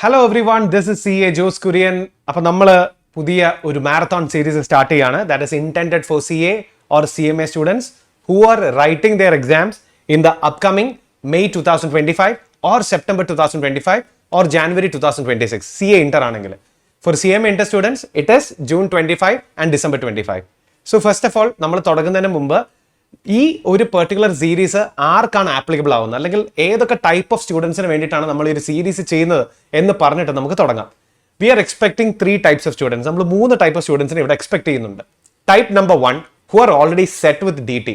Hello everyone, this is CA Jose Kurian. അപ്പം നമ്മൾ പുതിയ ഒരു മാരത്തോൺ സീരീസ് സ്റ്റാർട്ട് ചെയ്യാണ്. That is intended for CA or CMA students who are writing their exams in the upcoming May 2025 or September 2025 or January 2026. CA Inter ആണെങ്കിൽ. For CMA Inter students, it is June 25 and December 25. So first of all, നമ്മൾ തുടങ്ങുന്നതിന് മുമ്പ് ഈ ഒരു particular series ആർക്കാണ് applicable ആവുന്നത്, അല്ലെങ്കിൽ ഏതൊക്കെ ടൈപ്പ് ഓഫ് സ്റ്റുഡൻസിന് വേണ്ടിയിട്ടാണ് നമ്മൾ ഈ ഒരു സീരീസ് ചെയ്യുന്നത് എന്ന് പറഞ്ഞിട്ട് നമുക്ക് തുടങ്ങാം. We are expecting 3 types of students. നമ്മൾ 3 ടൈപ്പ് ഓഫ് സ്റ്റുഡൻസിനെ ഇവിടെ എക്സ്പെക്ട് ചെയ്യുന്നുണ്ട്. Type number 1 who are already set with DT.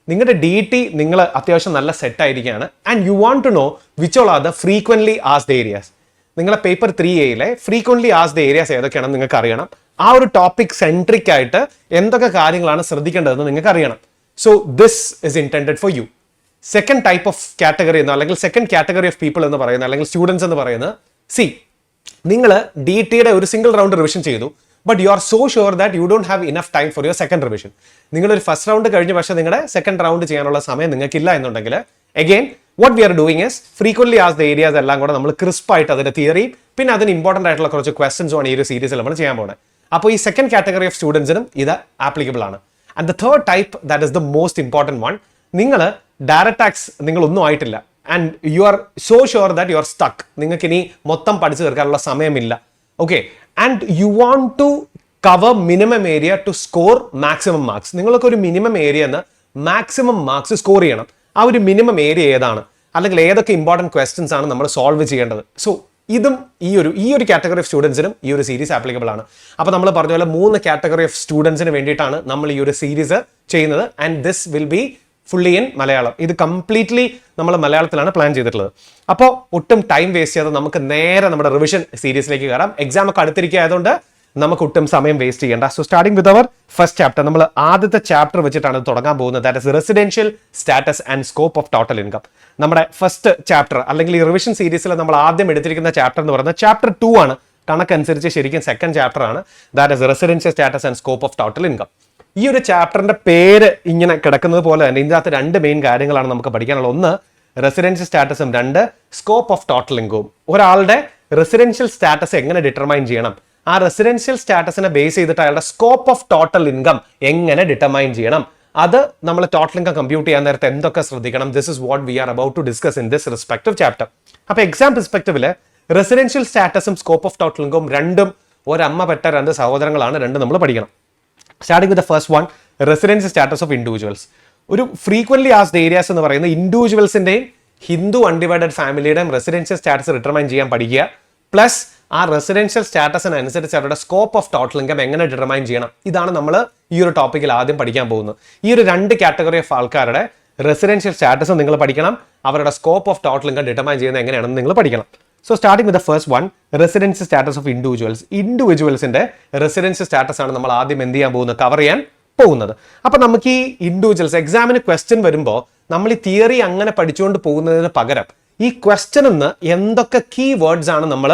നിങ്ങളുടെ DT നിങ്ങൾ അത്യാവശ്യം നല്ല സെറ്റ് ആയിരിക്കുകയാണ് and you want to know which all are the frequently asked areas. നിങ്ങളെ paper 3A frequently asked areas ഏതൊക്കെയാണെന്ന് നിങ്ങൾക്ക് അറിയണം. ആ ഒരു ടോപ്പിക് സെൻട്രിക് ആയിട്ട് എന്തൊക്കെ കാര്യങ്ങളാണ് ശ്രദ്ധിക്കേണ്ടതെന്ന് നിങ്ങൾക്ക് അറിയണം. So this is intended for you. Second type of category എന്ന് അല്ലെങ്കിൽ second category of people എന്ന് പറയുന്നത് അല്ലെങ്കിൽ സ്റ്റുഡൻസ് എന്ന് പറയുന്നത് നിങ്ങൾ DTയുടെ ഒരു സിംഗിൾ റൗണ്ട് റിവിഷൻ ചെയ്തു, but you are so sure that you don't have enough time for your second revision. നിങ്ങളൊരു ഫസ്റ്റ് റൗണ്ട് കഴിഞ്ഞ പക്ഷേ നിങ്ങളുടെ സെക്കൻഡ് റൗണ്ട് ചെയ്യാനുള്ള സമയം നിങ്ങൾക്കില്ല എന്നുണ്ടെങ്കിൽ again what we are doing is frequently asked areas എല്ലാം കൂടെ നമ്മൾ ക്രിസ്പ് ആയിട്ട് അതിന്റെ തിയറി പിന്നെ അതിന് ഇമ്പോർട്ടൻ്റ് ആയിട്ടുള്ള കുറച്ച് ക്വസ്റ്റൻസും ആണ് ഈ ഒരു സീരീസിൽ നമ്മൾ ചെയ്യാൻ പോകുന്നത്. അപ്പോൾ ഈ സെക്കൻഡ് കാറ്റഗറി ഓഫ് സ്റ്റുഡൻസിനും ഇത് ആപ്ലിക്കബിൾ ആണ്. And the third type, that is the most important one, നിങ്ങൾ ഡയറക്റ്റ് ടാക്സ് നിങ്ങളൊന്നും ആയിട്ടില്ല and you are so sure that you are stuck. നിങ്ങൾക്ക് ഇനി മൊത്തം പഠിച്ചു തീർക്കാനുള്ള സമയമില്ല. Okay, and you want to cover minimum area to score maximum marks. നിങ്ങൾക്ക് ഒരു മിനിമം ഏരിയ എന്ന് മാക്സിമം മാർക്സ് സ്കോർ ചെയ്യണം. ആ ഒരു മിനിമം ഏരിയ ഏതാണ്, അല്ലെങ്കിൽ ഏതൊക്കെ ഇമ്പോർട്ടൻറ്റ് ക്വസ്റ്റ്യൻസ് ആണ് നമ്മൾ സോൾവ് ചെയ്യേണ്ടത്. സോ ഇതും ഈ ഒരു കാറ്റഗറി ഓഫ് സ്റ്റുഡൻസിനും ഈ ഒരു സീരീസ് ആപ്ലിക്കബിൾ ആണ്. അപ്പോൾ നമ്മൾ പറഞ്ഞ പോലെ 3 കാറ്റഗറി ഓഫ് സ്റ്റുഡൻസിന് വേണ്ടിയിട്ടാണ് നമ്മൾ ഈ ഒരു സീരീസ് ചെയ്യുന്നത്. And this will be fully in Malayalam. ഇത് കംപ്ലീറ്റ്ലി നമ്മൾ മലയാളത്തിലാണ് പ്ലാൻ ചെയ്തിട്ടുള്ളത്. അപ്പോൾ ഒട്ടും ടൈം വേസ്റ്റ് ചെയ്യാതെ നമുക്ക് നേരെ നമ്മുടെ റിവിഷൻ സീരീസിലേക്ക് കയറാം. എക്സാം ഒക്കെ അടുത്തിരിക്കുക ആയതുകൊണ്ട് നമുക്ക് ഒട്ടും സമയം വേസ്റ്റ് ചെയ്യേണ്ട. So starting with our first chapter. നമ്മൾ ആദ്യത്തെ ചാപ്റ്റർ വെച്ചിട്ടാണ് തുടങ്ങാൻ പോകുന്നത്. That is residential status and scope of total income. നമ്മുടെ ഫസ്റ്റ് ചാപ്റ്റർ അല്ലെങ്കിൽ ഈ റിവിഷൻ സീരീസിൽ നമ്മൾ ആദ്യം എടുത്തിരിക്കുന്ന ചാപ്റ്റർ എന്ന് പറയുന്നത് ചാപ്റ്റർ 2 ആണ്. കണക്കനുസരിച്ച് ശരിക്കും സെക്കൻഡ് ചാപ്റ്റർ ആണ്. That is residential status and scope of total income. ഈ ഒരു ചാപ്റ്ററിന്റെ പേര് ഇങ്ങനെ കിടക്കുന്നത് പോലെ തന്നെ ഇതിനകത്ത് 2 മെയിൻ കാര്യങ്ങളാണ് നമുക്ക് പഠിക്കാനുള്ളത്. ഒന്ന് റെസിഡൻഷ്യൽ സ്റ്റാറ്റസും, 2 സ്കോപ്പ് ഓഫ് ടോട്ടൽ ഇൻകവും. ഒരാളുടെ റെസിഡൻഷ്യൽ സ്റ്റാറ്റസ് എങ്ങനെ ഡിറ്റർമൈൻ ചെയ്യണം, ആ റെസിഡൻഷ്യൽ സ്റ്റാറ്റസിനെ ബേസ് ചെയ്തിട്ട് അയാളുടെ സ്കോപ്പ് ഓഫ് ടോട്ടൽ ഇൻകം എങ്ങനെ ഡിറ്റർമൈൻ ചെയ്യണം, അത് നമ്മൾ ടോട്ടൽ ഇൻകം കമ്പ്യൂട്ട് ചെയ്യാൻ നേരത്തെ എന്തൊക്കെ ശ്രദ്ധിക്കണം. This is what we are about to discuss in this respective chapter. അപ്പോൾ എക്സാം പെർസ്പെക്റ്റീവില് റെസിഡൻഷ്യൽ സ്റ്റാറ്റസും സ്കോപ്പ് ഓഫ് ടോട്ടൽ ഇൻകവും രണ്ടും ഒരമ്മ പെട്ട 2 സഹോദരങ്ങളാണ്. രണ്ടും നമ്മൾ പഠിക്കണം. Starting with the first one, residential status of individuals. ഒരു ഫ്രീക്വൻറ്റ്ലി ആസ്ക്ഡ് ഏരിയാസ് എന്ന് പറയുന്നത് ഇൻഡിവിജ്വൽസിന്റെയും ഹിന്ദു അൺഡിവൈഡഡ് ഫാമിലിയുടെയും റെസിഡൻഷ്യൽ സ്റ്റാറ്റസ് ഡിറ്റർമൈൻ ചെയ്യാൻ പഠിക്കുക. പ്ലസ് ആ റെസിഡൻഷ്യൽ സ്റ്റാറ്റസിനനുസരിച്ച് അവരുടെ സ്കോപ്പ് ഓഫ് ടോട്ടൽ ഇൻകം എങ്ങനെ ഡിറ്റർമൈൻ ചെയ്യണം. ഇതാണ് നമ്മൾ ഈ ഒരു ടോപ്പിക്കിൽ ആദ്യം പഠിക്കാൻ പോകുന്നത്. ഈ ഒരു 2 കാറ്റഗറി ഓഫ് ആൾക്കാരുടെ റെസിഡൻഷ്യൽ സ്റ്റാറ്റസ് നിങ്ങൾ പഠിക്കണം, അവരുടെ scope of total income determine ചെയ്യുന്നത് എങ്ങനെയാണെന്ന് നിങ്ങൾ പഠിക്കണം. So starting with the first one, residential status of individuals. ഇൻഡിവിജ്വൽസിന്റെ റെസിഡൻഷ്യൽ സ്റ്റാറ്റസ് ആണ് നമ്മൾ ആദ്യം എന്ത് ചെയ്യാൻ പോകുന്നത്, കവർ ചെയ്യാൻ പോകുന്നത്. അപ്പൊ നമുക്ക് ഈ ഇൻഡിവിജ്വൽസ് എക്സാമിന് ക്വസ്റ്റ്യൻ വരുമ്പോൾ നമ്മൾ ഈ തിയറി അങ്ങനെ പഠിച്ചുകൊണ്ട് പോകുന്നതിന് പകരം ഈ ക്വസ്റ്റ്യൻ നിന്ന് എന്തൊക്കെ കീ വേർഡ്സ് ആണ് നമ്മൾ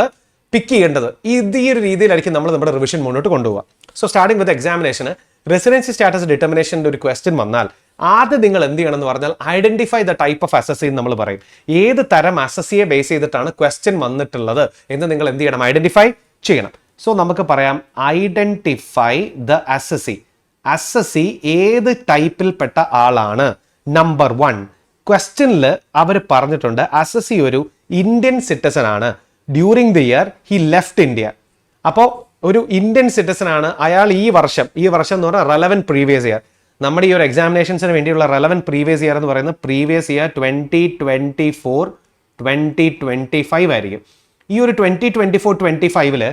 പിക്ക് ചെയ്യേണ്ടത്, ഈ ഒരു രീതിയിലായിരിക്കും നമ്മൾ നമ്മുടെ റിവിഷൻ മുന്നോട്ട് കൊണ്ടുപോകുക. സോ സ്റ്റാർട്ടിംഗ് വിത്ത് എക്സാമിനേഷന് റെസിഡൻഷ്യൽ സ്റ്റാറ്റസ് ഡിറ്റർമിനേഷൻ്റെ ഒരു ക്വസ്റ്റ്യൻ വന്നാൽ ആദ്യം നിങ്ങൾ എന്ത് ചെയ്യണം എന്ന് പറഞ്ഞാൽ identify the type of assessee എന്ന് നമ്മൾ പറയും. ഏത് തരം അസസിയെ ബേസ് ചെയ്തിട്ടാണ് ക്വസ്റ്റ്യൻ വന്നിട്ടുള്ളത് എന്ന് നിങ്ങൾ എന്ത് ചെയ്യണം, ഐഡന്റിഫൈ ചെയ്യണം. സോ നമുക്ക് പറയാം ഐഡന്റിഫൈ ദ അസസി. അസസി ഏത് ടൈപ്പിൽപ്പെട്ട ആളാണ്. നമ്പർ 1, ക്വസ്റ്റ്യനിൽ അവർ പറഞ്ഞിട്ടുണ്ട് അസസി ഒരു ഇന്ത്യൻ സിറ്റിസൺ ആണ്. During the year he left India. അപ്പോൾ ഒരു ഇന്ത്യൻ സിറ്റിസൺ ആണ് അയാൾ. ഈ വർഷം എന്ന് പറഞ്ഞാൽ റെലവൻറ്റ് പ്രീവിയസ് ഇയർ. നമ്മുടെ ഈ ഒരു എക്സാമിനേഷൻസിന് വേണ്ടിയുള്ള റെലവൻറ്റ് പ്രീവിയസ് ഇയർ എന്ന് പറയുന്നത് പ്രീവിയസ് ഇയർ 2024, 2025 ആയിരിക്കും. ഈ ഒരു 2024-25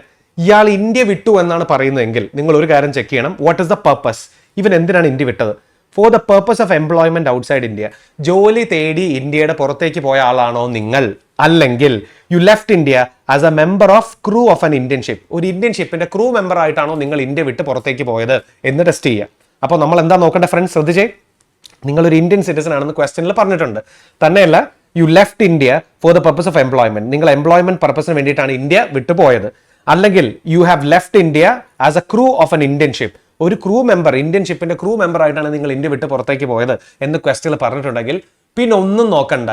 ഇയാൾ ഇന്ത്യ വിട്ടു എന്നാണ് പറയുന്നതെങ്കിൽ നിങ്ങൾ ഒരു കാര്യം ചെക്ക് ചെയ്യണം. What is the purpose? ഇവൻ എന്തിനാണ് ഇന്ത്യ വിട്ടത്? Four the purpose of employment outside India. ജോലി തേടി ഇന്ത്യയുടെ പുറത്തേക്ക് പോയ ആളാണോ നിങ്ങൾ? അല്ലെങ്കിൽ U left India as A member of crew of an Indian ship. ഒരു ഇന്ത്യൻ ഷിപ്പിന്റെ ക്രൂ മെമ്പർ ആയിട്ടാണോ നിങ്ങൾ ഇന്ത്യ വിട്ട് പുറത്തേക്ക് പോയത് എന്ന് ടെസ്റ്റ് ചെയ്യുക. അപ്പോൾ നമ്മൾ എന്താ നോക്കേണ്ട ഫ്രണ്ട്സ്, ശ്രദ്ധിച്ചേ. നിങ്ങളൊരു ഇന്ത്യൻ സിറ്റിസൺ ആണെന്ന് ക്വസ്റ്റ്യനിൽ പറഞ്ഞിട്ടുണ്ട്. തന്നെയല്ല you left India for the purpose of employment. നിങ്ങൾ എംപ്ലോയ്മെന്റ് പർപ്പസിന് വേണ്ടിയിട്ടാണ് ഇന്ത്യ വിട്ടുപോയത്. അല്ലെങ്കിൽ you have left India as a crew of an Indian ship. ഒരു ക്രൂ മെമ്പർ, ഇന്ത്യൻ ഷിപ്പിന്റെ ക്രൂ മെമ്പർ ആയിട്ടാണ് നിങ്ങൾ ഇന്ത്യ വിട്ട് പുറത്തേക്ക് പോയത് എന്ന് ക്വസ്റ്റ്യനിൽ പറഞ്ഞിട്ടുണ്ടെങ്കിൽ പിന്നെ ഒന്നും നോക്കണ്ട,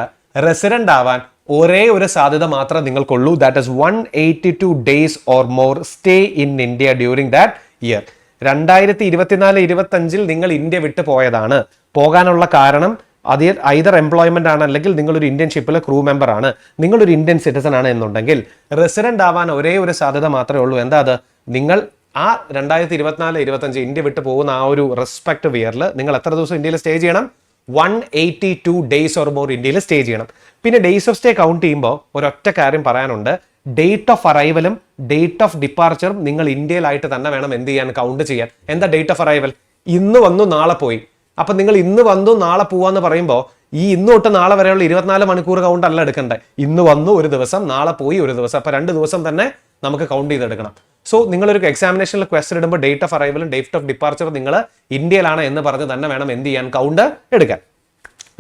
റെസിഡന്റ് ആവാൻ ഒരേ ഒരു സാധ്യത മാത്രമേ നിങ്ങൾക്കുള്ളൂ. That is 182 days or more stay in India during that year. 2024-25 നിങ്ങൾ ഇന്ത്യ വിട്ട് പോയതാണ്. പോകാനുള്ള കാരണം അത് ഐദർ എംപ്ലോയ്മെന്റ് ആണ്, അല്ലെങ്കിൽ നിങ്ങളൊരു ഇന്ത്യൻ ഷിപ്പിലെ ക്രൂ മെമ്പർ ആണ്, നിങ്ങളൊരു ഇന്ത്യൻ സിറ്റിസൺ ആണ് എന്നുണ്ടെങ്കിൽ റെസിഡന്റ് ആവാൻ ഒരേ ഒരു സാധ്യത മാത്രമേ ഉള്ളൂ. എന്താ അത്? നിങ്ങൾ ആ 2024-25 ഇന്ത്യ വിട്ട് പോകുന്ന ആ ഒരു റെസ്പെക്റ്റീവ് ഇയറിൽ നിങ്ങൾ എത്ര ദിവസം ഇന്ത്യയിൽ സ്റ്റേ ചെയ്യണം? 182 days or more ഇന്ത്യയിൽ സ്റ്റേ ചെയ്യണം. പിന്നെ ഡേയ്സ് ഓഫ് സ്റ്റേ കൗണ്ട് ചെയ്യുമ്പോൾ ഒരൊറ്റ കാര്യം പറയാനുണ്ട്. ഡേറ്റ് ഓഫ് അറൈവലും ഡേറ്റ് ഓഫ് ഡിപ്പാർച്ചറും നിങ്ങൾ ഇന്ത്യയിലായിട്ട് തന്നെ വേണം എന്ത് ചെയ്യാൻ, കൗണ്ട് ചെയ്യാൻ. എന്താ ഡേറ്റ് ഓഫ് അറൈവൽ? ഇന്ന് വന്നു നാളെ പോയി. അപ്പൊ നിങ്ങൾ ഇന്ന് വന്നു നാളെ പോവാന്ന് പറയുമ്പോൾ ഈ ഇന്ന് തൊട്ട് നാളെ വരെയുള്ള 24 മണിക്കൂർ കൗണ്ട് അല്ല എടുക്കണ്ടേ. ഇന്ന് വന്നു ഒരു ദിവസം, നാളെ പോയി ഒരു ദിവസം, അപ്പൊ 2 ദിവസം തന്നെ നമുക്ക് കൗണ്ട് ചെയ്തെടുക്കണം. സോ നിങ്ങളൊരു എക്സാമിനേഷനിൽ ക്വസ്റ്റൻ ഇടുമ്പോൾ ഡേറ്റ് ഓഫ് അറൈവലും ഡേറ്റ് ഓഫ് ഡിപ്പാർച്ചറും നിങ്ങൾ ഇന്ത്യയിലാണ് എന്ന് പറഞ്ഞ് തന്നെ വേണം എന്ത് ചെയ്യാൻ, കൗണ്ട് എടുക്കാൻ.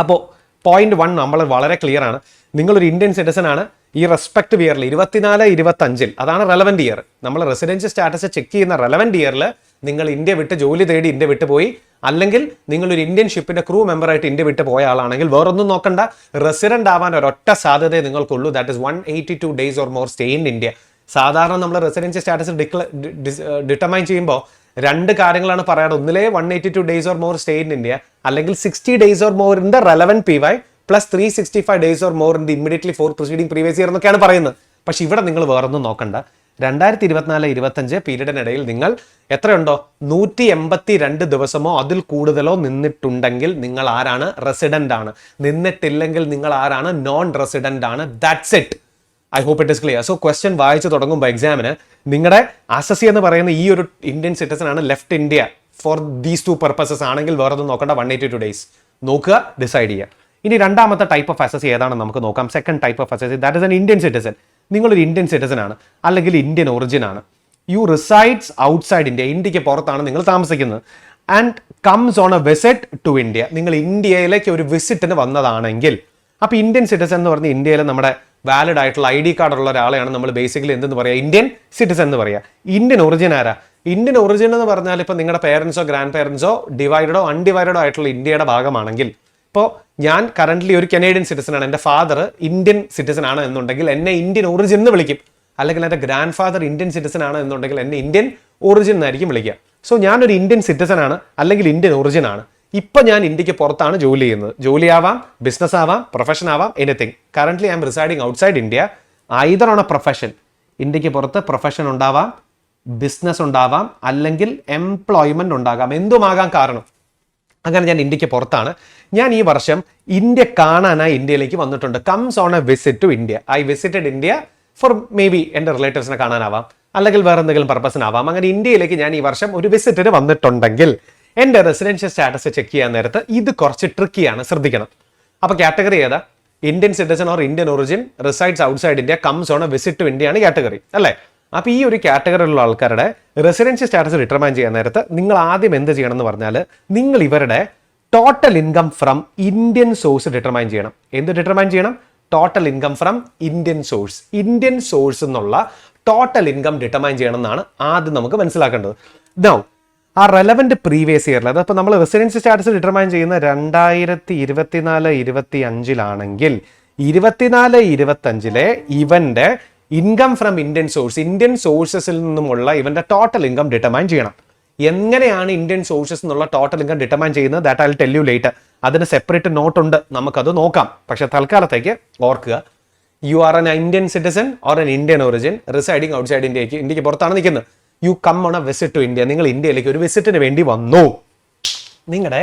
അപ്പോൾ പോയിന്റ് 1 നമ്മൾ വളരെ ക്ലിയർ ആണ്. നിങ്ങളൊരു ഇന്ത്യൻ സിറ്റിസൺ ആണ്. ഈ റെസ്പെക്റ്റീവ് ഇയറിൽ 24-25 അതാണ് റെലവൻറ്റ് ഇയർ. നമ്മൾ റെസിഡൻഷ്യൽ സ്റ്റാറ്റസ് ചെക്ക് ചെയ്യുന്ന റെലവൻറ്റ് ഇയറിൽ നിങ്ങൾ ഇന്ത്യ വിട്ട് ജോലി തേടി ഇന്ത്യ വിട്ട് പോയി, അല്ലെങ്കിൽ നിങ്ങളൊരു ഇന്ത്യൻ ഷിപ്പിന്റെ ക്രൂ മെമ്പറായിട്ട് ഇന്ത്യ വിട്ട് പോയ ആളാണെങ്കിൽ വേറൊന്നും നോക്കണ്ട, റെസിഡന്റ് ആവാൻ ഒരൊറ്റ സാധ്യതയെ നിങ്ങൾക്കുള്ളൂ. That is 182 days or more stay in India. സാധാരണ നമ്മൾ റെസിഡൻഷ്യൽ സ്റ്റാറ്റസ് ഡിറ്റർമൈൻ ചെയ്യുമ്പോൾ 2 കാര്യങ്ങളാണ് പറയാറ്. ഒന്നിലെ 182 days or more stay in India, അല്ലെങ്കിൽ 60 days or more in the relevant PY plus 365 days or more in the immediately four preceding previous year എന്നൊക്കെയാണ് പറയുന്നത്. പക്ഷെ ഇവിടെ നിങ്ങൾ വേറൊന്നും നോക്കണ്ട. 2024-25 പീരീഡിനിടയിൽ നിങ്ങൾ എത്രയുണ്ടോ 182 ദിവസമോ അതിൽ കൂടുതലോ നിന്നിട്ടുണ്ടെങ്കിൽ നിങ്ങൾ ആരാണ്? റെസിഡന്റ് ആണ്. നിന്നിട്ടില്ലെങ്കിൽ നിങ്ങൾ ആരാണ്? നോൺ റെസിഡന്റ് ആണ്. That's it. I hope it is clear. So question വായിച്ചു തുടങ്ങുമ്പോൾ എക്സാമിന് നിങ്ങളുടെ അസസി എന്ന് പറയുന്ന ഈ ഒരു ഇന്ത്യൻ സിറ്റിസൺ ആണ്, left India for these 2 purposes ആണെങ്കിൽ വേറൊന്നും നോക്കണ്ട, 182 days നോക്കുക, ഡിസൈഡ് ചെയ്യുക. ഇനി രണ്ടാമത്തെ ടൈപ്പ് ഓഫ് അസസി ഏതാണെന്ന് നമുക്ക് നോക്കാം. Second type of assessee, that is an Indian citizen. നിങ്ങളൊരു ഇന്ത്യൻ സിറ്റിസൺ ആണ്, അല്ലെങ്കിൽ ഇന്ത്യൻ ഒറിജിൻ ആണ്. യു റിസൈഡ്സ് ഔട്ട്സൈഡ് ഇന്ത്യ, ഇന്ത്യക്ക് പുറത്താണ് നിങ്ങൾ താമസിക്കുന്നത്. And comes on a visit to India, നിങ്ങൾ ഇന്ത്യയിലേക്ക് ഒരു വിസിറ്റിന് വന്നതാണെങ്കിൽ, അപ്പോൾ ഇന്ത്യൻ സിറ്റിസൺ എന്ന് പറഞ്ഞ് ഇന്ത്യയിൽ നമ്മുടെ വാലിഡ് ആയിട്ടുള്ള ID കാർഡ് ഉള്ള ഒരാളെയാണ് നമ്മൾ ബേസിക്കലി എന്തെന്ന് പറയുക, ഇന്ത്യൻ സിറ്റിസൺ എന്ന് പറയുക. ഇന്ത്യൻ ഒറിജിൻ ആരാ? ഇന്ത്യൻ ഒറിജിൻ എന്ന് പറഞ്ഞാൽ ഇപ്പോൾ നിങ്ങളുടെ പേരൻസോ ഗ്രാൻഡ് പേരൻസോ ഡിവൈഡഡോ അൺഡിവൈഡഡോ ആയിട്ടുള്ള ഇന്ത്യയുടെ ഭാഗമാണെങ്കിൽ, ഇപ്പോൾ ഞാൻ കറന്റ്ലി ഒരു കനേഡിയൻ സിറ്റിസൺ ആണ്, എൻ്റെ ഫാദർ ഇന്ത്യൻ സിറ്റിസൺ ആണ് എന്നുണ്ടെങ്കിൽ എന്നെ ഇന്ത്യൻ ഒറിജിൻ എന്ന് വിളിക്കും. അല്ലെങ്കിൽ എൻ്റെ ഗ്രാൻഡ് ഫാദർ ഇന്ത്യൻ സിറ്റിസൺ ആണ് എന്നുണ്ടെങ്കിൽ എന്നെ ഇന്ത്യൻ ഒറിജിൻ എന്നായിരിക്കും വിളിക്കുക. സോ ഞാനൊരു ഇന്ത്യൻ സിറ്റിസൺ ആണ്, അല്ലെങ്കിൽ ഇന്ത്യൻ ഒറിജിൻ ആണ്. ഇപ്പം ഞാൻ ഇന്ത്യക്ക് പുറത്താണ് ജോലി ചെയ്യുന്നത്. ജോലി ആവാം, ബിസിനസ് ആവാം, പ്രൊഫഷൻ ആവാം, anything. Currently I M residing outside India. Either on A profession, ഇന്ത്യക്ക് പുറത്ത് പ്രൊഫഷൻ ഉണ്ടാവാം, ബിസിനസ് ഉണ്ടാവാം, അല്ലെങ്കിൽ എംപ്ലോയ്മെന്റ് ഉണ്ടാകാം, എന്തുമാകാം കാരണം. അങ്ങനെ ഞാൻ ഇന്ത്യക്ക് പുറത്താണ്. ഞാൻ ഈ വർഷം ഇന്ത്യ കാണാനായി ഇന്ത്യയിലേക്ക് വന്നിട്ടുണ്ട്. Comes on a visit to India. I visited India for maybe എൻ്റെ റിലേറ്റീവ്സിനെ കാണാനാവാം, അല്ലെങ്കിൽ വേറെ എന്തെങ്കിലും പർപ്പസിനാവാം. അങ്ങനെ ഇന്ത്യയിലേക്ക് ഞാൻ ഈ വർഷം ഒരു വിസിറ്റിന് വന്നിട്ടുണ്ടെങ്കിൽ എൻ്റെ റെസിഡൻഷ്യൽ സ്റ്റാറ്റസ് ചെക്ക് ചെയ്യാൻ നേരത്ത് ഇത് കുറച്ച് ട്രിക്കിയാണ്, ശ്രദ്ധിക്കണം. അപ്പോൾ കാറ്റഗറി ഏതാ? Indian citizen or Indian origin, resides outside India, comes on a visit to India ആണ് കാറ്റഗറി, അല്ലേ? അപ്പോൾ ഈ ഒരു കാറ്റഗറിയിലുള്ള ആൾക്കാരുടെ റെസിഡൻഷ്യൽ സ്റ്റാറ്റസ് ഡിറ്റർമൈൻ ചെയ്യാൻ നേരത്ത് നിങ്ങൾ ആദ്യം എന്ത് ചെയ്യണം എന്ന് പറഞ്ഞാൽ, നിങ്ങൾ ഇവരുടെ total income from Indian source determine ചെയ്യണം. എന്ത് ഡിറ്റർമൈൻ ചെയ്യണം? Total income from Indian source. Indian source എന്നുള്ള ടോട്ടൽ ഇൻകം ഡിറ്റർമൈൻ ചെയ്യണം എന്നാണ് ആദ്യം നമുക്ക് മനസ്സിലാക്കേണ്ടത്. നൗ ആ റെലവൻറ്റ് പ്രീവിയസ് ഇയറിൽ, അതപ്പോൾ നമ്മൾ റെസിഡൻഷ്യൽ സ്റ്റാറ്റസ് ഡിറ്റർമൈൻ ചെയ്യുന്ന 2024-25 24-25 ഇവന്റെ income from Indian source, Indian സോഴ്സസിൽ നിന്നുമുള്ള ഇവന്റെ ടോട്ടൽ ഇൻകം ഡിറ്റർമൈൻ ചെയ്യണം. എങ്ങനെയാണ് ഇന്ത്യൻ സോഴ്സസ് എന്നുള്ള ടോട്ടൽ ഇൻകം ഡിറ്റർമൈൻ ചെയ്യുന്നത്? That I will tell you later. അതിന് സെപ്പറേറ്റ് നോട്ട് ഉണ്ട്, നമുക്കത് നോക്കാം. പക്ഷെ തൽക്കാലത്തേക്ക് ഓർക്കുക, you are an Indian citizen or an Indian origin residing outside ഇന്ത്യക്ക് പുറത്താണ് നിൽക്കുന്നത്. You come on a visit to India, നിങ്ങൾ ഇന്ത്യയിലേക്ക് ഒരു വിസിറ്റിന് വേണ്ടി വന്നു. നിങ്ങളുടെ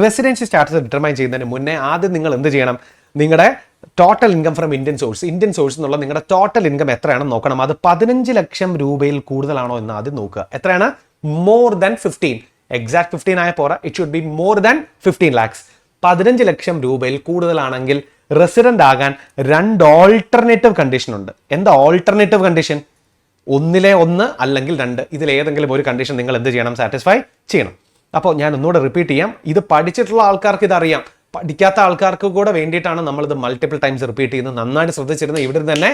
റെസിഡൻഷ്യൽ സ്റ്റാറ്റസ് ഡിറ്റർമൈൻ ചെയ്യുന്നതിന് മുന്നേ ആദ്യം നിങ്ങൾ എന്ത് ചെയ്യണം? നിങ്ങളുടെ total income from Indian source എന്നുള്ള നിങ്ങളുടെ ടോട്ടൽ ഇൻകം എത്രയാണെന്ന് നോക്കണം. അത് 15 ലക്ഷം രൂപയിൽ കൂടുതലാണോ എന്ന് ആദ്യം നോക്കുക. എത്രയാണ്? More than 15. എക്സാക്ട് 15 ആയ പോരാ, it should be more than 15 lakhs. 15 ലക്ഷം രൂപയിൽ കൂടുതലാണെങ്കിൽ റെസിഡന്റ് ആകാൻ 2 ഓൾട്ടർനേറ്റീവ് കണ്ടീഷൻ ഉണ്ട്. എന്താ ഓൾട്ടർനേറ്റീവ് കണ്ടീഷൻ? ഒന്നിലെ 1 അല്ലെങ്കിൽ 2, ഇതിലേതെങ്കിലും ഒരു കണ്ടീഷൻ നിങ്ങൾ എന്ത് ചെയ്യണം? സാറ്റിസ്ഫൈ ചെയ്യണം. അപ്പോൾ ഞാൻ ഒന്നുകൂടെ റിപ്പീറ്റ് ചെയ്യാം. ഇത് പഠിച്ചിട്ടുള്ള ആൾക്കാർക്ക് ഇതറിയാം, പഠിക്കാത്ത ആൾക്കാർക്ക് കൂടെ വേണ്ടിയിട്ടാണ് നമ്മളിത് മൾട്ടിപ്പിൾ ടൈംസ് റിപ്പീറ്റ് ചെയ്യുന്നത്. നന്നായിട്ട് ശ്രദ്ധിച്ചിരുന്ന ഇവിടെ തന്നെ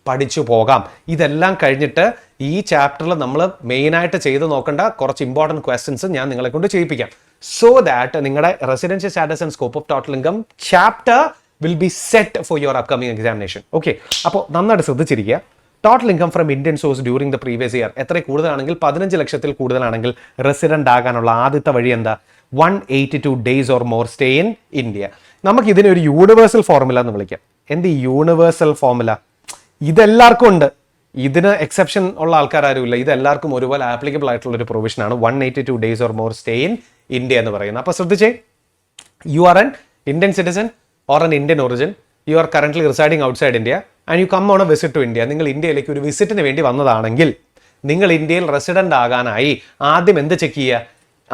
പഠിച്ചു പോകാം. ഇതെല്ലാം കഴിഞ്ഞിട്ട് ഈ ചാപ്റ്ററിൽ നമ്മൾ മെയിനായിട്ട് ചെയ്ത് നോക്കേണ്ട കുറച്ച് ഇമ്പോർട്ടൻറ്റ് ക്വസ്റ്റ്യൻസ് ഞാൻ നിങ്ങളെ കൊണ്ട് ചെയ്യിപ്പിക്കാം. സോ ദാറ്റ് നിങ്ങളുടെ residential status and scope of total income chapter will be set for your upcoming examination. Okay, അപ്പോൾ നന്നായിട്ട് ശ്രദ്ധിച്ചിരിക്കുക. Total income from Indian source during the previous year എത്ര കൂടുതലാണെങ്കിൽ 15 ലക്ഷത്തിൽ കൂടുതലാണെങ്കിൽ റെസിഡന്റ് ആകാനുള്ള ആദ്യത്തെ വഴി എന്താ? 182 days or more stay in India. നമുക്ക് ഇതിനെ ഒരു യൂണിവേഴ്സൽ ഫോർമുല എന്ന് വിളിക്കാം. എന്ത് യൂണിവേഴ്സൽ ഫോർമുല? ഇതെല്ലാവർക്കും ഉണ്ട്, ഇതിന് എക്സെപ്ഷൻ ഉള്ള ആൾക്കാരും ഇത് എല്ലാവർക്കും ഒരുപോലെ ആപ്ലിക്കബിൾ ആയിട്ടുള്ള ഒരു പ്രൊവിഷനാണ് 182 days or more stay in India എന്ന് പറയുന്നത്. അപ്പോൾ ശ്രദ്ധിച്ചേ, U are an Indian citizen or an Indian origin, you are currently residing outside India and you come on a visit to India. നിങ്ങൾ ഇന്ത്യയിലേക്ക് ഒരു വിസിറ്റിന് വേണ്ടി വന്നതാണെങ്കിൽ നിങ്ങൾ ഇന്ത്യയിൽ റെസിഡന്റ് ആകാനായി ആദ്യം എന്ത് ചെക്ക് ചെയ്യുക?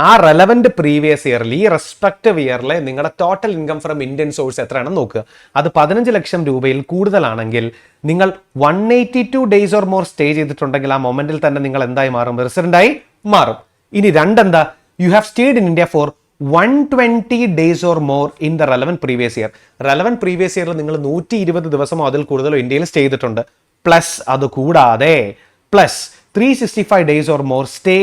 ആ റെലവൻറ്റ് പ്രീവിയസ് ഇയറിൽ, ഈ റെസ്പെക്റ്റീവ് ഇയറിലെ നിങ്ങളുടെ total income from Indian source എത്രയാണെന്ന് നോക്കുക. അത് 15 ലക്ഷം രൂപയിൽ കൂടുതലാണെങ്കിൽ നിങ്ങൾ 182 days or more സ്റ്റേ ചെയ്തിട്ടുണ്ടെങ്കിൽ ആ മൊമെന്റിൽ തന്നെ നിങ്ങൾ എന്തായി മാറും? റെസിഡന്റായി മാറും. ഇനി രണ്ടെന്താ? You have stayed in India for 120 days or more in the relevant previous year. relevant previous year നിങ്ങൾ 120 ദിവസമോ അതിൽ കൂടുതലോ ഇന്ത്യയിൽ സ്റ്റേ ചെയ്തിട്ടുണ്ട്. പ്ലസ് അത് കൂടാതെ plus 365 days or more stay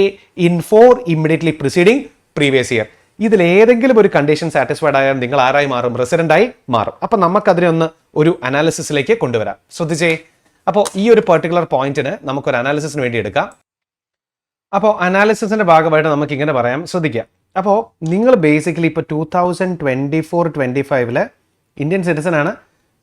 in 4 immediately preceding previous year. ഇതിൽ ഏതെങ്കിലും ഒരു കണ്ടീഷൻ സാറ്റിസ്ഫൈഡ് ആയാൽ നിങ്ങൾ ആരായി മാറും? റെസിഡന്റായി മാറും. അപ്പം നമുക്കതിനെ ഒന്ന് ഒരു അനാലിസിസിലേക്ക് കൊണ്ടുവരാം. ശ്രദ്ധിച്ചേ, അപ്പോൾ ഈ ഒരു പെർട്ടിക്കുലർ പോയിന്റിന് നമുക്കൊരു അനാലിസിസിന് വേണ്ടി എടുക്കാം. അപ്പോൾ അനാലിസിസിന്റെ ഭാഗമായിട്ട് നമുക്ക് ഇങ്ങനെ പറയാം, ശ്രദ്ധിക്കാം. അപ്പോൾ നിങ്ങൾ ബേസിക്കലി ഇപ്പോൾ 2024-25 ഇന്ത്യൻ സിറ്റിസൺ ആണ്,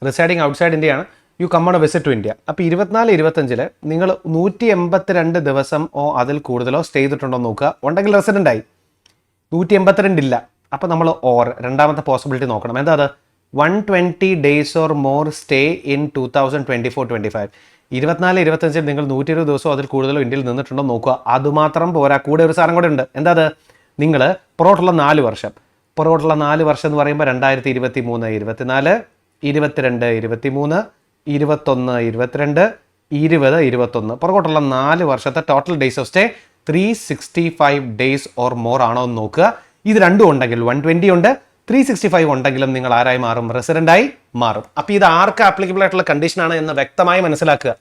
റിസൈഡിങ് ഔട്ട്സൈഡ് ഇന്ത്യ ആണ്, you come on a visit to India. അപ്പോൾ 24-25 നിങ്ങൾ 182 ദിവസം അതിൽ കൂടുതലോ സ്റ്റേ ചെയ്തിട്ടുണ്ടോ നോക്കുക. ഉണ്ടെങ്കിൽ റെസിഡൻ്റ് ആയി. 182 ഇല്ല, അപ്പോൾ നമ്മൾ രണ്ടാമത്തെ പോസിബിലിറ്റി നോക്കണം. എന്താ അത്? 120 days or more stay in 2024-25. 24-25 നിങ്ങൾ 120 ദിവസമോ അതിൽ കൂടുതലോ ഇന്ത്യയിൽ നിന്നിട്ടുണ്ടോ നോക്കുക. അതുമാത്രം പോരാ, കൂടെ ഒരു സാധനം കൂടെ ഉണ്ട്. എന്താ അത്? നിങ്ങൾ പുറകോട്ടുള്ള 4 വർഷം, പുറകോട്ടുള്ള 4 വർഷം എന്ന് പറയുമ്പോൾ 2023, 24, 22, 23, 21, 22, 20, 21 പുറകോട്ടുള്ള 4 വർഷത്തെ total days of stay 365 days or more ആണോ എന്ന് നോക്കുക. ഇത് രണ്ടും ഉണ്ടെങ്കിൽ 120 ഉണ്ട്, 365 ഉണ്ടെങ്കിലും നിങ്ങൾ ആരായി മാറും? റെസിഡന്റായി മാറും. അപ്പോൾ ഇത് ആർക്ക് ആപ്ലിക്കബിൾ ആയിട്ടുള്ള കണ്ടീഷനാണ് എന്ന് വ്യക്തമായി മനസ്സിലാക്കുക.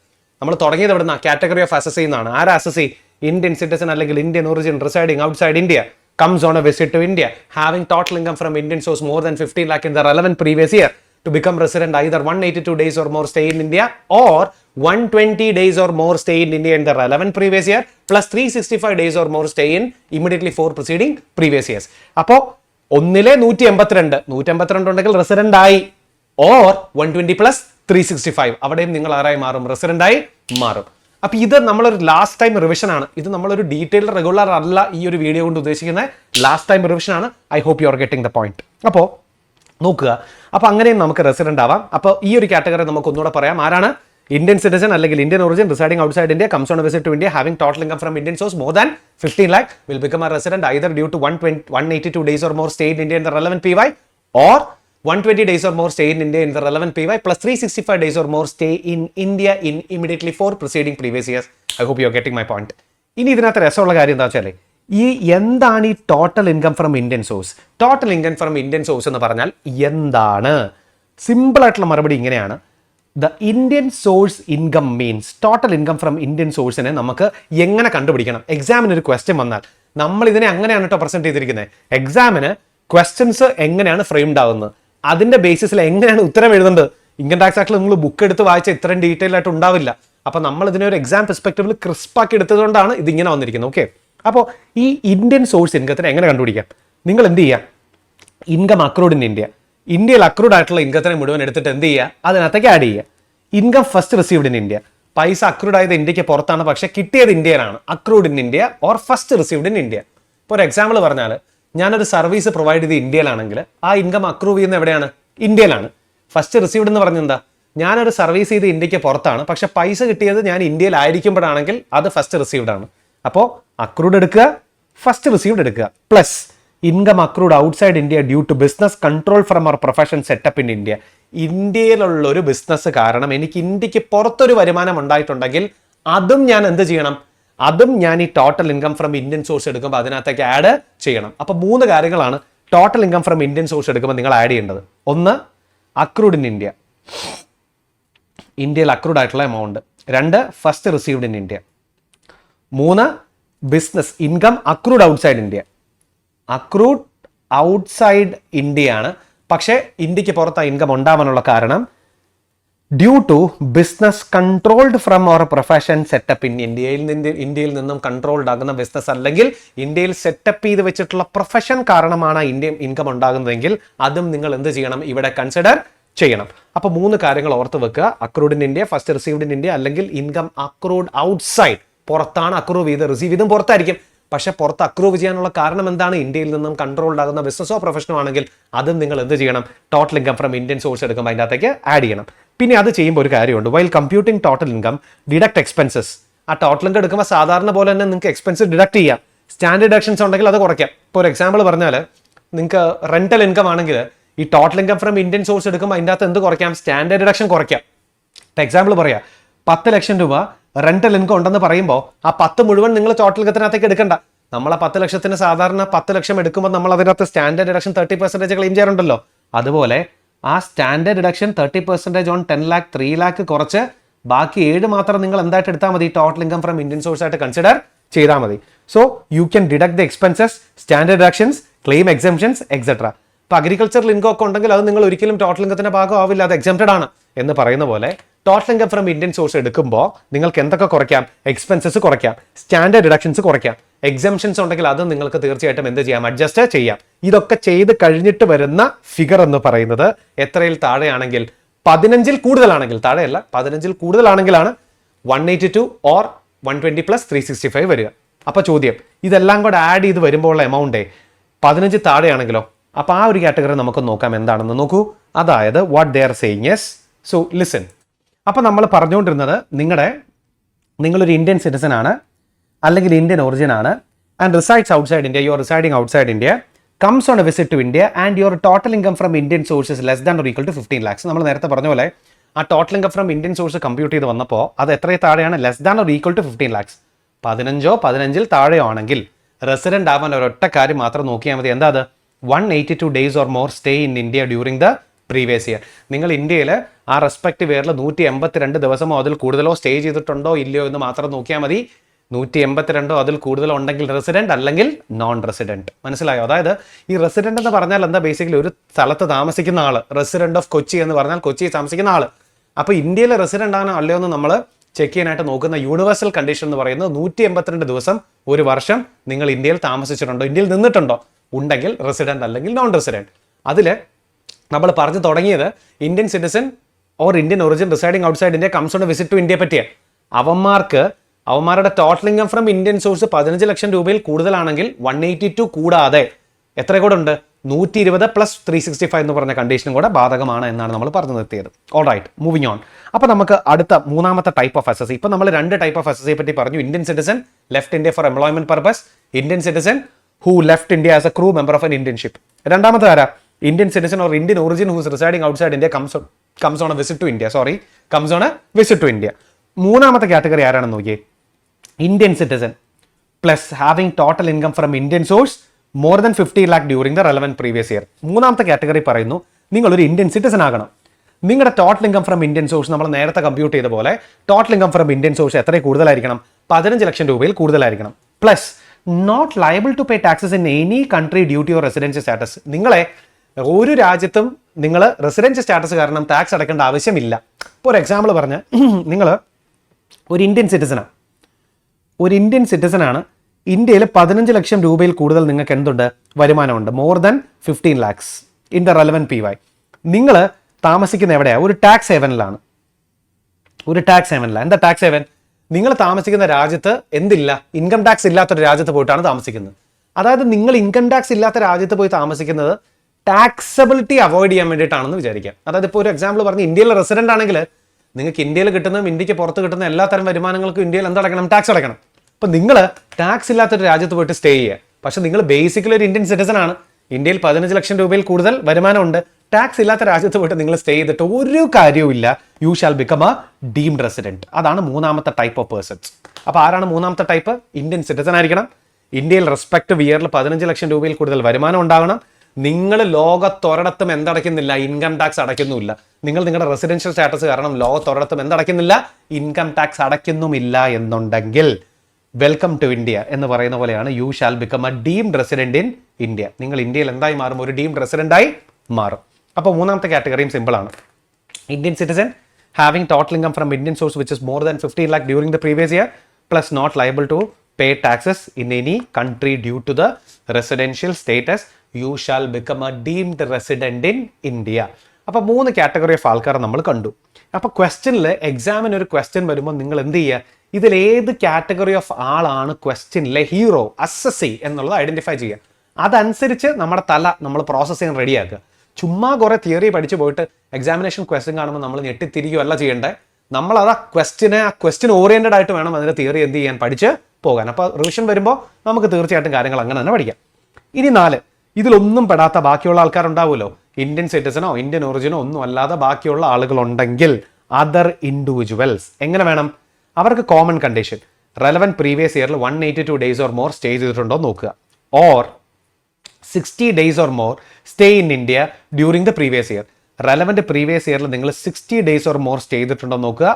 നമ്മൾ തുടങ്ങിയത് എവിടുന്ന? കാറ്റഗറി ഓഫ് അസസ് ചെയ്യുന്നതാണ്. ആരാ അസസ് ചെയ്യും? ഇന്ത്യൻ സിറ്റിസൺ അല്ലെങ്കിൽ Indian origin residing outside India comes on a visit to India having total income from Indian source more than 15 lakh in the relevant previous year to become resident either 182 days or more stay in India or 120 days or more stay in India in the relevant previous year plus 365 days or more stay in immediately 4 preceding previous years. അപ്പോൾ ഒന്നിലെ 182 ഉണ്ടെങ്കിൽ resident ആയി, or 120 plus 365 അവിടെയും നിങ്ങൾ ആരായി മാറും? Resident ആയി മാറും. അപ്പോൾ ഇത് നമ്മളൊരു ലാസ്റ്റ് ടൈം റിവിഷൻ ആണ്. ഇത് നമ്മളൊരു ഡീറ്റെയിൽഡ് റെഗുലർ അല്ല ഈ ഒരു വീഡിയോ കൊണ്ട് ഉദ്ദേശിക്കുന്നത്. ലാസ്റ്റ് ടൈം റിവിഷൻ ആണ്. I hope you are getting the point. അപ്പോൾ നോക്കുക, അപ്പോൾ അങ്ങനെയും നമുക്ക് റെസിഡന്റ് ആവാം. അപ്പോൾ ഈ ഒരു കാറ്റഗറി നമുക്ക് ഒന്നുകൂടെ പറയാം. ആരാണ്? ഇന്ത്യൻ സിറ്റിസൺ അല്ലെങ്കിൽ Indian origin residing outside India comes on a visit to India having total income from Indian source more than 15 lakh will become a resident either due to 182 days or more stay in India in the relevant PY or 120 days or more stay in India in the relevant PY plus 365 days or more stay in India in immediately 4 preceding previous years. I hope you are getting my point. ഇനി ഇതിനകത്ത് രസമുള്ള കാര്യം എന്താ വെച്ചാൽ എന്താണ് ഈ total income from Indian source? Total income from Indian source എന്ന് പറഞ്ഞാൽ എന്താണ്? സിമ്പിൾ ആയിട്ടുള്ള മറുപടി ഇങ്ങനെയാണ്. The Indian source income means total income from Indian സോഴ്സിനെ നമുക്ക് എങ്ങനെ കണ്ടുപിടിക്കണം? എക്സാമിന് ഒരു ക്വസ്റ്റ്യൻ വന്നാൽ നമ്മൾ ഇതിനെ അങ്ങനെയാണ് കേട്ടോ പ്രസന്റ് ചെയ്തിരിക്കുന്നത്. എക്സാമിന് ക്വസ്റ്റ്യൻസ് എങ്ങനെയാണ് ഫ്രെയിംഡ് ആവുന്നത്, അതിന്റെ ബേസിസിൽ എങ്ങനെയാണ് ഉത്തരം എഴുതേണ്ടത്. ഇൻകം ടാക്സ് ആക്ടിൽ നിങ്ങൾ ബുക്ക് എടുത്ത് വായിച്ച ഇത്രയും ഡീറ്റെയിൽ ആയിട്ട് ഉണ്ടാവില്ല. അപ്പോൾ നമ്മൾ ഇതിനെ ഒരു എക്സാം പെർസ്പെക്റ്റീവിൽ ക്രിസ്പാക്കി എടുത്തതുകൊണ്ടാണ് ഇതിങ്ങനെ വന്നിരിക്കുന്നത്. ഓക്കെ, അപ്പോൾ ഈ ഇന്ത്യൻ സോഴ്സ് ഇൻകത്തിനെ എങ്ങനെ കണ്ടുപിടിക്കാം? നിങ്ങൾ എന്ത് ചെയ്യുക? ഇൻകം അക്രൂഡ് ഇൻ ഇന്ത്യ, ഇന്ത്യയിൽ അക്രൂഡ് ആയിട്ടുള്ള ഇൻകത്തിനെ മുഴുവൻ എടുത്തിട്ട് എന്ത് ചെയ്യുക? അതിനകത്തേക്ക് ആഡ് ചെയ്യുക. Income first received in India, പൈസ അക്രൂഡ് ആയത് ഇന്ത്യക്ക് പുറത്താണ്, പക്ഷേ കിട്ടിയത് ഇന്ത്യയിലാണ്. Accrued in India or first received in India. ഇപ്പോൾ ഒരു എക്സാമ്പിൾ പറഞ്ഞാൽ ഞാനൊരു സർവീസ് പ്രൊവൈഡ് ചെയ്ത് ഇന്ത്യയിലാണെങ്കിൽ ആ ഇൻകം അക്രൂവ് ചെയ്യുന്നത് എവിടെയാണ്? ഇന്ത്യയിലാണ്. ഫസ്റ്റ് റിസീവ്ഡ് എന്ന് പറഞ്ഞെന്താ? ഞാനൊരു സർവീസ് ചെയ്ത് ഇന്ത്യക്ക് പുറത്താണ്, പക്ഷെ പൈസ കിട്ടിയത് ഞാൻ ഇന്ത്യയിലായിരിക്കുമ്പോഴാണെങ്കിൽ അത് ഫസ്റ്റ് റിസീവ്ഡ് ആണ്. അപ്പോൾ അക്രൂഡ് എടുക്കുക, ഫസ്റ്റ് റിസീവ്ഡ് എടുക്കുക. Plus income accrued outside India due to business control from our profession setup in India. ഇന്ത്യയിലുള്ള ഒരു ബിസിനസ് കാരണം എനിക്ക് ഇന്ത്യക്ക് പുറത്തൊരു വരുമാനം ഉണ്ടായിട്ടുണ്ടെങ്കിൽ അതും ഞാൻ എന്ത് ചെയ്യണം? അതും ഞാൻ ഈ total income from Indian source എടുക്കുമ്പോൾ അതിനകത്തേക്ക് ആഡ് ചെയ്യണം. അപ്പോൾ 3 കാര്യങ്ങളാണ് total income from Indian source എടുക്കുമ്പോൾ നിങ്ങൾ ആഡ് ചെയ്യേണ്ടത്. 1 അക്രൂഡ് ഇൻ ഇന്ത്യ, ഇന്ത്യയിൽ അക്രൂഡ് ആയിട്ടുള്ള amount. 2 first received in India. 3 business income accrued outside India. Accrued outside ഇന്ത്യയാണ്, പക്ഷേ ഇന്ത്യക്ക് പുറത്ത് ആ ഇൻകം ഉണ്ടാവാനുള്ള കാരണം due to business controlled from our profession setup in ഇന്ത്യയിൽ നിന്നും കൺട്രോൾഡ് ആകുന്ന ബിസിനസ് അല്ലെങ്കിൽ ഇന്ത്യയിൽ സെറ്റപ്പ് ചെയ്ത് വെച്ചിട്ടുള്ള പ്രൊഫഷൻ കാരണമാണ് ഇന്ത്യൻ ഇൻകം ഉണ്ടാകുന്നതെങ്കിൽ അതും നിങ്ങൾ എന്ത് ചെയ്യണം, ഇവിടെ കൺസിഡർ ചെയ്യണം. അപ്പൊ 3 കാര്യങ്ങൾ ഓർത്ത് വെക്കുക. Accrued in India, first received in India, അല്ലെങ്കിൽ ഇൻകം അക്രൂഡ് ഔട്ട്സൈഡ്. പുറത്താണ് അക്രൂവ് ചെയ്ത്, റിസീവ് ചെയ്തും പുറത്തായിരിക്കും. പക്ഷെ പുറത്ത് അക്രൂവ് ചെയ്യാനുള്ള കാരണം എന്താണ്? ഇന്ത്യയിൽ നിന്നും കൺട്രോൾഡ് ആകുന്ന ബിസിനസ്സോ പ്രൊഫഷനോ ആണെങ്കിൽ അതും നിങ്ങൾ എന്ത് ചെയ്യണം, total income from Indian source എടുക്കുമ്പോൾ അതിൻ്റെ അകത്തേക്ക് ആഡ് ചെയ്യണം. പിന്നെ അത് ചെയ്യുമ്പോൾ ഒരു കാര്യമുണ്ട്, while computing total income deduct expenses. ആ ടോട്ടൽ ഇൻകം എടുക്കുമ്പോൾ സാധാരണ പോലെ തന്നെ നിങ്ങൾക്ക് എക്സ്പെൻസ് ഡിഡക്ട് ചെയ്യാം. സ്റ്റാൻഡേർഡ് ഡിഡക്ഷൻസ് ഉണ്ടെങ്കിൽ അത് കുറയ്ക്കാം. ഇപ്പോൾ ഒരു എക്സാമ്പിൾ പറഞ്ഞാൽ നിങ്ങൾക്ക് റെന്റൽ ഇൻകം ആണെങ്കിൽ ഈ total income from Indian source എടുക്കുമ്പോൾ അതിൻ്റെ അകത്ത് എന്ത് കുറയ്ക്കാം, സ്റ്റാൻഡേർഡ് ഡിഡക്ഷൻ കുറയ്ക്കാം. ഇപ്പോൾ എക്സാമ്പിൾ പറയാം, 10 ലക്ഷം രൂപ റെന്റൽ ഇൻകം ഉണ്ടെന്ന് പറയുമ്പോൾ ആ 10 മുഴുവൻ നിങ്ങൾ ടോട്ടൽ ഇൻകത്തിനകത്തേക്ക് എടുക്കണ്ട. നമ്മൾ ആ 10 ലക്ഷത്തിന് സാധാരണ 10 ലക്ഷം എടുക്കുമ്പോൾ നമ്മൾ അതിനകത്ത് സ്റ്റാൻഡേർഡ് ഡിഡക്ഷൻ 30% ക്ലെയിം ചെയ്യാറുണ്ടല്ലോ. അതുപോലെ ആ standard deduction 30% on 10 lakh 3 lakh കുറച്ച് ബാക്കി 7 മാത്രം നിങ്ങൾ എന്തായിട്ട് എടുത്താൽ മതി, total income from Indian source ആയിട്ട് കൺസിഡർ ചെയ്താൽ മതി. So you can deduct the expenses, standard deductions, claim exemptions etcetera. ഇപ്പോൾ അഗ്രികൾച്ചറൽ ഇൻകം ഒക്കെ ഉണ്ടെങ്കിൽ അത് നിങ്ങൾ ഒരിക്കലും ടോട്ടൽ ഇൻകത്തിന്റെ ഭാഗമാവില്ല, അത് എക്സംപ്റ്റഡ് ആണ് എന്ന് പറയുന്ന പോലെ total income from Indian source എടുക്കുമ്പോൾ നിങ്ങൾക്ക് എന്തൊക്കെ കുറയ്ക്കാം, എക്സ്പെൻസസ് കുറയ്ക്കാം, സ്റ്റാൻഡേർഡ് ഡിഡക്ഷൻസ് കുറയ്ക്കാം, എക്സംഷൻസ് ഉണ്ടെങ്കിൽ അത് നിങ്ങൾക്ക് തീർച്ചയായിട്ടും എന്ത് ചെയ്യാം, അഡ്ജസ്റ്റ് ചെയ്യാം. ഇതൊക്കെ ചെയ്ത് കഴിഞ്ഞിട്ട് വരുന്ന ഫിഗർ എന്ന് പറയുന്നത് എത്രയിൽ താഴെയാണെങ്കിൽ 15-ൽ കൂടുതലാണെങ്കിൽ, താഴെയല്ല 15-ൽ കൂടുതലാണെങ്കിലാണ് 182 ഓർ 120 + 365 വരിക. അപ്പൊ ചോദ്യം, ഇതെല്ലാം കൂടെ ആഡ് ചെയ്ത് വരുമ്പോൾ എമൗണ്ടേ 15 താഴെയാണെങ്കിലോ? അപ്പൊ ആ ഒരു കാറ്റഗറി നമുക്ക് നോക്കാം എന്താണെന്ന് നോക്കൂ. അതായത് what they are saying is, so listen. അപ്പൊ നമ്മൾ പറഞ്ഞുകൊണ്ടിരുന്നത് നിങ്ങളൊരു ഇന്ത്യൻ സിറ്റിസൺ ആണ്, അല്ലെങ്കിൽ ഇന്ത്യൻ ഒറിജിൻ ആണ്, and resides outside India, you are residing outside India, comes on a visit to India and your total income from Indian sources less than or equal to 15 lakhs. നമ്മൾ നേരത്തെ പറഞ്ഞ പോലെ ആ total income from Indian source compute ചെയ്ത് വന്നപ്പോൾ അത് എത്രയും താഴെയാണ്, less than or equal to 15 lakhs. 15-ൽ താഴെയോ ആണെങ്കിൽ റെസിഡന്റ് ആവാൻ ഒരൊറ്റ കാര്യം മാത്രം നോക്കിയാൽ മതി. എന്താ അത്? 182 days or more stay in India during the previous year. നിങ്ങൾ ഇന്ത്യയിൽ ആ റെസ്പെക്റ്റീവ് ഇയറിൽ 182 ദിവസമോ അതിൽ കൂടുതലോ സ്റ്റേ ചെയ്തിട്ടുണ്ടോ ഇല്ലയോ എന്ന് മാത്രം നോക്കിയാൽ മതി. 182 അതിൽ കൂടുതലോ ഉണ്ടെങ്കിൽ റെസിഡന്റ്, അല്ലെങ്കിൽ നോൺ റെസിഡന്റ്. മനസ്സിലായോ? അതായത് ഈ റെസിഡന്റ് എന്ന് പറഞ്ഞാൽ എന്താ, ബേസിക്കലി ഒരു സ്ഥലത്ത് താമസിക്കുന്ന ആള്. റെസിഡന്റ് ഓഫ് കൊച്ചി എന്ന് പറഞ്ഞാൽ കൊച്ചിയിൽ താമസിക്കുന്ന ആള്. അപ്പൊ ഇന്ത്യയിലെ റെസിഡന്റ് ആണോ അല്ലയോ എന്ന് നമ്മൾ ചെക്ക് ചെയ്യാനായിട്ട് നോക്കുന്ന യൂണിവേഴ്സൽ കണ്ടീഷൻ എന്ന് പറയുന്നത് 182 ദിവസം ഒരു വർഷം നിങ്ങൾ ഇന്ത്യയിൽ താമസിച്ചിട്ടുണ്ടോ, ഇന്ത്യയിൽ നിന്നിട്ടുണ്ടോ, ഉണ്ടെങ്കിൽ റെസിഡന്റ്, അല്ലെങ്കിൽ നോൺ റെസിഡന്റ്. അതിൽ നമ്മൾ പറഞ്ഞു തുടങ്ങിയത് Indian citizen or Indian origin residing outside India comes on a visit to India പറ്റിയ അവന്മാരുടെ total income from Indian source 15 ലക്ഷം രൂപയിൽ കൂടുതലാണെങ്കിൽ 182 കൂടാതെ എത്ര കൂടെ ഉണ്ട്, 120 + 365 എന്ന് പറഞ്ഞ കണ്ടീഷനും കൂടെ ബാധകമാണ് എന്നാണ് നമ്മൾ പറഞ്ഞു നിർത്തിയത്. All right, moving on. അപ്പൊ നമുക്ക് അടുത്ത 3ാമത്തെ ടൈപ്പ് ഓഫ് എസ്. ഇപ്പൊ നമ്മൾ 2 ടൈപ്പ് ഓഫ് എസ് പറ്റി പറഞ്ഞു. Indian citizen left India four employment purpose, Indian citizen who left India as a crew member of an Indian ship. രണ്ടാമത്തെ ആരാ? Indian citizen or Indian origin who is residing outside India comes on a visit to India. comes on a visit to India. മൂന്നാമത്തെ category ആരാണെന്ന് നോക്കിയേ. Indian citizen plus having total income from Indian source more than 50 lakh during the relevant previous year. മൂന്നാമത്തെ category പറയുന്നു നിങ്ങളൊരു Indian citizen ആകണം. നിങ്ങളുടെ total income from Indian source നമ്മൾ നേരത്തെ കമ്പ്യൂട്ട് ചെയ്ത പോലെ total income from Indian source എത്ര കൂടുതലായിരിക്കണം, 15 ലക്ഷം രൂപയിൽ കൂടുതലായിരിക്കണം. Plus not liable to pay taxes in any country due to your residential status. നിങ്ങളെ ഒരു രാജ്യത്തും നിങ്ങൾ റെസിഡൻഷ്യൽ സ്റ്റാറ്റസ് കാരണം ടാക്സ് അടക്കേണ്ട ആവശ്യമില്ല. ഇപ്പോൾ ഒരു എക്സാമ്പിൾ പറഞ്ഞ്, നിങ്ങൾ ഒരു ഇന്ത്യൻ സിറ്റിസൺ ആണ്, ഇന്ത്യയിൽ 15 ലക്ഷം രൂപയിൽ കൂടുതൽ നിങ്ങൾക്ക് എന്തുണ്ട്, വരുമാനമുണ്ട്, more than 15 lakhs in the relevant PY. നിങ്ങൾ താമസിക്കുന്ന എവിടെയാണ്? ഒരു ടാക്സ് ഹേവനിലാണ്. എന്താ ടാക്സ് ഹേവൻ? നിങ്ങൾ താമസിക്കുന്ന രാജ്യത്ത് എന്തില്ല, ഇൻകം ടാക്സ് ഇല്ലാത്തൊരു രാജ്യത്ത് പോയിട്ടാണ് താമസിക്കുന്നത്. അതായത് നിങ്ങൾ ഇൻകം ടാക്സ് ഇല്ലാത്ത രാജ്യത്ത് പോയി താമസിക്കുന്നത് ടാക്സബിലിറ്റി അവോയ്ഡ് ചെയ്യാൻ വേണ്ടിയിട്ടാണെന്ന് വിചാരിക്കാം. അതായത് ഇപ്പോൾ ഒരു എക്സാമ്പിൾ പറഞ്ഞ്, ഇന്ത്യയിലെ റെസിഡന്റ് ആണെങ്കിൽ നിങ്ങൾക്ക് ഇന്ത്യയിൽ കിട്ടുന്നതും ഇന്ത്യക്ക് പുറത്ത് കിട്ടുന്ന എല്ലാ തരം വരുമാനങ്ങൾക്കും ഇന്ത്യയിൽ എന്തടക്കണം, ടാക്സ് അടക്കണം. അപ്പൊ നിങ്ങൾ ടാക്സ് ഇല്ലാത്തൊരു രാജ്യത്ത് പോയിട്ട് സ്റ്റേ ചെയ്യുക. പക്ഷെ നിങ്ങൾ ബേസിക്കലി ഒരു ഇന്ത്യൻ സിറ്റിസൺ ആണ്, ഇന്ത്യയിൽ 15 ലക്ഷം രൂപയിൽ കൂടുതൽ വരുമാനമുണ്ട്, ടാക്സ് ഇല്ലാത്ത രാജ്യത്ത് പോയിട്ട് നിങ്ങൾ സ്റ്റേ ചെയ്തിട്ട് ഒരു കാര്യവുമില്ല, you shall become A deemed resident. അതാണ് മൂന്നാമത്തെ ടൈപ്പ് ഓഫ് പേഴ്സൺസ്. അപ്പൊ ആരാണ് മൂന്നാമത്തെ ടൈപ്പ്? ഇന്ത്യൻ സിറ്റിസൺ ആയിരിക്കണം, ഇന്ത്യയിൽ റെസ്പെക്റ്റീവ് ഇയറിൽ 15 ലക്ഷം രൂപയിൽ കൂടുതൽ വരുമാനം ഉണ്ടാകണം, നിങ്ങൾ ലോകത്തൊരിടത്തും എന്തടയ്ക്കുന്നില്ല, ഇൻകം ടാക്സ് അടയ്ക്കുന്നുമില്ല. നിങ്ങൾ നിങ്ങളുടെ റെസിഡൻഷ്യൽ സ്റ്റാറ്റസ് കാരണം ലോകത്തൊരിടത്തും എന്തടയ്ക്കുന്നില്ല, ഇൻകം ടാക്സ് അടയ്ക്കുന്നുമില്ല എന്നുണ്ടെങ്കിൽ വെൽക്കം ടു ഇന്ത്യ എന്ന് പറയുന്ന പോലെയാണ്, you shall become A deemed resident in India. നിങ്ങൾ ഇന്ത്യയിൽ എന്തായി മാറും? ഒരു ഡീംഡ് റെസിഡന്റ് ആയി മാറും. അപ്പോൾ മൂന്നാമത്തെ കാറ്റഗറിയും സിമ്പിൾ ആണ്. Indian citizen having total income from Indian source which is more than 15 lakh during the previous year plus not liable to pay taxes in any country due to the residential status, you shall become a deemed resident in India. അപ്പോൾ 3 category of ആൾക്കാരെ നമ്മൾ കണ്ടു. അപ്പോൾ ക്വസ്റ്റ്യനിൽ എക്സാമിന് ഒരു question വരുമ്പോൾ നിങ്ങൾ എന്ത് ചെയ്യുക, ഇതിൽ ഏത് കാറ്റഗറി ഓഫ് ആളാണ് ക്വസ്റ്റ്യനിലെ ഹീറോ അസസ് ചെയ്യുക എന്നുള്ളത് ഐഡന്റിഫൈ ചെയ്യുക. അതനുസരിച്ച് നമ്മുടെ തല നമ്മൾ പ്രോസസ് ചെയ്യാൻ റെഡിയാക്കുക. ചുമ്മാ കുറേ തിയറി പഠിച്ചു പോയിട്ട് എക്സാമിനേഷൻ ക്വസ്റ്റ്യൻ കാണുമ്പോൾ നമ്മൾ ഞെട്ടിത്തിരിക്കുകയല്ല ചെയ്യേണ്ടത്. നമ്മളത് ആ ക്വസ്റ്റ്യൻ ഓറിയന്റഡ് ആയിട്ട് വേണം അതിൻ്റെ തിയറി എന്ത് ചെയ്യാൻ പഠിച്ച് പോകാൻ. അപ്പോൾ റിവിഷൻ വരുമ്പോൾ നമുക്ക് തീർച്ചയായിട്ടും കാര്യങ്ങൾ അങ്ങനെ തന്നെ പഠിക്കാം. ഇനി 4, ഇതിലൊന്നും പെടാത്ത ബാക്കിയുള്ള ആൾക്കാരുണ്ടാവുമല്ലോ, ഇന്ത്യൻ സിറ്റിസനോ ഇന്ത്യൻ ഒറിജിനോ ഒന്നും അല്ലാതെ ബാക്കിയുള്ള ആളുകളുണ്ടെങ്കിൽ അതർ ഇൻഡിവിജ്വൽസ് എങ്ങനെ വേണം, അവർക്ക് കോമൺ കണ്ടീഷൻ റെലവൻറ്റ് പ്രീവിയസ് ഇയറിൽ 182 days ഓർ മോർ സ്റ്റേ ചെയ്തിട്ടുണ്ടോ നോക്കുക, or 60 days or more stay in India during the previous year. Relevant previous year നിങ്ങൾ 60 days or more stay ചെയ്തിട്ടുണ്ടോ നോക്കുക,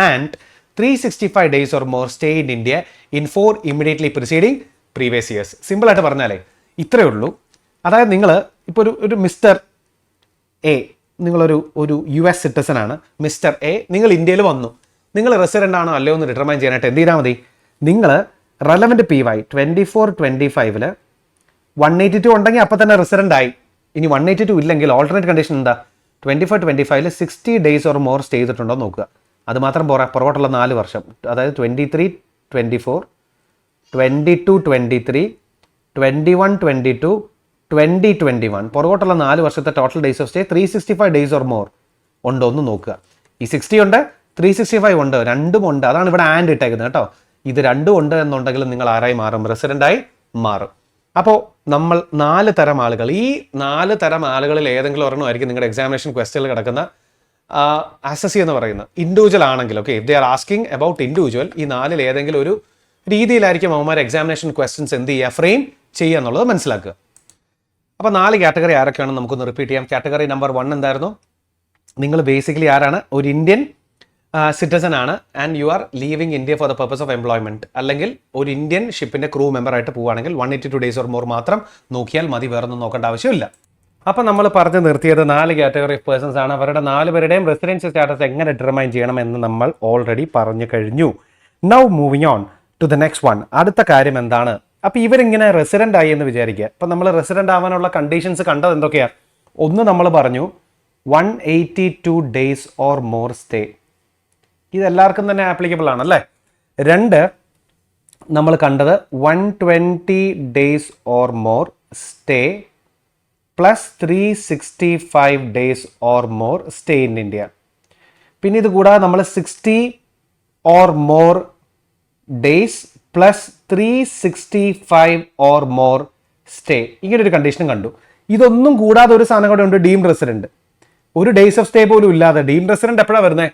and 365 days or more stay in India in 4 immediately preceding previous years. Simple ആയിട്ട് പറഞ്ഞാലേ ഇത്രയേ ഉള്ളൂ. അതായത് നിങ്ങൾ ഇപ്പോൾ ഒരു മിസ്റ്റർ എ, നിങ്ങളൊരു US സിറ്റിസൺ ആണ്. മിസ്റ്റർ എ, നിങ്ങൾ ഇന്ത്യയിൽ വന്നു, നിങ്ങൾ റെസിഡൻ്റ് ആണോ അല്ലയോ എന്ന് ഡിറ്റർമൈൻ ചെയ്യാനായിട്ട് എന്ത് ചെയ്താൽ മതി, നിങ്ങൾ റെലവൻറ്റ് PY 24-25 182 ഉണ്ടെങ്കിൽ അപ്പോൾ തന്നെ റെസിഡൻ്റ് ആയി. ഇനി 182 ഇല്ലെങ്കിൽ ഓൾട്ടർനേറ്റ് കണ്ടീഷൻ എന്താ, 24-25 60 days ഓർ മോർ സ്റ്റേ ചെയ്തിട്ടുണ്ടോ നോക്കുക. അത് മാത്രം പോരാ, പുറകോട്ടുള്ള 4 വർഷം, അതായത് 23-24, 22-23, 21-22, 20-21, പുറകോട്ടുള്ള 4 വർഷത്തെ total days of stay 365 days or more ഉണ്ടോ എന്ന് നോക്കുക. ഈ 60 ഉണ്ട്, 365 ഉണ്ട്, രണ്ടും ഉണ്ട്. അതാണ് ഇവിടെ ആൻഡ് ഇട്ടേക്കുന്നത് കേട്ടോ. ഇത് രണ്ടും ഉണ്ട് എന്നുണ്ടെങ്കിൽ നിങ്ങൾ ആരായി മാറും, റെസിഡൻ്റായി മാറും. അപ്പോൾ നമ്മൾ 4 തരം ആളുകൾ, ഈ 4 തരം ആളുകളിൽ ഏതെങ്കിലും ഒരെണ്ണമായിരിക്കും നിങ്ങളുടെ എക്സാമിനേഷൻ ക്വസ്റ്റ്യനിൽ കിടക്കുന്ന അസസ് എന്ന് പറയുന്നത്. ഇൻഡിവിജ്വൽ ആണെങ്കിൽ okay, if they are asking about individual, ഈ 4ൽ ഏതെങ്കിലും ഒരു രീതിയിലായിരിക്കും അവന്മാർ എക്സാമിനേഷൻ ക്വസ്റ്റ്യൻസ് എന്ത് ചെയ്യുക, ഫ്രെയിം ചെയ്യുക എന്നുള്ളത് മനസ്സിലാക്കുക. അപ്പോൾ 4 കാറ്റഗറി ആരൊക്കെയാണെന്ന് നമുക്കൊന്ന് റിപ്പീറ്റ് ചെയ്യാം. കാറ്റഗറി നമ്പർ 1 എന്തായിരുന്നു, നിങ്ങൾ ബേസിക്കലി ആരാണ്, ഒരു ഇന്ത്യൻ സിറ്റിസൺ ആണ് and you are leaving India for the purpose of employment, അല്ലെങ്കിൽ ഒരു ഇന്ത്യൻ ഷിപ്പിന്റെ ക്രൂ മെമ്പർ ആയിട്ട് പോവുകയാണെങ്കിൽ 182 days ഓർ മോർ മാത്രം നോക്കിയാൽ മതി, വേറൊന്നും നോക്കേണ്ട ആവശ്യമില്ല. അപ്പം നമ്മൾ പറഞ്ഞു നിർത്തിയത് 4 കാറ്റഗറി ഓഫ് പേഴ്സൺസ് ആണ്. അവരുടെ 4 പേരുടെയും റെസിഡൻഷ്യൽ സ്റ്റാറ്റസ് എങ്ങനെ ഡിറ്റർമൈൻ ചെയ്യണം എന്ന് നമ്മൾ ഓൾറെഡി പറഞ്ഞു കഴിഞ്ഞു. Now moving on to the next one. അടുത്ത കാര്യം എന്താണ്, അപ്പോൾ ഇവരിങ്ങനെ റെസിഡൻ്റ് ആയി എന്ന് വിചാരിക്കുക. അപ്പം നമ്മൾ റെസിഡൻ്റ് ആവാനുള്ള കണ്ടീഷൻസ് കണ്ടത് എന്തൊക്കെയാണ്, ഒന്ന് നമ്മൾ പറഞ്ഞു 182 days ഓർ മോർ സ്റ്റേ, ഇതെല്ലാവർക്കും തന്നെ ആപ്ലിക്കബിൾ ആണല്ലേ. 2 നമ്മൾ കണ്ടത് 120 days or more stay plus 365 days or more stay in India. പിന്നെ ഇത് കൂടാതെ നമ്മൾ 60 or more days plus 365 or more stay, ഇങ്ങനെ ഒരു കണ്ടീഷനും കണ്ടു. ഇതൊന്നും കൂടാതെ ഒരു സാധനം കൂടെ ഉണ്ട്, ഡീംഡ് റെസിഡൻറ്റ്. ഒരു ഡേയ്സ് ഓഫ് സ്റ്റേ പോലും ഇല്ലാതെ ഡീംഡ് റെസിഡൻറ്റ് എപ്പോഴാണ് വരുന്നത്,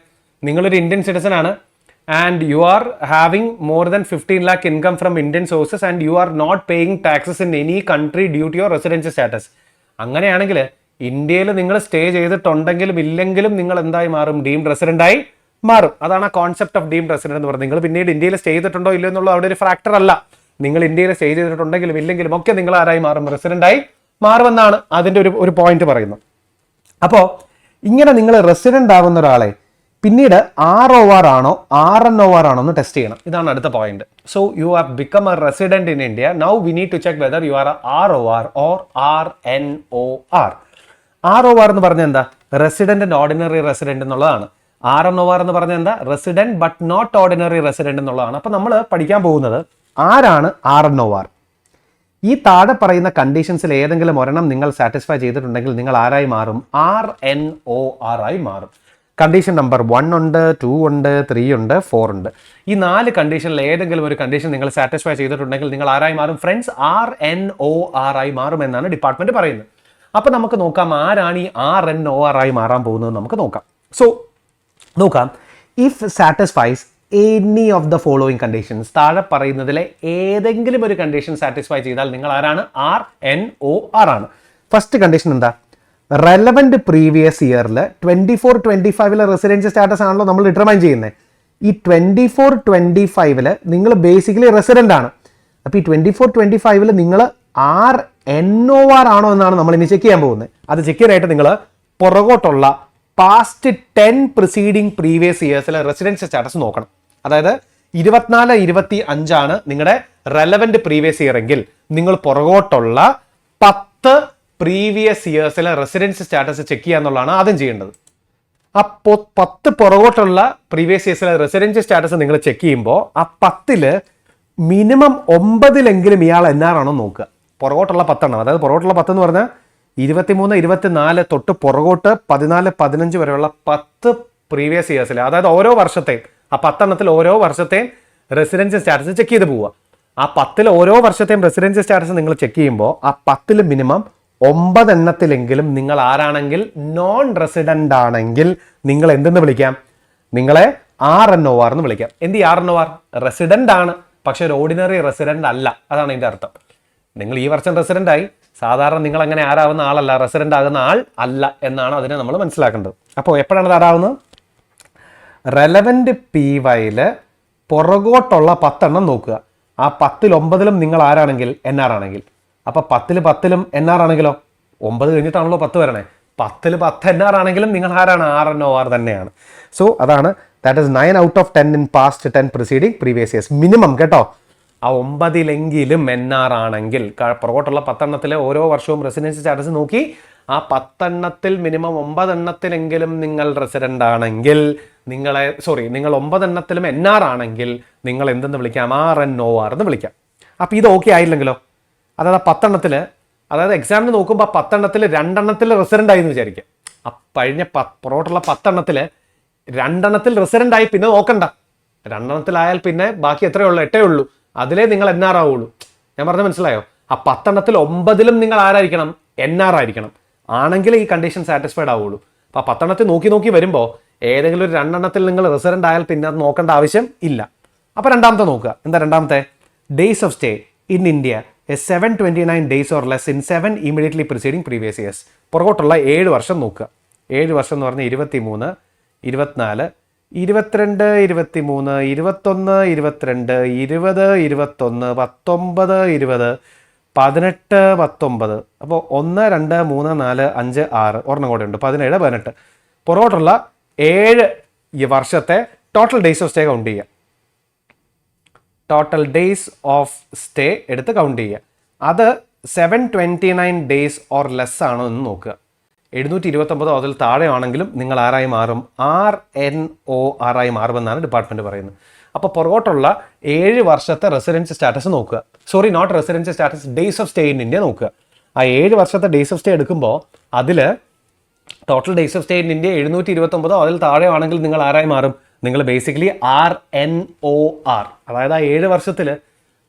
നിങ്ങളൊരു ഇന്ത്യൻ സിറ്റിസൺ ആണ് and you are having more than 15 lakh income from Indian sources and you are not paying taxes in any country due to your residential status. അങ്ങനെയാണെങ്കിൽ ഇന്ത്യയിൽ നിങ്ങൾ stay ചെയ്തിട്ടുണ്ടെങ്കിലും ഇല്ലെങ്കിലും നിങ്ങൾ എന്തായി മാറും, ഡീംഡ് റെസിഡൻ്റായി മാറും. അതാണ് ആ കോൺസെപ്റ്റ് ഓഫ് ഡീംഡ് റെസിഡന്റ് എന്ന് പറയുന്നത്. നിങ്ങൾ പിന്നീട് ഇന്ത്യയിൽ സ്റ്റേ ചെയ്തിട്ടുണ്ടോ ഇല്ലയോ എന്നുള്ളത് അവിടെ ഒരു ഫാക്ടർ അല്ല. നിങ്ങൾ ഇന്ത്യയിൽ സ്റ്റേ ചെയ്തിട്ടുണ്ടെങ്കിലും ഇല്ലെങ്കിലും ഒക്കെ നിങ്ങൾ ആരായി മാറും, റെസിഡൻ്റായി മാറുമെന്നാണ് അതിൻ്റെ ഒരു പോയിന്റ് പറയുന്നത്. അപ്പോൾ ഇങ്ങനെ നിങ്ങൾ റെസിഡൻ്റ് ആകുന്ന ഒരാളെ പിന്നീട് ROR ആണോ RNOR ആണോ എന്ന് ടെസ്റ്റ് ചെയ്യണം. ഇതാണ് അടുത്ത point. So you have become a resident in India. Now we need to check whether you are ROR or RNOR. ROR എന്ന് പറഞ്ഞാൽ എന്താ, റെസിഡന്റ് ആൻഡ് ഓർഡിനറി റെസിഡന്റ് എന്നുള്ളതാണ്. RNOR എന്ന് പറഞ്ഞാൽ എന്താ, resident but not ordinary resident എന്നുള്ളതാണ്. അപ്പോൾ നമ്മൾ പഠിക്കാൻ പോകുന്നത് ആരാണ് RNOR. ഈ താഴെ പറയുന്ന കണ്ടീഷൻസിൽ ഏതെങ്കിലും ഒരെണ്ണം നിങ്ങൾ സാറ്റിസ്ഫൈ ചെയ്തിട്ടുണ്ടെങ്കിൽ നിങ്ങൾ ആരായി മാറും, RNOR ആയി മാറും. കണ്ടീഷൻ നമ്പർ 1 ഉണ്ട്, 2 ഉണ്ട്, 3 ഉണ്ട്, 4 ഉണ്ട്. ഈ 4 കണ്ടീഷനിൽ ഏതെങ്കിലും ഒരു കണ്ടീഷൻ നിങ്ങൾ സാറ്റിസ്ഫൈ ചെയ്തിട്ടുണ്ടെങ്കിൽ നിങ്ങൾ ആരായി മാറും ഫ്രണ്ട്സ്, RNOR ആയി മാറുമെന്നാണ് ഡിപ്പാർട്ട്മെന്റ് പറയുന്നത്. അപ്പൊ നമുക്ക് നോക്കാം ആരാണ് ഈ RNOR ആയി മാറാൻ പോകുന്നത് നമുക്ക് നോക്കാം. സോ നോക്കാം, if satisfies any of the following conditions, താഴെ പറയുന്നതിലെ ഏതെങ്കിലും ഒരു കണ്ടീഷൻ സാറ്റിസ്ഫൈ ചെയ്താൽ നിങ്ങൾ ആരാണ്, RNOR ആണ്. ഫസ്റ്റ് കണ്ടീഷൻ എന്താ, റെലവൻറ്റ് പ്രീവിയസ് ഇയറിൽ 24-25 റെസിഡൻഷ്യൽ സ്റ്റാറ്റസ് ആണല്ലോ നമ്മൾ ഡിറ്റർമൈൻ ചെയ്യുന്നത്. ഈ 24-25 നിങ്ങൾ ബേസിക്കലി റെസിഡൻ്റ് ആണ്. അപ്പോൾ ഈ 24-25 നിങ്ങൾ RNOR ആണോ എന്നാണ് നമ്മൾ ഇനി ചെക്ക് ചെയ്യാൻ പോകുന്നത്. അത് ചെക്ക് ചെയ്യാനായിട്ട് നിങ്ങൾ പുറകോട്ടുള്ള പാസ്റ്റ് 10 പ്രിസീഡിങ് പ്രീവിയസ് ഇയേഴ്സിലെ റെസിഡൻഷ്യൽ സ്റ്റാറ്റസ് നോക്കണം. അതായത് 24-25 നിങ്ങളുടെ റെലവന്റ് പ്രീവിയസ് ഇയർ എങ്കിൽ നിങ്ങൾ പുറകോട്ടുള്ള 10 പ്രീവിയസ് ഇയേഴ്സിലെ റെസിഡൻഷ്യൽ സ്റ്റാറ്റസ് ചെക്ക് ചെയ്യുക എന്നുള്ളതാണ് ആദ്യം ചെയ്യേണ്ടത്. ആ 10 പുറകോട്ടുള്ള പ്രീവിയസ് ഇയേഴ്സിലെ റെസിഡൻഷ്യൽ സ്റ്റാറ്റസ് നിങ്ങൾ ചെക്ക് ചെയ്യുമ്പോൾ ആ 10 മിനിമം 9 ഇയാൾ NR ആണോ നോക്കുക. പുറകോട്ടുള്ള 10 അതായത് പുറകോട്ടുള്ള 10 എന്ന് പറഞ്ഞാൽ 23-24 തൊട്ട് പുറകോട്ട് 14-15 വരെയുള്ള 10 പ്രീവിയസ് ഇയേഴ്സിൽ, അതായത് ഓരോ വർഷത്തെയും ആ 10 ഓരോ വർഷത്തെയും റെസിഡൻഷ്യൽ സ്റ്റാറ്റസ് ചെക്ക് ചെയ്ത് പോവുക. ആ 10 ഓരോ വർഷത്തെയും റെസിഡൻഷ്യൽ സ്റ്റാറ്റസ് നിങ്ങൾ ചെക്ക് ചെയ്യുമ്പോൾ ആ 10 മിനിമം 9 നിങ്ങൾ ആരാണെങ്കിൽ നോൺ റെസിഡന്റ് ആണെങ്കിൽ നിങ്ങൾ എന്തെന്ന് വിളിക്കാം? നിങ്ങളെ RNOR എന്ന് വിളിക്കാം. എന്ത് RNOR? റെസിഡന്റ് ആണ്, പക്ഷെ ഒരു ഓർഡിനറി റെസിഡന്റ് അല്ല. അതാണ് ഇതിന്റെ അർത്ഥം. നിങ്ങൾ ഈ വർഷം റെസിഡന്റ് ആയി, സാധാരണ നിങ്ങൾ അങ്ങനെ ആരാവുന്ന ആളല്ല, റെസിഡന്റ് ആകുന്ന ആൾ അല്ല എന്നാണ് അതിനെ നമ്മൾ മനസ്സിലാക്കേണ്ടത്. അപ്പോൾ എപ്പോഴാണ് അത് ആരാവുന്നത്? റെലവന്റ് PYയിൽ പുറകോട്ടുള്ള 10 നോക്കുക. ആ 10 9 നിങ്ങൾ ആരാണെങ്കിൽ NR ആണെങ്കിൽ, അപ്പൊ 10 NR ആണെങ്കിലോ 9 കഴിഞ്ഞിട്ടാണല്ലോ 10 വരണേ. 10 NR ആണെങ്കിലും നിങ്ങൾ ആരാണ്? RNOR തന്നെയാണ്. സോ അതാണ് that is 9 out of 10 in past 10 preceding previous years minimum കേട്ടോ. ആ 9 NR ആണെങ്കിൽ പുറകോട്ടുള്ള 10 ഓരോ വർഷവും റെസിഡൻഷ്യൽ സ്റ്റാറ്റസ് നോക്കി ആ 10 മിനിമം 9 നിങ്ങൾ റെസിഡന്റ് ആണെങ്കിൽ നിങ്ങൾ 9 NR ആണെങ്കിൽ നിങ്ങൾ എന്തെന്ന് വിളിക്കാം? RNOR എന്ന് വിളിക്കാം. അപ്പൊ ഇത് ഓക്കെ ആയില്ലെങ്കിലോ? അതായത് 10 അതായത് എക്സാമിന് നോക്കുമ്പോൾ 10 2 റെസിഡന്റ് ആയി എന്ന് വിചാരിക്കാം. ആ കഴിഞ്ഞ പുറകോട്ടുള്ള 10 2 റെസിഡന്റ് ആയി, പിന്നെ നോക്കണ്ട. 2 ആയാൽ പിന്നെ ബാക്കി എത്രയേ ഉള്ളൂ? 8 ഉള്ളൂ. അതിലേ നിങ്ങൾ NR ആവുള്ളൂ. ഞാൻ പറഞ്ഞത് മനസ്സിലായോ? ആ 10 9 നിങ്ങൾ ആരായിരിക്കണം? NR ആയിരിക്കണം. ആണെങ്കിൽ ഈ കണ്ടീഷൻ സാറ്റിസ്ഫൈഡ് ആവുള്ളൂ. അപ്പൊ ആ 10 നോക്കി വരുമ്പോൾ ഏതെങ്കിലും ഒരു 2 നിങ്ങൾ റെസിഡന്റ് ആയാൽ പിന്നെ അത് നോക്കേണ്ട ആവശ്യം ഇല്ല. അപ്പൊ രണ്ടാമത്തെ നോക്കുക. എന്താ രണ്ടാമത്തെ? Days of stay in India 729 days or less in 7 immediately preceding previous years. പുറകോട്ടുള്ള 7 വർഷം നോക്കുക. 7 വർഷം എന്ന് പറഞ്ഞാൽ 23, 24, 22, 23, 21, 22, 20, 21, 19, 20, 18, 19. അപ്പോൾ 1, 2, 3, 4, 5, 6 ഒരെണ്ണം കൂടെ ഉണ്ട്. 17, 18. പുറകോട്ടുള്ള 7 വർഷത്തെ total days of stay count ചെയ്യുക. ടോട്ടൽ ഡേയ്സ് ഓഫ് സ്റ്റേ എടുത്ത് കൗണ്ട് ചെയ്യുക. അത് 729 days ഓർ ലെസ് ആണോ എന്ന് നോക്കുക. 729 അതിൽ താഴെ ആണെങ്കിലും നിങ്ങൾ ആരായി മാറും? RNOR ആയി മാറുമെന്നാണ് ഡിപ്പാർട്ട്മെന്റ് പറയുന്നത്. അപ്പോൾ പുറകോട്ടുള്ള 7 വർഷത്തെ റെസിഡൻഷ്യൽ സ്റ്റാറ്റസ് നോക്കുക. Sorry, not residential status, days of stay in India നോക്കുക. ആ 7 വർഷത്തെ ഡേയ്സ് ഓഫ് സ്റ്റേ എടുക്കുമ്പോൾ അതിൽ total days of stay in India 729 അതിൽ താഴെ ആണെങ്കിൽ നിങ്ങൾ ആരായി മാറും? നിങ്ങൾ ബേസിക്കലി RNOR. അതായത് ആ 7 വർഷത്തിൽ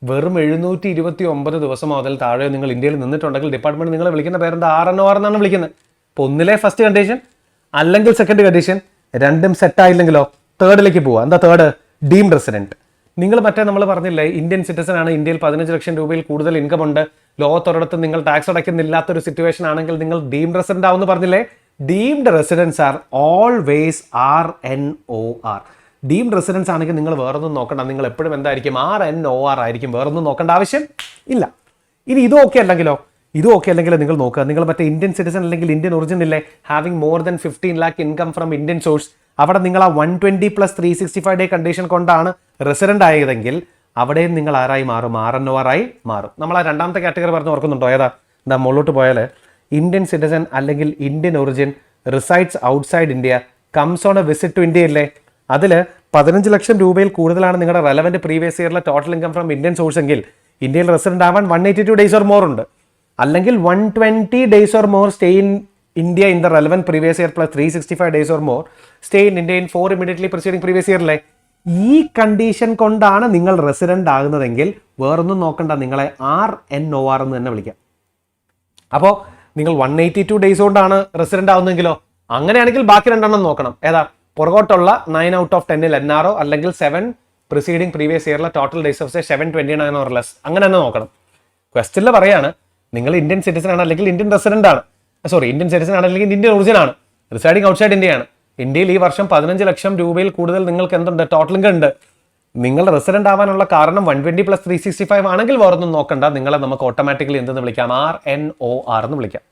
വെറും 729 ദിവസം അതിൽ താഴെ നിങ്ങൾ ഇന്ത്യയിൽ നിന്നിട്ടുണ്ടെങ്കിൽ ഡിപ്പാർട്ട്മെന്റ് നിങ്ങളെ വിളിക്കുന്ന പേരെന്താ? RNOR എന്നാണ് വിളിക്കുന്നത്. ഇപ്പോൾ ഒന്നിലെ ഫസ്റ്റ് കണ്ടീഷൻ അല്ലെങ്കിൽ സെക്കൻഡ് കണ്ടീഷൻ രണ്ടും സെറ്റ് ആയില്ലെങ്കിലോ തേർഡിലേക്ക് പോവുക. എന്താ തേർഡ്? Deemed resident. നിങ്ങൾ മറ്റേ നമ്മൾ പറഞ്ഞില്ലേ, ഇന്ത്യൻ സിറ്റിസൺ ആണ്, ഇന്ത്യയിൽ 15 ലക്ഷം രൂപയിൽ കൂടുതൽ ഇൻകം ഉണ്ട്, ലോകത്തൊരിടത്ത് നിങ്ങൾ ടാക്സ് അടയ്ക്കുന്നില്ലാത്തൊരു സിറ്റുവേഷൻ ആണെങ്കിൽ നിങ്ങൾ ഡീംഡ് റെസിഡന്റ് ആവുമെന്ന് പറഞ്ഞില്ലേ? Deemed residents are always RNOR. Deemed residents ആണെങ്കിൽ നിങ്ങൾ വേറൊന്നും നോക്കണ്ട, നിങ്ങൾ എപ്പോഴും എന്തായിരിക്കും? RNOR ആയിരിക്കും, വേറൊന്നും നോക്കേണ്ട ആവശ്യം ഇല്ല. ഇനി ഇതും ഓക്കെ അല്ലെങ്കിലോ? ഇതും ഓക്കെ അല്ലെങ്കിൽ നിങ്ങൾ നോക്കുക, നിങ്ങൾ മറ്റേ ഇന്ത്യൻ സിറ്റിസൺ അല്ലെങ്കിൽ ഇന്ത്യൻ ഒറിജിൻ ഇല്ലേ, having more than 15 lakh income from Indian source, അവിടെ നിങ്ങൾ ആ 120 + 365 ഡേ കണ്ടീഷൻ കൊണ്ടാണ് റെസിഡന്റ് ആയതെങ്കിൽ അവിടെയും നിങ്ങൾ ആരായി മാറും? RNOR ആയി മാറും. നമ്മൾ ആ രണ്ടാമത്തെ കാറ്റഗറി പറഞ്ഞ് ഓർക്കുന്നുണ്ടോ? ഏതാ? എന്താ മുകളിലോട്ട് പോയാൽ ഇന്ത്യൻ സിറ്റിസൺ അല്ലെങ്കിൽ Indian origin resides outside India comes on a visit to India ഇല്ലേ, അതിൽ 15 ലക്ഷം രൂപയിൽ കൂടുതലാണ് നിങ്ങളുടെ റെലവന്റ് പ്രീവിയസ് ഇയറിലെ total income from Indian source എങ്കിൽ ഇന്ത്യയിൽ റെസിഡന്റ് ആവാൻ 182 days ഓർ മോർ ഉണ്ട്. അല്ലെങ്കിൽ 120 days or more stay in India in the relevant previous year plus 365 days or more stay in India in 4 immediately preceding previous ഇയറിലെ. ഈ condition കൊണ്ടാണ് നിങ്ങൾ resident ആകുന്നതെങ്കിൽ വേറൊന്നും നോക്കണ്ട, നിങ്ങളെ RNOR എന്ന് തന്നെ വിളിക്കാം. അപ്പോൾ നിങ്ങൾ 182 days കൊണ്ടാണ് റെസിഡന്റ് ആവുന്നതെങ്കിലോ അങ്ങനെയാണെങ്കിൽ ബാക്കി രണ്ടെണ്ണം നോക്കണം. ഏതാ? പുറകോട്ടുള്ള 9 out of 10 NR അല്ലെങ്കിൽ 7 പ്രിസീഡിംഗ് പ്രീവിയസ് ഇയറിലെ total days of stay 729 or less, അങ്ങനെ തന്നെ നോക്കണം. ക്വസ്റ്റ്യനിൽ പറയാണ് നിങ്ങൾ ഇന്ത്യൻ സിറ്റിസൺ ആണ് അല്ലെങ്കിൽ ഇന്ത്യൻ റെസിഡന്റ് ആണ്, സോറി ഇന്ത്യൻ സിറ്റിസൺ ആണ് അല്ലെങ്കിൽ ഇന്ത്യൻ ഒറിജിൻ ആണ്, റിസൈഡിങ് ഔട്ട്സൈഡ് ഇന്ത്യയാണ്, ഇന്ത്യയിൽ ഈ വർഷം 15 ലക്ഷം രൂപയിൽ കൂടുതൽ നിങ്ങൾക്ക് എന്തുണ്ട്? ടോട്ടൽ ഇൻകം ഉണ്ട്. നിങ്ങൾ റെസിഡന്റ് ആവാനുള്ള കാരണം 120 + 365 ആണെങ്കിൽ വേറൊന്നും നോക്കണ്ട, നിങ്ങളെ നമുക്ക് ഓട്ടോമാറ്റിക്കലി എന്തെന്ന് വിളിക്കാം? RNOR എന്ന് വിളിക്കാം.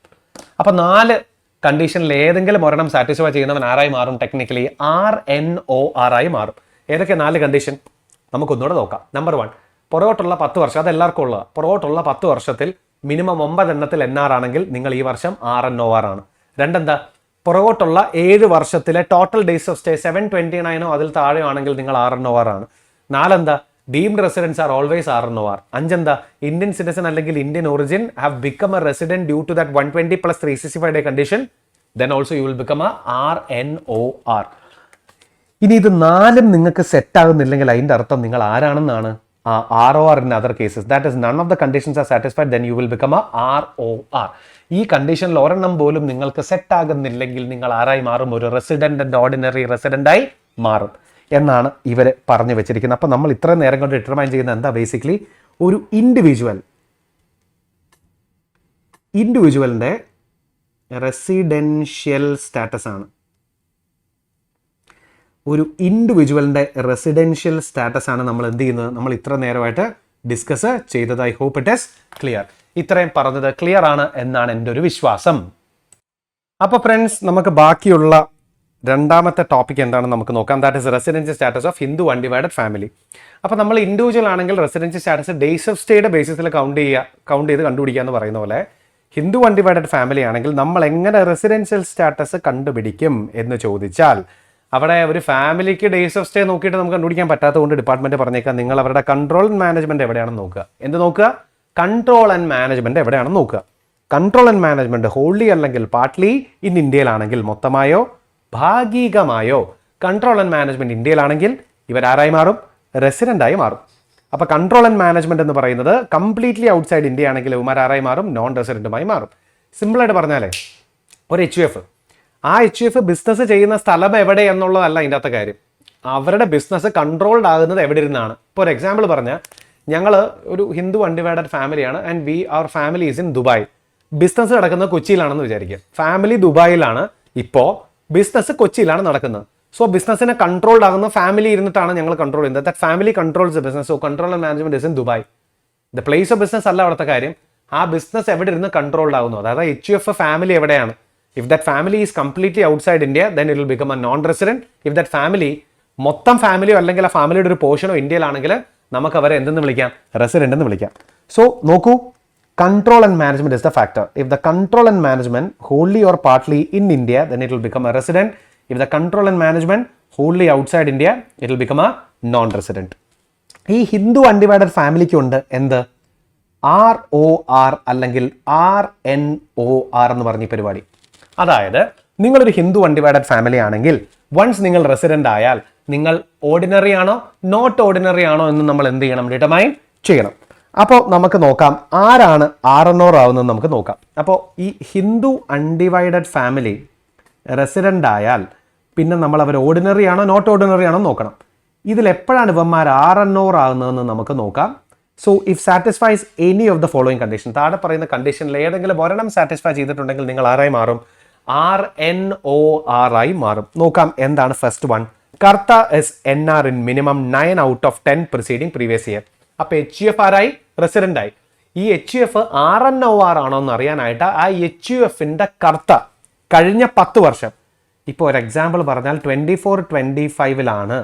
അപ്പൊ 4 കണ്ടീഷനിൽ ഏതെങ്കിലും ഒരെണ്ണം സാറ്റിസ്ഫൈ ചെയ്യുന്നവൻ ആരായി മാറും? ടെക്നിക്കലി RNOR ആയി മാറും. ഏതൊക്കെ 4 കണ്ടീഷൻ നമുക്കൊന്നുകൂടെ നോക്കാം. നമ്പർ 1, പുറകോട്ടുള്ള 10 വർഷം, അത് എല്ലാവർക്കും ഉള്ളത്. പുറകോട്ടുള്ള 10 വർഷത്തിൽ മിനിമം 9 എണ്ണത്തിൽ NR ആണെങ്കിൽ നിങ്ങൾ ഈ വർഷം RNOR ആണ്. 2 എന്താ? പുറകോട്ടുള്ള 7 വർഷത്തിലെ ടോട്ടൽ ഡേയ്സ് ഓഫ് സ്റ്റേ 729 അതിൽ താഴെയോ ആണെങ്കിൽ നിങ്ങൾ RNOR ആണ്. 4 എന്താ? Deemed residents are always RNOR. 5 എന്താ? ഇന്ത്യൻ സിറ്റിസൺ അല്ലെങ്കിൽ Indian origin have become a resident due to that 120 + 365 day condition, then also you will become a RNOR. ഇനി ഇത് 4ഉം നിങ്ങൾക്ക് സെറ്റ് ആകുന്നില്ലെങ്കിൽ അതിന്റെ അർത്ഥം നിങ്ങൾ ആരാണെന്നാണ്? ROR in other cases. That is, none of the conditions are satisfied, then you will become a ROR. ഈ കണ്ടീഷനിൽ ഒരെണ്ണം പോലും നിങ്ങൾക്ക് സെറ്റ് ആകുന്നില്ലെങ്കിൽ നിങ്ങൾ ആരായി മാറും? ഒരു റെസിഡന്റ് ആൻഡ് ഓർഡിനറി റെസിഡന്റ് ആയി മാറും എന്നാണ് ഇവർ പറഞ്ഞു വെച്ചിരിക്കുന്നത്. അപ്പോൾ നമ്മൾ ഇത്ര നേരം കൊണ്ട് ഡിറ്റർമൈൻ ചെയ്യുന്ന എന്താ? ബേസിക്കലി ഒരു ഇൻഡിവിജ്വലിന്റെ റെസിഡൻഷ്യൽ സ്റ്റാറ്റസ് ആണ്. ഒരു ഇൻഡിവിജ്വലിന്റെ റെസിഡൻഷ്യൽ സ്റ്റാറ്റസ് ആണ് നമ്മൾ എന്ത് ചെയ്യുന്നത്? നമ്മൾ ഇത്ര നേരമായിട്ട് ഡിസ്കസ് ചെയ്തത്. I hope it is clear. ഇത്രയും പറഞ്ഞത് ക്ലിയർ ആണ് എന്നാണ് എൻ്റെ ഒരു വിശ്വാസം. അപ്പോൾ ഫ്രണ്ട്സ്, നമുക്ക് ബാക്കിയുള്ള രണ്ടാമത്തെ ടോപ്പിക് എന്താണെന്ന് നമുക്ക് നോക്കാം. That is residential status of Hindu undivided family. അപ്പോൾ നമ്മൾ ഇൻഡിവിജ്വൽ ആണെങ്കിൽ റെസിഡൻഷ്യൽ സ്റ്റാറ്റസ് ഡേയ്സ് ഓഫ് സ്റ്റേയുടെ ബേസിസിൽ കൗണ്ട് ചെയ്ത് കണ്ടുപിടിക്കുക എന്ന് പറയുന്ന പോലെ, ഹിന്ദു അൺഡിവൈഡഡ് ഫാമിലി ആണെങ്കിൽ നമ്മൾ എങ്ങനെ റെസിഡൻഷ്യൽ സ്റ്റാറ്റസ് കണ്ടുപിടിക്കും എന്ന് ചോദിച്ചാൽ, അവിടെ ഒരു ഫാമിലിക്ക് ഡേയ്സ് ഓഫ് സ്റ്റേ നോക്കിയിട്ട് നമുക്ക് കണ്ടുപിടിക്കാൻ പറ്റാത്തതുകൊണ്ട് ഡിപ്പാർട്ട്മെന്റ് പറഞ്ഞേക്കാം, നിങ്ങൾ അവരുടെ കൺട്രോൾ ആൻഡ് മാനേജ്മെന്റ് എവിടെയാണെന്ന് നോക്കുക. എന്ത് നോക്കുക? കൺട്രോൾ ആൻഡ് മാനേജ്മെന്റ് എവിടെയാണെന്ന് നോക്കുക. കൺട്രോൾ ആൻഡ് മാനേജ്മെന്റ് ഹോൾലി അല്ലെങ്കിൽ പാർട്ട്ലി ഇൻ ഇന്ത്യയിലാണെങ്കിൽ, മൊത്തമായോ ഭാഗികമായോ കൺട്രോൾ ആൻഡ് മാനേജ്മെന്റ് ഇന്ത്യയിലാണെങ്കിൽ ഇവരാരായി മാറും? റെസിഡന്റ് ആയി മാറും. അപ്പോൾ കൺട്രോൾ ആൻഡ് മാനേജ്മെന്റ് എന്ന് പറയുന്നത് കംപ്ലീറ്റ്ലി ഔട്ട്സൈഡ് ഇന്ത്യ ആണെങ്കിൽ ഇവന്മാരായി മാറും? നോൺ റെസിഡന്റുമായി മാറും. സിമ്പിളായിട്ട് പറഞ്ഞാലേ, ഒരു HUF, ആ HUF ബിസിനസ് ചെയ്യുന്ന സ്ഥലം എവിടെ എന്നുള്ളതല്ല അതിൻ്റെ അകത്തെ കാര്യം. അവരുടെ ബിസിനസ് കൺട്രോൾഡ് ആകുന്നത് എവിടെ ഇരുന്നാണ്. ഇപ്പോൾ ഒരു എക്സാമ്പിൾ പറഞ്ഞാൽ, ഞങ്ങൾ ഒരു ഹിന്ദു അൺഡിവൈഡഡ് ഫാമിലിയാണ് and our family is in Dubai. Business നടക്കുന്നത് കൊച്ചിയിലാണെന്ന് വിചാരിക്കുക. ഫാമിലി ദുബായിലാണ്, ഇപ്പോൾ ബിസിനസ് കൊച്ചിയിലാണ് നടക്കുന്നത്. സോ ബിസിനസ്സിനെ കൺട്രോൾഡ് ആകുന്ന ഫാമിലി ഇരുന്നിട്ടാണ് ഞങ്ങൾ കൺട്രോൾ ചെയ്യുന്നത്. That family controls the business. So control and management is in Dubai. The place of business അല്ല അവിടുത്തെ കാര്യം. ആ ബിസിനസ് എവിടെ ഇരുന്ന് കൺട്രോൾഡ് ആകുന്നു, അതായത് HUF ഫാമിലി എവിടെയാണ്. If that family is completely outside India, then it will become a non-resident. If that family, മൊത്തം ഫാമിലിയോ അല്ലെങ്കിൽ ആ ഫാമിലിയുടെ ഒരു പോർഷനോ ഇന്ത്യയിലാണെങ്കിൽ നമുക്ക് അവരെ എന്തെന്ന് വിളിക്കാം? റെസിഡന്റ് എന്ന് വിളിക്കാം. സോ നോക്കൂ, control and management is the factor. If the control and management wholly or partly in India, then it will become a resident. If the control and management wholly outside India, it will become a non-resident. ഈ Hindu undivided ഫാമിലിക്ക് ഉണ്ട് എന്ത്? ROR അല്ലെങ്കിൽ RNOR എന്ന് പറഞ്ഞ പരിപാടി. അതായത് നിങ്ങളൊരു ഹിന്ദു അൺഡിവൈഡഡ് ഫാമിലി ആണെങ്കിൽ വൺസ് നിങ്ങൾ റെസിഡന്റ് ആയാൽ നിങ്ങൾ ഓർഡിനറി ആണോ നോട്ട് ഓർഡിനറി ആണോ എന്ന് നമ്മൾ എന്ത് ചെയ്യണം? ഡിറ്റർമൈൻ ചെയ്യണം. അപ്പോൾ നമുക്ക് നോക്കാം ആരാണ് RNOR ആവുന്നത് നമുക്ക് നോക്കാം. അപ്പോൾ ഈ ഹിന്ദു അൺഡിവൈഡഡ് ഫാമിലി റെസിഡന്റ് ആയാൽ പിന്നെ നമ്മൾ അവർ ഓർഡിനറി ആണോ നോട്ട് ഓർഡിനറി ആണോ നോക്കണം. ഇതിൽ എപ്പോഴാണ് ഇവന്മാർ RNOR ആകുന്നതെന്ന് നമുക്ക് നോക്കാം. So if satisfies any of the following condition, താഴെ പറയുന്ന കണ്ടീഷനിൽ ഏതെങ്കിലും ഒരെണ്ണം സാറ്റിസ്ഫൈ ചെയ്തിട്ടുണ്ടെങ്കിൽ നിങ്ങൾ ആരായി മാറും? RNOR ആയി മാറും. നോക്കാം എന്താണ് first one. Kartha is NR in minimum 9 out of 10 preceding previous year. അപ്പോൾ HUF ആരായി? റെസിഡന്റ് ആയി. ഈ HUF RNOR ആണോ എന്ന് അറിയാനായിട്ട് ആ HUFന്റെ കർത്ത കഴിഞ്ഞ 10 വർഷം, ഇപ്പോൾ ഒരു എക്സാമ്പിൾ പറഞ്ഞാൽ 24-25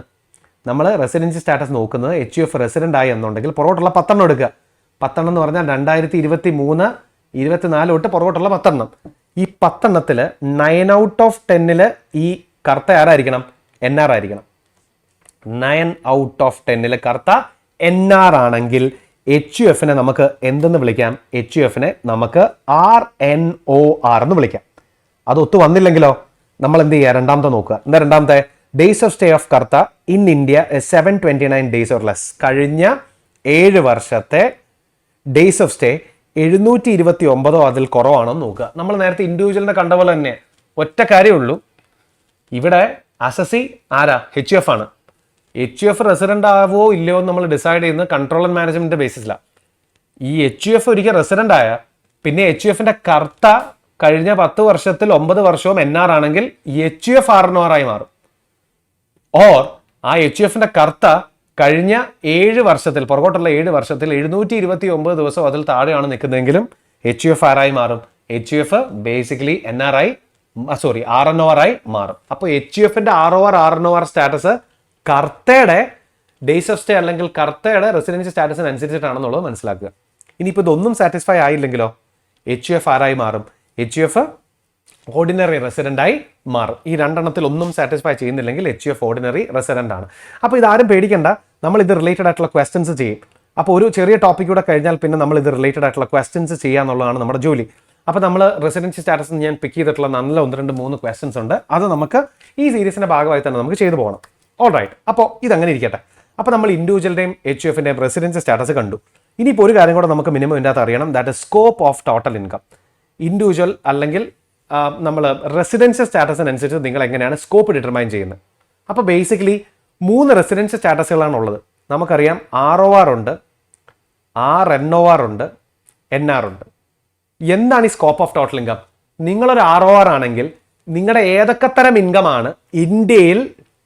നമ്മൾ റെസിഡൻസി സ്റ്റാറ്റസ് നോക്കുന്നത്. HUF റെസിഡന്റ് ആയി എന്നുണ്ടെങ്കിൽ പുറകോട്ടുള്ള 10 എടുക്കുക. 10 എന്ന് പറഞ്ഞാൽ 2023-24 തൊട്ട് പുറകോട്ടുള്ള 10. ഈ 10 9 out of 10 ഈ കർത്ത ആരായിരിക്കണം? NR ആയിരിക്കണം. 9 out of 10 കർത്ത NR ആണെങ്കിൽ HUFനെ നമുക്ക് എന്തെന്ന് വിളിക്കാം? HUFനെ നമുക്ക് RNOR എന്ന് വിളിക്കാം. അത് ഒത്തു വന്നില്ലെങ്കിലോ നമ്മൾ എന്ത് ചെയ്യുക? രണ്ടാമത്തെ നോക്കുക. എന്താ രണ്ടാമത്തെ? Days of stay of Kartha in India 729 days or less. കഴിഞ്ഞ 7 വർഷത്തെ ഡേയ്സ് ഓഫ് സ്റ്റേ 729 അതിൽ കുറവാണോ നോക്കുക. നമ്മൾ നേരത്തെ ഇൻഡിവിജ്വലിനെ കണ്ട പോലെ തന്നെ ഒറ്റ കാര്യമുള്ളൂ, ഇവിടെ അസസി ആരാ? HUF ആണ്. HUF റെസിഡന്റ് ആവോ ഇല്ലയോ നമ്മൾ ഡിസൈഡ് ചെയ്യുന്നത് കൺട്രോൾ ആൻഡ് മാനേജ്മെന്റ് ബേസിസിലാണ്. ഈ HUF ഒരിക്കൽ റെസിഡന്റ് ആയ പിന്നെ HUFന്റെ കർത്ത കഴിഞ്ഞ 10 വർഷത്തിൽ 9 വർഷവും NR ആണെങ്കിൽ HUF RNOR ആയി മാറും. ഓർ ആ HUFന്റെ കർത്ത കഴിഞ്ഞ 7 വർഷത്തിൽ പുറകോട്ടുള്ള 7 വർഷത്തിൽ 729 ദിവസം അതിൽ താഴെയാണ് നിൽക്കുന്നതെങ്കിലും HUF ആരായി മാറും? HUF ബേസിക്കലി NR ആയി സോറി RNOR ആയി മാറും. അപ്പോൾ HUFന്റെ ROR സ്റ്റാറ്റസ് കർത്തയുടെ ഡേയ്സ് ഓഫ് സ്റ്റേ അല്ലെങ്കിൽ കർത്തയുടെ റെസിഡൻഷ്യൽ സ്റ്റാറ്റസിനനുസരിച്ചിട്ടാണെന്നുള്ളത് മനസ്സിലാക്കുക. ഇനിയിപ്പോൾ ഇതൊന്നും സാറ്റിസ്ഫൈ ആയില്ലെങ്കിലോ HUF ആരായി മാറും? HUF ഓർഡിനറി റെസിഡൻ്റ് ആയി മാറും. ഈ രണ്ടെണ്ണത്തിൽ ഒന്നും സാറ്റിസ്ഫൈ ചെയ്യുന്നില്ലെങ്കിൽ HUF ഓർഡിനറി റെസിഡൻ്റ് ആണ്. അപ്പോൾ ഇതാരും പേടിക്കണ്ട, നമ്മൾ ഇത് റിലേറ്റഡ് ആയിട്ടുള്ള ക്വസ്റ്റ്യൻസ് ചെയ്യും. അപ്പോൾ ഒരു ചെറിയ ടോപ്പിക് കൂടെ കഴിഞ്ഞാൽ പിന്നെ നമ്മൾ ഇത് റിലേറ്റഡ് ആയിട്ടുള്ള ക്വസ്റ്റ്യൻസ് ചെയ്യുക എന്നുള്ളതാണ് നമ്മുടെ ജോലി. അപ്പോൾ നമ്മൾ റെസിഡൻഷ്യൽ സ്റ്റാറ്റസ് ഞാൻ പിക്ക് ചെയ്തിട്ടുള്ള നല്ല 1, 2, 3 ക്വസ്റ്റ്യൻസ് ഉണ്ട്. അത് നമുക്ക് ഈ സീരീസിൻ്റെ ഭാഗമായി തന്നെ നമുക്ക് ചെയ്തു പോകണം. ഓൾ റൈറ്റ്, അപ്പോൾ ഇതങ്ങനെ ഇരിക്കട്ടെ. അപ്പോൾ നമ്മൾ ഇൻഡിവിജ്വലിൻ്റെയും HUFൻ്റെയും റെസിഡൻഷ്യൽ സ്റ്റാറ്റസ് കണ്ടു. ഇനിയിപ്പോൾ ഒരു കാര്യം കൂടെ നമുക്ക് മിനിമം ഇതിൻ്റെ അകത്ത് അറിയണം, that is scope of total income. Individual അല്ലെങ്കിൽ നമ്മൾ റെസിഡൻഷ്യൽ സ്റ്റാറ്റസിനനുസരിച്ച് നിങ്ങൾ എങ്ങനെയാണ് സ്കോപ്പ് ഡിറ്റർമൈൻ ചെയ്യുന്നത്. അപ്പോൾ ബേസിക്കലി 3 റെസിഡൻഷ്യൽ സ്റ്റാറ്റസുകളാണ് ഉള്ളത്. നമുക്കറിയാം ROR ഉണ്ട്, RNOR ഉണ്ട്, NR ഉണ്ട്. എന്താണ് ഈ സ്കോപ്പ് ഓഫ് ടോട്ടൽ ഇൻകം? നിങ്ങളൊരു ROR ആണെങ്കിൽ നിങ്ങളുടെ ഏതൊക്കെ തരം ഇൻകമാണ് ഇന്ത്യയിൽ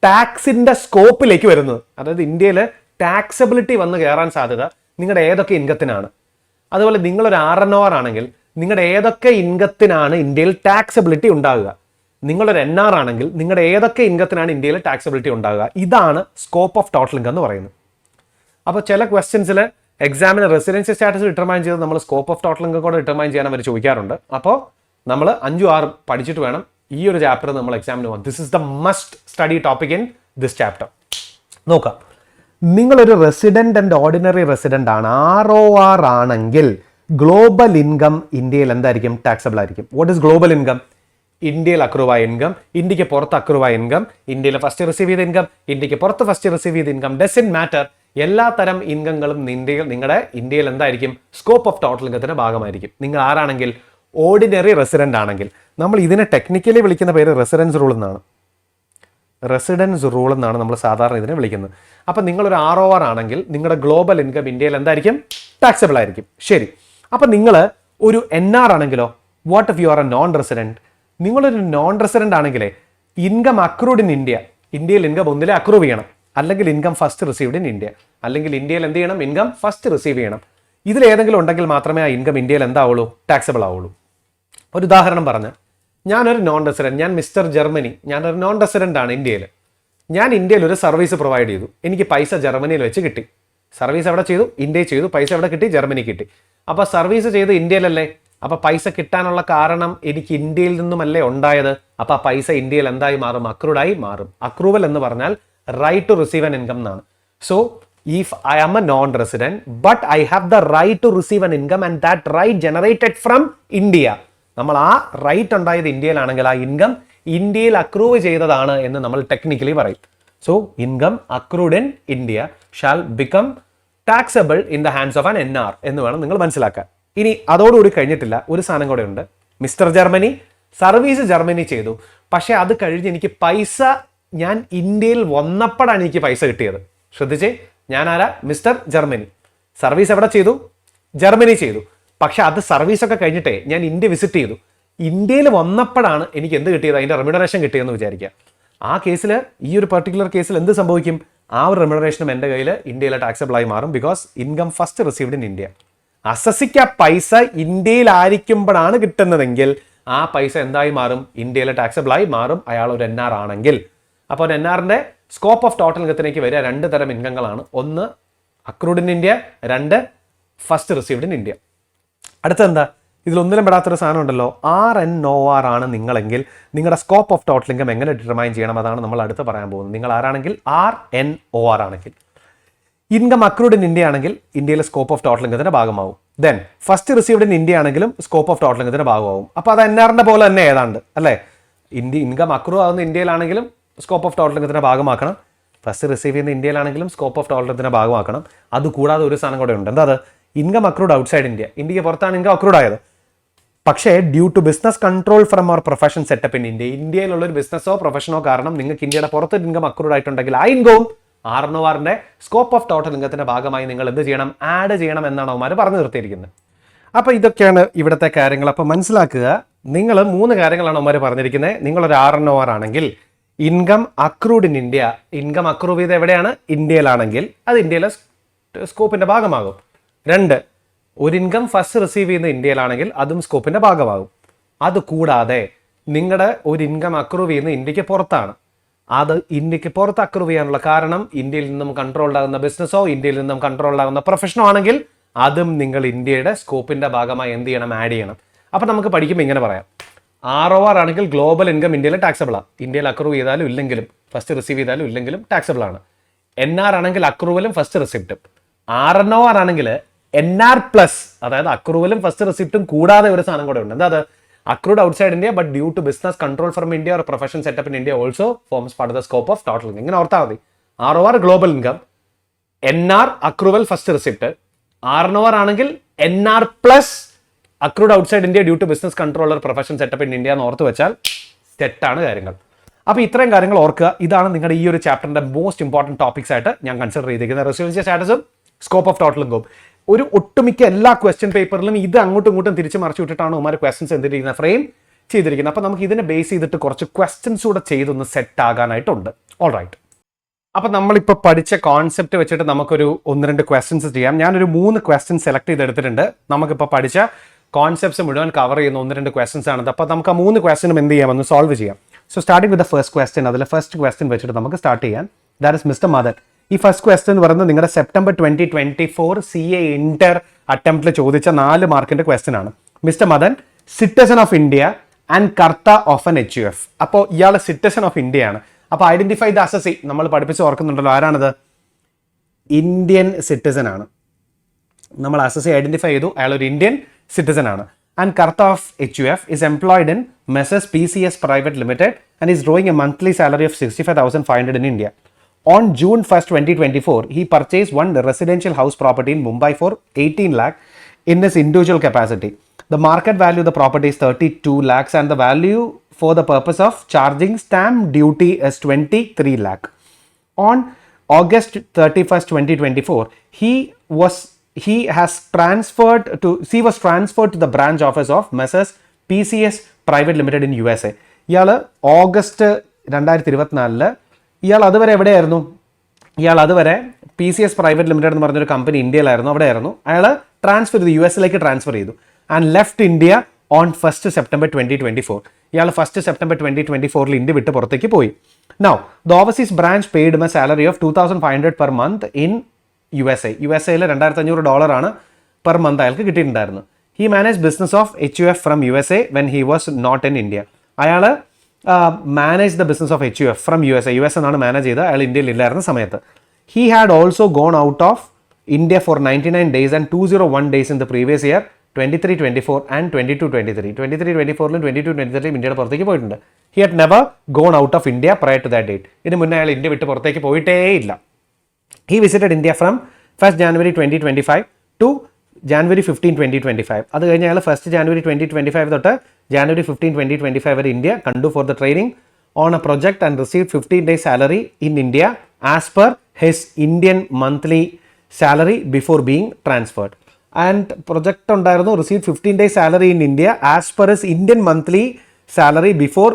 ടാക്സിൻ്റെ സ്കോപ്പിലേക്ക് വരുന്നത്, അതായത് ഇന്ത്യയിൽ ടാക്സബിലിറ്റി വന്ന് കയറാൻ സാധ്യത നിങ്ങളുടെ ഏതൊക്കെ ഇൻകത്തിനാണ്. അതുപോലെ നിങ്ങളൊരു RNOR ആണെങ്കിൽ നിങ്ങളുടെ ഏതൊക്കെ ഇൻകത്തിനാണ് ഇന്ത്യയിൽ ടാക്സബിലിറ്റി ഉണ്ടാകുക. നിങ്ങളൊരു NR ആണെങ്കിൽ നിങ്ങളുടെ ഏതൊക്കെ ഇൻകത്തിനാണ് ഇന്ത്യയിൽ ടാക്സബിലിറ്റി ഉണ്ടാകുക. ഇതാണ് സ്കോപ്പ് ഓഫ് ടോട്ടൽ ഇൻകം എന്ന് പറയുന്നത്. അപ്പോൾ ചില ക്വസ്റ്റ്യൻസിൽ എക്സാമിന് റെസിഡൻഷ്യൽ സ്റ്റാറ്റസ് ഡിറ്റർമൈൻ ചെയ്ത് നമ്മൾ സ്കോപ്പ് ഓഫ് ടോട്ടൽ ഇൻകം കൂടെ ഡിറ്റർമൈൻ ചെയ്യാൻ അവർ ചോദിക്കാറുണ്ട്. അപ്പോൾ നമ്മൾ 5, 6 പഠിച്ചിട്ട് വേണം ഈ ഒരു ചാപ്റ്റർ നമ്മൾ എക്സാമിന് പോകാം. This is the must study topic in this chapter. നോക്കാം, നിങ്ങളൊരു റെസിഡന്റ് ആൻഡ് ഓർഡിനറി റെസിഡന്റ് ആണ്, ROR ആണെങ്കിൽ ഗ്ലോബൽ ഇൻകം ഇന്ത്യയിൽ എന്തായിരിക്കും? ടാക്സബിൾ ആയിരിക്കും. What is global income? ഇന്ത്യയിൽ അക്രൂവ് ആയ ഇൻകം, ഇന്ത്യക്ക് പുറത്ത് അക്രൂവ് ആയ ഇൻകം, ഇന്ത്യയിൽ ഫസ്റ്റ് റിസീവ് ചെയ്ത ഇൻകം, ഇന്ത്യക്ക് പുറത്ത് ഫസ്റ്റ് റിസീവ് ചെയ്ത ഇൻകം, ഡസൻറ്റ് മാറ്റർ. എല്ലാ തരം ഇൻകങ്ങളും നിങ്ങളുടെ ഇന്ത്യയിൽ എന്തായിരിക്കും? സ്കോപ്പ് ഓഫ് ടോട്ടൽ ഇൻകത്തിന്റെ ഭാഗമായിരിക്കും. നിങ്ങൾ ആരാണെങ്കിൽ ഓർഡിനറി റെസിഡന്റ് ആണെങ്കിൽ, നമ്മൾ ഇതിനെ ടെക്നിക്കലി വിളിക്കുന്ന പേര് റെസിഡൻസ് റൂൾ എന്നാണ്. റെസിഡൻസ് റൂൾ എന്നാണ് നമ്മൾ സാധാരണ ഇതിനെ വിളിക്കുന്നത്. അപ്പം നിങ്ങളൊരു ROR ആണെങ്കിൽ നിങ്ങളുടെ ഗ്ലോബൽ ഇൻകം ഇന്ത്യയിൽ എന്തായിരിക്കും? ടാക്സബിൾ ആയിരിക്കും. ശരി, അപ്പം നിങ്ങൾ ഒരു NR ആണെങ്കിലോ? What if you are a non resident? നിങ്ങളൊരു നോൺ റെസിഡന്റ് ആണെങ്കിലേ ഇൻകം അക്രൂഡ് ഇൻ ഇന്ത്യ, ഇന്ത്യയിൽ ഇൻകം ഒന്നിലെ അക്രൂവ് ചെയ്യണം, അല്ലെങ്കിൽ income first received in India, അല്ലെങ്കിൽ ഇന്ത്യയിൽ എന്ത് ചെയ്യണം? ഇൻകം ഫസ്റ്റ് റിസീവ് ചെയ്യണം. ഇതിലേതെങ്കിലും ഉണ്ടെങ്കിൽ മാത്രമേ ആ ഇൻകം ഇന്ത്യയിൽ എന്താവുള്ളൂ? ടാക്സബിൾ ആവുള്ളൂ. ഒരു ഉദാഹരണം പറഞ്ഞ്, ഞാനൊരു നോൺ റെസിഡന്റ്, ഞാൻ മിസ്റ്റർ ജർമ്മനി, ഞാനൊരു നോൺ റെസിഡന്റ് ആണ് ഇന്ത്യയിൽ. ഞാൻ ഇന്ത്യയിൽ ഒരു സർവീസ് പ്രൊവൈഡ് ചെയ്തു, എനിക്ക് പൈസ ജർമ്മനിയിൽ വെച്ച് കിട്ടി. സർവീസ് എവിടെ ചെയ്തു? ഇന്ത്യയിൽ ചെയ്തു. പൈസ എവിടെ കിട്ടി? ജർമ്മനി കിട്ടി. അപ്പോൾ സർവീസ് ചെയ്ത് ഇന്ത്യയിലല്ലേ? അപ്പോൾ പൈസ കിട്ടാനുള്ള കാരണം എനിക്ക് ഇന്ത്യയിൽ നിന്നുമല്ലേ ഉണ്ടായത്. അപ്പോൾ ആ പൈസ ഇന്ത്യയിൽ എന്തായി മാറും? അക്രൂഡായി മാറും. അക്രൂവൽ എന്ന് പറഞ്ഞാൽ right to receive an income എന്നാണ്. So if I am a non-resident but I have the right to receive an income and that right generated from India, നമ്മൾ ആ റൈറ്റ് ഉണ്ടായത് ഇന്ത്യയിലാണെങ്കിൽ ആ ഇൻകം ഇന്ത്യയിൽ അക്രൂവ് ചെയ്തതാണ് എന്ന് നമ്മൾ ടെക്നിക്കലി പറയും. So income accrued in India shall become taxable in the hands of an NR എന്ന് വേണം നിങ്ങൾ മനസ്സിലാക്കാൻ. ഇനി അതോടുകൂടി കഴിഞ്ഞിട്ടില്ല, ഒരു സാധനം കൂടെ ഉണ്ട്. മിസ്റ്റർ ജർമ്മനി സർവീസ് ജർമ്മനി ചെയ്തു, പക്ഷേ അത് കഴിഞ്ഞ് എനിക്ക് പൈസ ഞാൻ ഇന്ത്യയിൽ വന്നപ്പോഴാണ് എനിക്ക് പൈസ കിട്ടിയത്. ശ്രദ്ധിച്ചേ, ഞാൻ ആരാ? Mister Germany. സർവീസ് എവിടെ ചെയ്തു? ജർമ്മനി ചെയ്തു. പക്ഷെ അത് സർവീസൊക്കെ കഴിഞ്ഞിട്ടേ ഞാൻ ഇന്ത്യ വിസിറ്റ് ചെയ്തു. ഇന്ത്യയിൽ വന്നപ്പോഴാണ് എനിക്ക് എന്ത് കിട്ടിയത്? അതിൻ്റെ റെമ്യൂണറേഷൻ കിട്ടിയെന്ന് വിചാരിക്കുക. ആ കേസിൽ, ഈ ഒരു പെർട്ടിക്കുലർ കേസിൽ എന്ത് സംഭവിക്കും? ആ ഒരു റെമ്യൂണറേഷനും എൻ്റെ കയ്യിൽ ഇന്ത്യയിലെ ടാക്സബിളായി മാറും. Because income first received in India. അസസിക്ക് ആ പൈസ ഇന്ത്യയിലായിരിക്കുമ്പോഴാണ് കിട്ടുന്നതെങ്കിൽ ആ പൈസ എന്തായി മാറും? ഇന്ത്യയിലെ ടാക്സബിളായി മാറും, അയാൾ ഒരു NR ആണെങ്കിൽ. അപ്പോൾ ഒരു NRന്റെ സ്കോപ്പ് ഓഫ് ടോട്ടൽ ഇൻകത്തിലേക്ക് വരിക 2 തരം ഇൻകങ്ങളാണ്. ഒന്ന് accrued in India, 2 first received in India. അടുത്തെന്താ? ഇതിലൊന്നിലും പെടാത്തൊരു സാധനം ഉണ്ടല്ലോ, RNOR ആണ് നിങ്ങളെങ്കിൽ നിങ്ങളുടെ സ്കോപ്പ് ഓഫ് ടോട്ടൽ ഇൻകം എങ്ങനെ ഡിറ്റർമൈൻ ചെയ്യണം? അതാണ് നമ്മൾ അടുത്ത് പറയാൻ പോകുന്നത്. നിങ്ങൾ ആരാണെങ്കിൽ RNOR ആണെങ്കിൽ, ഇൻകം അക്രൂഡ് ഇൻ ഇന്ത്യ ആണെങ്കിൽ ഇന്ത്യയിലെ സ്കോപ്പ് ഓഫ് ടോട്ടൽ ഇൻകത്തിന്റെ ഭാഗമാവും. Then first received in India ആണെങ്കിലും സ്കോപ്പ് ഓഫ് ടോട്ടൽ ഇൻകത്തിന്റെ ഭാഗമാവും. അപ്പോൾ അത് NRന്റെ പോലെ തന്നെ ഏതാണ്ട് അല്ലേ? ഇൻകം അക്രൂ ആവുന്ന ഇന്ത്യയിലാണെങ്കിലും സ്കോപ്പ് ഓഫ് ടോട്ടൽ ഇൻകത്തിന്റെ ഭാഗമാക്കണം. ഫസ്റ്റ് റിസീവ് ചെയ്യുന്ന ഇന്ത്യയിലാണെങ്കിലും സ്കോപ്പ് ഓഫ് ടോട്ടൽ ഇൻകത്തിന്റെ ഭാഗമാക്കണം. അതുകൂടാതെ ഒരു സാധനം കൂടെ ഉണ്ട്. എന്താ അത്? Income accrued outside India. ഇന്ത്യക്ക് പുറത്താണ് ഇൻകം അക്രൂഡ് ആയത്. പക്ഷേ due to business control from our profession setup in India, ഇന്ത്യയിലുള്ള ഒരു ബിസിനസ്സോ പ്രൊഫഷനോ കാരണം നിങ്ങൾക്ക് ഇന്ത്യയുടെ പുറത്ത് ഇൻകം അക്രൂഡ് ആയിട്ടുണ്ടെങ്കിൽ ആ ഇൻകവും RNORന്റെ സ്കോപ്പ് ഓഫ് ടോട്ടൽ ഇൻകത്തിന്റെ ഭാഗമായി നിങ്ങൾ എന്ത് ചെയ്യണം? ആഡ് ചെയ്യണം എന്നാണ് അവന്മാർ പറഞ്ഞു നിർത്തിയിരിക്കുന്നത്. അപ്പോൾ ഇതൊക്കെയാണ് ഇവിടുത്തെ കാര്യങ്ങൾ. അപ്പോൾ മനസ്സിലാക്കുക, നിങ്ങൾ 3 കാര്യങ്ങളാണ് അവന്മാർ പറഞ്ഞിരിക്കുന്നത്. നിങ്ങളൊരു RNOR ആണെങ്കിൽ income accrued in India, income അക്രൂവ് ചെയ്ത് എവിടെയാണ്? ഇന്ത്യയിലാണെങ്കിൽ അത് ഇന്ത്യയിലെ സ്കോപ്പിന്റെ ഭാഗമാകും. 2, ഒരു ഇൻകം ഫസ്റ്റ് റിസീവ് ചെയ്യുന്ന ഇന്ത്യയിലാണെങ്കിൽ അതും സ്കോപ്പിന്റെ ഭാഗമാകും. അതുകൂടാതെ നിങ്ങളുടെ ഒരു ഇൻകം അക്രൂവ് ചെയ്യുന്നത് ഇന്ത്യക്ക് പുറത്താണ്. അത് ഇന്ത്യക്ക് പുറത്ത് അക്രൂവ് ചെയ്യാനുള്ള കാരണം ഇന്ത്യയിൽ നിന്നും കൺട്രോൾഡ് ആകുന്ന ബിസിനസ്സോ ഇന്ത്യയിൽ നിന്നും കൺട്രോൾഡ് ആകുന്ന പ്രൊഫഷനോ ആണെങ്കിൽ അതും നിങ്ങൾ ഇന്ത്യയുടെ സ്കോപ്പിന്റെ ഭാഗമായി എന്ത് ചെയ്യണം, ആഡ് ചെയ്യണം. അപ്പം നമുക്ക് പഠിക്കുമ്പോൾ ഇങ്ങനെ പറയാം, ROR ആണെങ്കിൽ ഗ്ലോബൽ ഇൻകം ഇന്ത്യയിൽ ടാക്സബിളാണ്. ഇന്ത്യയിൽ അക്രൂവ് ചെയ്താലും ഇല്ലെങ്കിലും, ഫസ്റ്റ് റിസീവ് ചെയ്താലും ഇല്ലെങ്കിലും ടാക്സബിൾ ആണ്. NR ആണെങ്കിൽ അക്രൂവലും ഫസ്റ്റ് റിസിപ്റ്റും. RNOR ആണെങ്കിൽ NR പ്ലസ്, അതായത് അക്രൂവലും ഫസ്റ്റ് റിസിപ്റ്റും കൂടാതെ ഒരു സാധനം കൂടെ ഉണ്ട്. എന്താ അത്? accrued outside India but due to business control from India or profession set up in India also forms part of the scope of total income. ഇങ്ങനെ ഓർത്താൽ മതി. ROR global income, NR accrual first receipt, RNOR ആണെങ്കിൽ NR plus accrued outside India due to business control or profession set up in India എന്ന് ഓർത്ത് വെച്ചാൽ സെറ്റാണ് കാര്യങ്ങൾ. അപ്പോൾ ഇത്രയും കാര്യങ്ങൾ ഓർക്കുക. ഇതാണ് നിങ്ങളുടെ ഈ ഒരു ചാപ്റ്ററിന്റെ മോസ്റ്റ് ഇമ്പോർട്ടൻറ്റ് ടോപ്പിക്സ് ആയിട്ട് ഞാൻ കൺസിഡർ ചെയ്തിരിക്കുന്നത്. റെസിഡൻഷ്യൽ സ്റ്റാറ്റസും സ്കോപ്പ് ഓഫ് ടോട്ടൽ ഇൻകം. ഒരു ഒട്ടുമിക്ക എല്ലാ ക്വസ്റ്റ്യൻ പേപ്പറിലും ഇത് അങ്ങോട്ടും ഇങ്ങോട്ടും തിരിച്ച് മറിച്ച് വിട്ടിട്ടാണ് ഉമാർ ക്വസ്റ്റ്യൻസ് എന്തിരിക്കുന്നത്, ഫ്രെയിം ചെയ്തിരിക്കുന്നത്. അപ്പോൾ നമുക്ക് ഇതിനെ ബേസ് ചെയ്തിട്ട് കുറച്ച് ക്വസ്റ്റ്യൻസ് കൂടെ ചെയ്തൊന്ന് സെറ്റ് ആകാനായിട്ടുണ്ട്. All right. അപ്പോൾ നമ്മളിപ്പോൾ പഠിച്ച കോൺസെപ്റ്റ് വെച്ചിട്ട് നമുക്കൊരു 1-2 ക്വസ്റ്റ്യൻസ് ചെയ്യാം. ഞാനൊരു 3 ക്വസ്റ്റ്യൻസ് സെലക്ട് ചെയ്തെടുത്തിട്ടുണ്ട്. നമുക്കിപ്പോൾ പഠിച്ച കോൺസെപ്റ്റ്സ് മുഴുവൻ കവർ ചെയ്യുന്ന 1-2 ക്വസ്റ്റ്യൻസ് ആണത്. അപ്പോൾ നമുക്ക് ആ 3 ക്വസ്റ്റ്യനും എന്ത് ചെയ്യാമെന്ന് സോൾവ് ചെയ്യാം. So starting with the first question. അതിൽ ഫസ്റ്റ് ക്വസ്റ്റ്യൻ വെച്ചിട്ട് നമുക്ക് സ്റ്റാർട്ട് ചെയ്യാം. That is mister Madan. ഈ ഫസ്റ്റ് ക്വസ്റ്റ്യൻ എന്ന് പറയുന്നത് നിങ്ങളുടെ സെപ്റ്റംബർ 2024 CA ഇന്റർ അറ്റംപ്റ്റിൽ ചോദിച്ച 4 മാർക്കിന്റെ ക്വസ്റ്റ്യൻ ആണ്. Mister Madan, citizen of India and Kartha of N HUF. അപ്പോൾ ഇയാൾ സിറ്റിസൺ ഓഫ് ഇന്ത്യ ആണ്. അപ്പോൾ ഐഡന്റിഫൈ ദ അസസി നമ്മൾ പഠിപ്പിച്ച് ഓർക്കുന്നുണ്ടല്ലോ, ആരാണത്? ഇന്ത്യൻ സിറ്റിസൺ ആണ്. നമ്മൾ അസസി ഐഡന്റിഫൈ ചെയ്തു, അയാൾ ഒരു ഇന്ത്യൻ സിറ്റിസൺ ആണ്. And Karta of HUF is employed in Messrs PCS Private Limited and is drawing a monthly salary of 65,500 in India. On June 1st, 2024, he purchased one residential house property in Mumbai for 18 lakh in his individual capacity. The market value of the property is 32 lakhs and the value for the purpose of charging stamp duty is 23 lakh. On August 31st, 2024, he was transferred to the branch office of Messrs PCS Private Limited in USA. ഇയാൾ August 2024 ഇയാൾ അതുവരെ എവിടെയായിരുന്നു? ഇയാൾ അതുവരെ PCS Private Limited എന്ന് പറഞ്ഞൊരു company ഇന്ത്യയിലായിരുന്നു, അവിടെയായിരുന്നു. അയാൾ ട്രാൻസ്ഫർ ചെയ്തു, US ട്രാൻസ്ഫർ ചെയ്തു. And left India on 1st September 2024. ഇയാൾ 1st September 2024 ഇന്ത്യ വിട്ട് പുറത്തേക്ക് പോയി. Now, the overseas branch paid him a salary of 2,500 per month in USA. USAയിൽ $2,500 ആണ് പെർ മന്ത് അയാൾക്ക് കിട്ടിയിട്ടുണ്ടായിരുന്നു. He manage business of HUF from USA when he was not in India. അയാൾ manage the business of HUF from USA. US എന്നാണ് manage ചെയ്തത്, അയാൾ ഇന്ത്യയിൽ ഇല്ലായിരുന്ന സമയത്ത്. He had also gone out of India for 99 days and 201 days in the previous year 23-24 and 22-23. 23-24ലും 22-23ലും ഇന്ത്യയുടെ പുറത്തേക്ക് പോയിട്ടുണ്ട്. He had never gone out of India prior to that date. ഇതിന് മുന്നേ അയാൾ ഇന്ത്യ വിട്ട് പുറത്തേക്ക് പോയിട്ടേ ഇല്ല. He visited India from 1st January 2025 to January 15, 2025. അത് കഴിഞ്ഞ് അയാൾ 1st January 2025 തൊട്ട് January 15, 2025 വരെ ഇന്ത്യ കണ്ടു for the training on a project and receive 15 days salary in India as per his Indian monthly salary before being transferred. And project ഉണ്ടായിരുന്നു, receive 15 days salary in India as per his Indian monthly salary before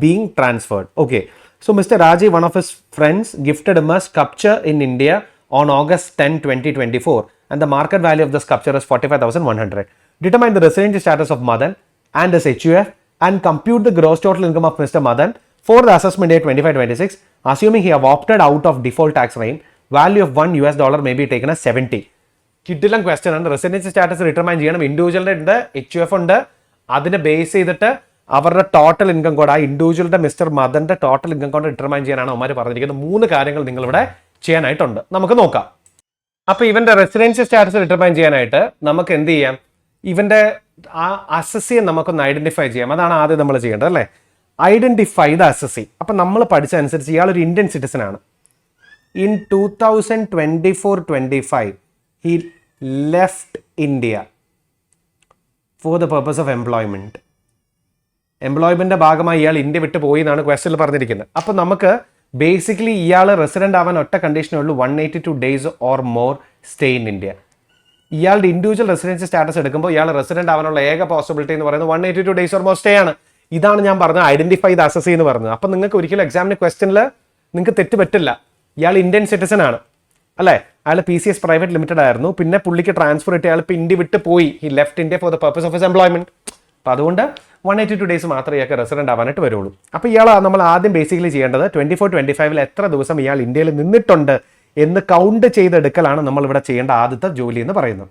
being transferred. Okay. So Mr. Rajiv, one of his friends, gifted him a sculpture in India on August 10, 2024 and the market value of the sculpture is 45,100. Determine the residential status of Madan and his HUF and compute the gross total income of Mr. Madan for the assessment year 25-26. Assuming he have opted out of default tax reign, value of $1 may be taken as 70. കിട്ടില്ല question ആണ്. Residential status determine ചെയ്യണം. ഇൻഡിവിജ്വലിന്റെ ഉണ്ട്, HUF ഉണ്ട്. അതിനെ base ചെയ്തിട്ട് അവരുടെ total income code, ആ ഇൻഡിവിജ്വലിന്റെ മിസ്റ്റർ മദന്റെ ടോട്ടൽ ഇൻകം കോഡ് ഡിറ്റർമൈൻ ചെയ്യാനാണ് അവന്മാർ പറഞ്ഞിരിക്കുന്നത്. 3 കാര്യങ്ങൾ നിങ്ങളിവിടെ ചെയ്യാനായിട്ടുണ്ട്. നമുക്ക് നോക്കാം. അപ്പോൾ ഇവന്റെ റെസിഡൻഷ്യൽ സ്റ്റാറ്റസ് ഡിറ്റർമൈൻ ചെയ്യാനായിട്ട് നമുക്ക് എന്ത് ചെയ്യാം? ഇവന്റെ ആ അസസിയെ നമുക്കൊന്ന് ഐഡന്റിഫൈ ചെയ്യാം. അതാണ് ആദ്യം നമ്മൾ ചെയ്യേണ്ടത്, അല്ലേ? Identify the assessee. അപ്പം നമ്മൾ പഠിച്ച അനുസരിച്ച് ഇയാളൊരു ഇന്ത്യൻ സിറ്റിസൺ ആണ്. In 2024-25 he left India for the purpose of employment. എംപ്ലോയ്മെന്റിന്റെ ഭാഗമായി ഇയാൾ ഇന്ത്യ വിട്ട് പോയി എന്നാണ് ക്വസ്റ്റ്യനിൽ പറഞ്ഞിരിക്കുന്നത്. അപ്പോൾ നമുക്ക് ബേസിക്കലി ഇയാൾ റെസിഡന്റ് ആവാൻ ഒറ്റ കണ്ടീഷനേ ഉള്ളൂ, 182 days or more stay in India. ഇയാളുടെ ഇൻഡിവിജ്വൽ റെസിഡൻഷ്യൽ സ്റ്റാറ്റസ് എടുക്കുമ്പോൾ ഇയാൾ റെസിഡന്റ് ആവാനുള്ള ഏക പോസിബിലിറ്റി എന്ന് പറയുന്നത് 182 days ഓർ മോർ സ്റ്റേ ആണ്. ഇതാണ് ഞാൻ പറഞ്ഞത് ഐഡന്റിഫൈ ദ അസസി എന്ന് പറഞ്ഞത്. അപ്പം നിങ്ങൾക്ക് ഒരിക്കലും എക്സാമിന് ക്വസ്റ്റ്യനിൽ നിങ്ങൾക്ക് തെറ്റ് പറ്റില്ല. ഇയാൾ ഇന്ത്യൻ സിറ്റിസൺ ആണ്, അല്ലേ? അയാൾ PCS പ്രൈവറ്റ് ലിമിറ്റഡ് ആയിരുന്നു. പിന്നെ പുള്ളിക്ക് ട്രാൻസ്ഫർ കിട്ടി, അയാൾ ഇപ്പോൾ ഇന്ത്യ വിട്ട് പോയി. He left India for the purpose of his employment. അപ്പം അതുകൊണ്ട് 182 ഡേയ്സ് മാത്രമേ ഇയാൾക്ക് റെസിഡന്റ് ആവാനായിട്ട് വരുള്ളൂ. അപ്പോൾ ഇയാൾ നമ്മൾ ആദ്യം ബേസിക്കലി ചെയ്യേണ്ടത് 24-25 എത്ര ദിവസം ഇയാൾ ഇന്ത്യയിൽ നിന്നിട്ടുണ്ട് എന്ന് കൗണ്ട് ചെയ്തെടുക്കലാണ് നമ്മളിവിടെ ചെയ്യേണ്ട ആദ്യത്തെ ജോലി എന്ന് പറയുന്നത്.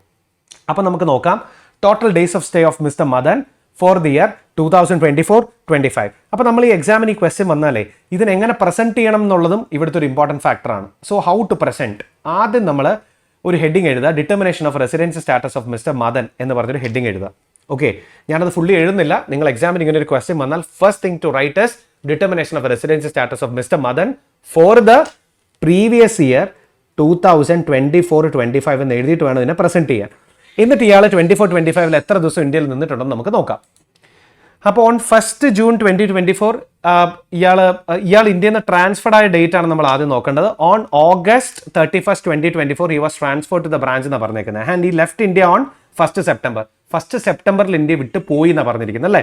അപ്പോൾ നമുക്ക് നോക്കാം total days of stay of mister Madan for the year 2024-25. അപ്പോൾ നമ്മൾ ഈ എക്സാമിന് ഈ ക്വസ്റ്റ്യൻ വന്നാലേ ഇതിനെങ്ങനെ പ്രസന്റ് ചെയ്യണം എന്നുള്ളതും ഇവിടുത്തെ ഒരു ഇമ്പോർട്ടൻറ്റ് ഫാക്ടറാണ്. സോ ഹൗ ടു പ്രസന്റ്, ആദ്യം നമ്മൾ ഒരു ഹെഡിങ് എഴുതുക, determination of residency status of mister Madan എന്ന് പറഞ്ഞൊരു ഹെഡിങ് എഴുതുക. ഓക്കെ, ഞാനത് ഫുള്ളി എഴുതുന്നില്ല. നിങ്ങൾ എക്സാമിന് ഇങ്ങനെ ഒരു ക്വസ്റ്റ്യൻ വന്നാൽ first thing to write is determination of residency status of mister Madan for the previous year 2024-25 എന്ന് എഴുതിയിട്ട് വേണം ഇതിനെ പ്രസന്റ് ചെയ്യാൻ. എന്നിട്ട് ഇയാൾ 24-25 എത്ര ദിവസം ഇന്ത്യയിൽ നിന്നിട്ടുണ്ടെന്ന് നമുക്ക് നോക്കാം. അപ്പോൾ ഓൺ 1 June 2024 ഇയാൾ ഇന്ത്യയിൽ നിന്ന് ട്രാൻസ്ഫർഡ് ആയ ഡേറ്റ് ആണ് നമ്മൾ ആദ്യം നോക്കേണ്ടത്. ഓൺ August 31, 2024 he was transferred to the branch എന്നാണ് പറഞ്ഞേക്കുന്നത്. And he left India on 1 September. 1 September India വിട്ട് പോയി എന്നാണ് പറഞ്ഞിരിക്കുന്നത് അല്ലേ.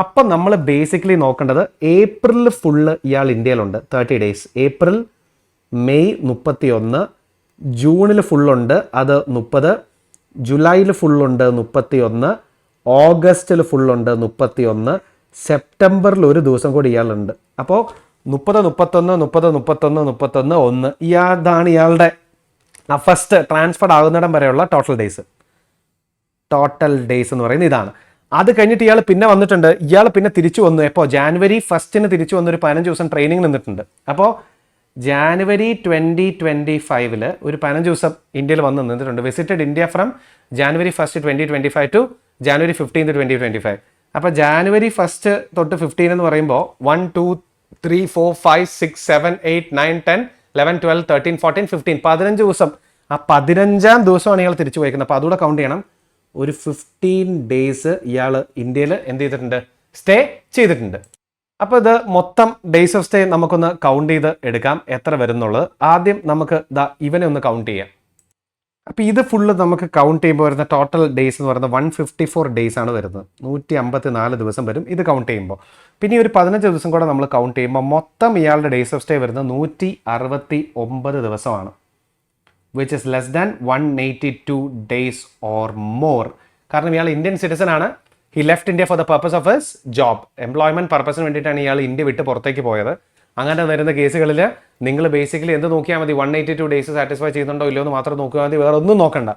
അപ്പം നമ്മൾ ബേസിക്കലി നോക്കേണ്ടത് ഏപ്രിൽ ഫുള്ള് ഇയാൾ ഇന്ത്യയിലുണ്ട് 30 ഡേയ്സ്. ഏപ്രിൽ, മെയ് 31, ജൂണിൽ ഫുള്ളുണ്ട് അത് 30, ജൂലൈയിൽ ഫുള്ളുണ്ട് 31, ഓഗസ്റ്റിൽ ഫുള്ളുണ്ട് 31, സെപ്റ്റംബറിൽ ഒരു ദിവസം കൂടി ഇയാളുണ്ട്. അപ്പോൾ 30, 31, 1 ഇതാണ് ഇയാളുടെ ഫസ്റ്റ് ട്രാൻസ്ഫർഡ് ആകുന്നിടം വരെയുള്ള ടോട്ടൽ ഡേയ്സ്. ടോട്ടൽ ഡേയ്സ് എന്ന് പറയുന്നത് ഇതാണ്. അത് കഴിഞ്ഞിട്ട് ഇയാൾ പിന്നെ വന്നിട്ടുണ്ട്. ഇയാൾ പിന്നെ തിരിച്ചു വന്നു. എപ്പോൾ January 1 തിരിച്ചു വന്നൊരു 15 ദിവസം ട്രെയിനിങ് നിന്നിട്ടുണ്ട്. അപ്പോൾ January 2025 ഒരു 15 ദിവസം ഇന്ത്യയിൽ വന്ന് നിന്നിട്ടുണ്ട്. Visited India from January 1, 2025 to January 15, 2025. അപ്പോൾ January 1 തൊട്ട് 15 എന്ന് പറയുമ്പോൾ 1, 2, 3, 4, 5, 6, 7, 8, 9, 10, 11, 12, 13, 14, 15 15 ദിവസം. ആ 15ാം ദിവസമാണ് ഇയാൾ തിരിച്ചു പോയിരിക്കുന്നത്. അപ്പോൾ അതുകൂടെ കൗണ്ട് ചെയ്യണം. ഒരു 15 ഡേയ്സ് ഇയാൾ ഇന്ത്യയിൽ എന്ത് ചെയ്തിട്ടുണ്ട്, സ്റ്റേ ചെയ്തിട്ടുണ്ട്. അപ്പോൾ ഇത് മൊത്തം ഡേയ്സ് ഓഫ് സ്റ്റേ നമുക്കൊന്ന് കൗണ്ട് ചെയ്ത് എടുക്കാം എത്ര വരുന്നുള്ളത്. ആദ്യം നമുക്ക് ഇവനെ ഒന്ന് കൗണ്ട് ചെയ്യാം. അപ്പോൾ ഇത് ഫുള്ള് നമുക്ക് കൗണ്ട് ചെയ്യുമ്പോൾ വരുന്ന ടോട്ടൽ ഡേയ്സ് എന്ന് പറയുന്നത് 154 ഡേയ്സ് ആണ് വരുന്നത്. 154 ദിവസം വരും ഇത് കൗണ്ട് ചെയ്യുമ്പോൾ. പിന്നെ ഒരു 15 ദിവസം കൂടെ നമ്മൾ കൗണ്ട് ചെയ്യുമ്പോൾ മൊത്തം ഇയാളുടെ ഡേയ്സ് ഓഫ് സ്റ്റേ വരുന്നത് 169 ദിവസമാണ്. Which is less than 182 days or more. കാരണം ഇയാൾ ഇന്ത്യൻ സിറ്റിസൺ ആണ്. He left India for the purpose of his job, employment പർപ്പസിന് വേണ്ടിയിട്ടാണ് ഇയാൾ ഇന്ത്യ വിട്ട് പുറത്തേക്ക് പോയത്. അങ്ങനെ വരുന്ന കേസുകളിൽ നിങ്ങൾ ബേസിക്കലി എന്ത് നോക്കിയാൽ മതി, 182 ഡേയ്സ് സാറ്റിസ്ഫൈ ചെയ്യുന്നുണ്ടോ ഇല്ലയോ എന്ന് മാത്രം നോക്കിയാൽ മതി, വേറെ ഒന്നും നോക്കണ്ട.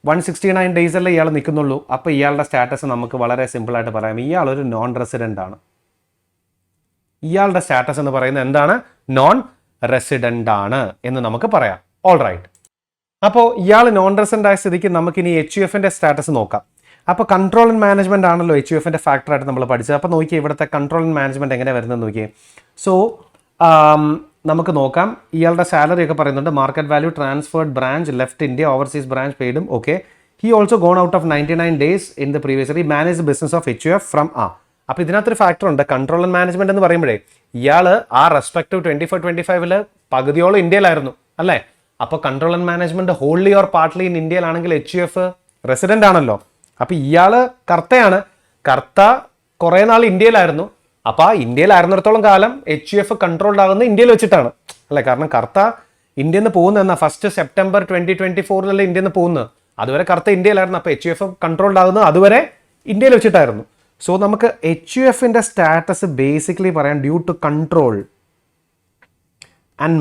169 ഡേയ്സ് അല്ലേ ഇയാൾ നിൽക്കുന്നുള്ളൂ. അപ്പോൾ ഇയാളുടെ സ്റ്റാറ്റസ് നമുക്ക് വളരെ സിമ്പിളായിട്ട് പറയാം, ഇയാളൊരു നോൺ റെസിഡൻ്റ് ആണ്. ഇയാളുടെ സ്റ്റാറ്റസ് എന്ന് പറയുന്നത് എന്താണ്, നോൺ റെസിഡൻ്റ് ആണ് എന്ന് നമുക്ക് പറയാം. All right. അപ്പോൾ ഇയാൾ നോൺ റെസിഡൻ്റ് ആയ സ്ഥിതിക്ക് നമുക്കിനി HUFന്റെ സ്റ്റാറ്റസ് നോക്കാം. അപ്പോൾ കൺട്രോൾ ആൻഡ് മാനേജ്മെന്റ് ആണല്ലോ HUFന്റെ ഫാക്ടറായിട്ട് നമ്മൾ പഠിച്ചത്. അപ്പോൾ നോക്കിയേ ഇവിടുത്തെ കൺട്രോൾ ആൻഡ് മാനേജ്മെന്റ് എങ്ങനെ വരുന്നത് നോക്കിയേ. സോ നമുക്ക് നോക്കാം. ഇയാളുടെ സാലറി ഒക്കെ പറയുന്നുണ്ട്. Market value, transferred branch, left India, overseas branch പെയ്ഡും. Okay, he also gone out of 99 days in the previous year. Manage business of HUF from അപ്പോൾ ഇതിനകത്തൊരു ഫാക്ടർ ഉണ്ട്. കൺട്രോൾ ആൻഡ് മാനേജ്മെന്റ് എന്ന് പറയുമ്പോഴേ ഇയാൾ ആ റെസ്പെക്റ്റീവ് 24-25 പകുതിയോളം ഇന്ത്യയിലായിരുന്നു അല്ലേ. അപ്പോൾ control and management wholly or partly in ഇന്ത്യയിലാണെങ്കിൽ HUF റെസിഡന്റ് ആണല്ലോ. അപ്പോൾ ഇയാൾ കർത്തയാണ്. കർത്ത കുറേ നാൾ ഇന്ത്യയിലായിരുന്നു. അപ്പോൾ ആ ഇന്ത്യയിലായിരുന്നിടത്തോളം കാലം HUF കൺട്രോൾഡ് ആകുന്നത് ഇന്ത്യയിൽ വെച്ചിട്ടാണ് അല്ലേ. കാരണം കർത്ത ഇന്ത്യയിൽ നിന്ന് പോകുന്നത് എന്നാ 1 September 2024 ഇന്ത്യയിൽ നിന്ന് പോകുന്നത്. അതുവരെ കർത്ത ഇന്ത്യയിലായിരുന്നു. അപ്പോൾ HUF കൺട്രോൾഡ് ആകുന്നത് അതുവരെ ഇന്ത്യയിൽ വെച്ചിട്ടായിരുന്നു. സോ നമുക്ക് HUFന്റെ സ്റ്റാറ്റസ് ബേസിക്കലി പറയാം due to control and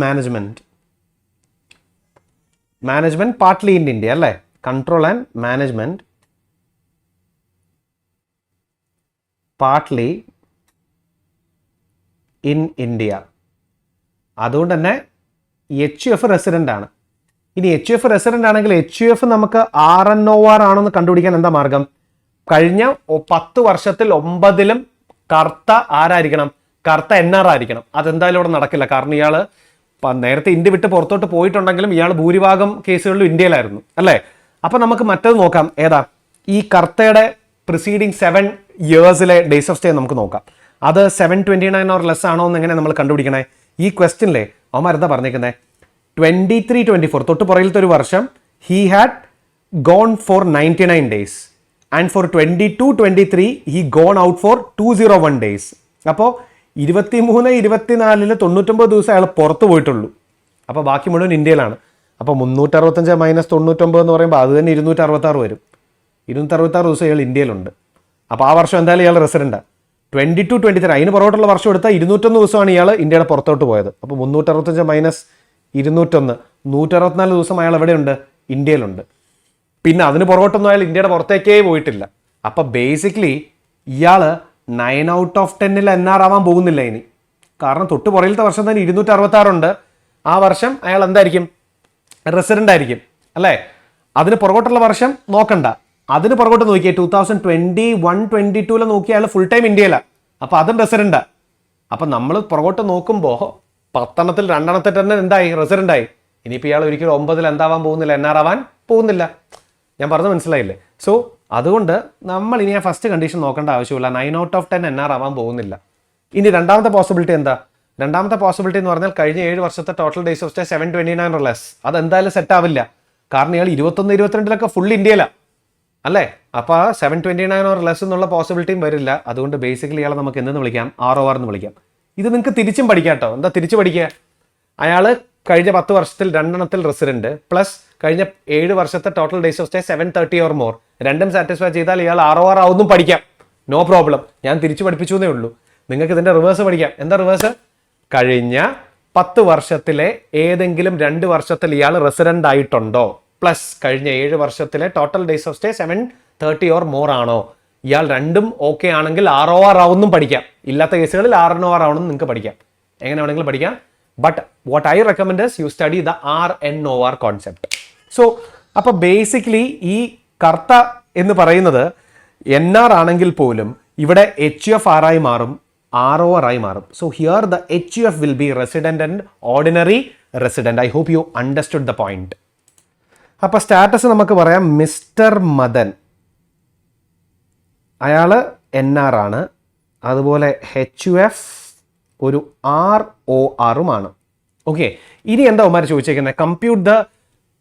management partly in India അല്ലേ. Control and management partly in India. അതുകൊണ്ട് തന്നെ HUF റെസിഡൻ്റ് ആണ്. ഇനി HUF റെസിഡൻ്റ് ആണെങ്കിൽ HUF നമുക്ക് RNOR ആണെന്ന് കണ്ടുപിടിക്കാൻ എന്താ മാർഗം? കഴിഞ്ഞ 10 വർഷത്തിൽ 9ലും കർത്ത ആരായിരിക്കണം? കർത്ത NR ആയിരിക്കണം. അതെന്തായാലും ഇവിടെ നടക്കില്ല. കാരണം ഇയാൾ നേരത്തെ ഇന്ത്യ വിട്ട് പുറത്തോട്ട് പോയിട്ടുണ്ടെങ്കിലും ഇയാൾ ഭൂരിഭാഗം കേസുകളിലും ഇന്ത്യയിലായിരുന്നു അല്ലേ. അപ്പം നമുക്ക് മറ്റത് നോക്കാം. ഏതാ ഈ കർത്തയുടെ പ്രിസീഡിങ് 7 ഇയേഴ്സിലെ ഡേയ്സ് ഓഫ് സ്റ്റേ നമുക്ക് നോക്കാം. അത് 729 ഓർ ലെസ് ആണോ എന്ന് എങ്ങനെ നമ്മൾ കണ്ടുപിടിക്കണേ? ഈ ക്വസ്റ്റ്യനിലെ അവന്മാർ എന്താ പറഞ്ഞേക്കുന്നത്? 23-24 തൊട്ട് പുറകിലത്തെ ഒരു വർഷം he had gone for 99 days and for 22-23 he gone out for 201 days. അപ്പോൾ 23-24 99 ദിവസം അയാൾ പുറത്ത് പോയിട്ടുള്ളൂ. അപ്പോൾ ബാക്കി മുഴുവൻ ഇന്ത്യയിലാണ്. അപ്പോൾ 365 മൈനസ് 99 എന്ന് പറയുമ്പോൾ അത് തന്നെ 266 വരും. 266 ദിവസം ഇയാൾ ഇന്ത്യയിലുണ്ട്. അപ്പോൾ ആ വർഷം എന്തായാലും ഇയാൾ റെസിഡൻ്റാണ്. 22-23 അതിന് പുറകോട്ടുള്ള വർഷം എടുത്താൽ 201 ദിവസമാണ് ഇയാൾ ഇന്ത്യയുടെ പുറത്തോട്ട് പോയത്. അപ്പോൾ 365 മൈനസ് 201, 164 ദിവസം അയാൾ എവിടെയുണ്ട്? ഇന്ത്യയിലുണ്ട്. പിന്നെ അതിന് പുറകോട്ടൊന്നും അയാൾ ഇന്ത്യയുടെ പുറത്തേക്കേ പോയിട്ടില്ല. അപ്പോൾ ബേസിക്കലി ഇയാൾ 9 ഔട്ട് ഓഫ് 10 NR ആവാൻ പോകുന്നില്ല ഇനി. കാരണം തൊട്ട് പുറകിലത്തെ വർഷം തന്നെ 266 ഉണ്ട്. ആ വർഷം അയാൾ എന്തായിരിക്കും? റെസിഡൻ്റ് ആയിരിക്കും അല്ലേ? അതിന് പുറകോട്ടുള്ള വർഷം നോക്കണ്ട. അതിന് പുറകോട്ട് നോക്കിയാൽ 2021-22 നോക്കിയാൽ അയാൾ ഫുൾ ടൈം ഇന്ത്യയിലാണ്. അപ്പോൾ അതും റെസിഡൻ്റാ. അപ്പം നമ്മൾ പുറകോട്ട് നോക്കുമ്പോൾ 10 2 തന്നെ എന്തായി? റെസിഡൻ്റായി. ഇനിയിപ്പോൾ ഇയാൾ ഒരിക്കലും 9 എന്താവാൻ പോകുന്നില്ല? NR ആവാൻ പോകുന്നില്ല. ഞാൻ പറഞ്ഞത് മനസ്സിലായില്ലേ? സോ അതുകൊണ്ട് നമ്മൾ ഇനി ആ ഫസ്റ്റ് കണ്ടീഷൻ നോക്കേണ്ട ആവശ്യമില്ല. 9 ഔട്ട് ഓഫ് 10 NR ആവാൻ പോകുന്നില്ല. ഇനി രണ്ടാമത്തെ പോസിബിലിറ്റി എന്താ? രണ്ടാമത്തെ പോസിബിലിറ്റി എന്ന് പറഞ്ഞാൽ കഴിഞ്ഞ 7 വർഷത്തെ total days of stay 729 or less. അതെന്തായാലും സെറ്റ് ആവില്ല. കാരണം ഇയാൾ 21-22 ഫുൾ ഇന്ത്യയിലാണ് അല്ലേ? അപ്പോൾ 729 or less എന്നുള്ള പോസിബിലിറ്റിയും വരില്ല. അതുകൊണ്ട് ബേസിക്കലി ഇയാളെ നമുക്ക് എന്തെന്ന് വിളിക്കാം? ROR എന്ന് വിളിക്കാം. ഇത് നിങ്ങൾക്ക് തിരിച്ചും പഠിക്കാം കേട്ടോ. എന്താ തിരിച്ചു പഠിക്കുക? അയാൾ കഴിഞ്ഞ 10 വർഷത്തിൽ 2 റെസിഡന്റ് പ്ലസ് കഴിഞ്ഞ 7 വർഷത്തെ total days of stay 730 or more രണ്ടും സാറ്റിസ്ഫൈ ചെയ്താൽ ഇയാൾ ROR ആവുന്നും പഠിക്കാം. No problem. ഞാൻ തിരിച്ചു പഠിപ്പിച്ചു എന്നേ ഉള്ളൂ. നിങ്ങൾക്ക് ഇതിന്റെ റിവേഴ്സ് പഠിക്കാം. എന്താ റിവേഴ്സ്? കഴിഞ്ഞ 10 വർഷത്തിലെ ഏതെങ്കിലും 2 വർഷത്തിൽ ഇയാൾ റെസിഡന്റ് ആയിട്ടുണ്ടോ പ്ലസ് കഴിഞ്ഞ 7 വർഷത്തിലെ total days of stay 730 or more ആണോ? ഇയാൾ രണ്ടും ഓക്കെ ആണെങ്കിൽ ROR ആവുന്നും പഠിക്കാം. ഇല്ലാത്ത കേസുകളിൽ RNOR ആവണമെന്ന് നിങ്ങൾക്ക് പഠിക്കാം. എങ്ങനെ വേണമെങ്കിലും പഠിക്കാം. But what I recommend you study the RNOR concept. So അപ്പോൾ ബേസിക്കലി ഈ കർത്ത എന്ന് പറയുന്നത് NR ആണെങ്കിൽ പോലും ഇവിടെ HUFR ആയി മാറും, ROR ആയി മാറും. So here the HUF will be resident and ordinary resident. I hope you understood the point. അപ്പോൾ സ്റ്റാറ്റസ് നമുക്ക് പറയാം മിസ്റ്റർ മദൻ. അയാൾ NR ആണ്. അതുപോലെ HUF ഒരു ROR ഓക്കെ. ഇനി എന്താ ഉമാർ ചോദിച്ചേക്കുന്നത്?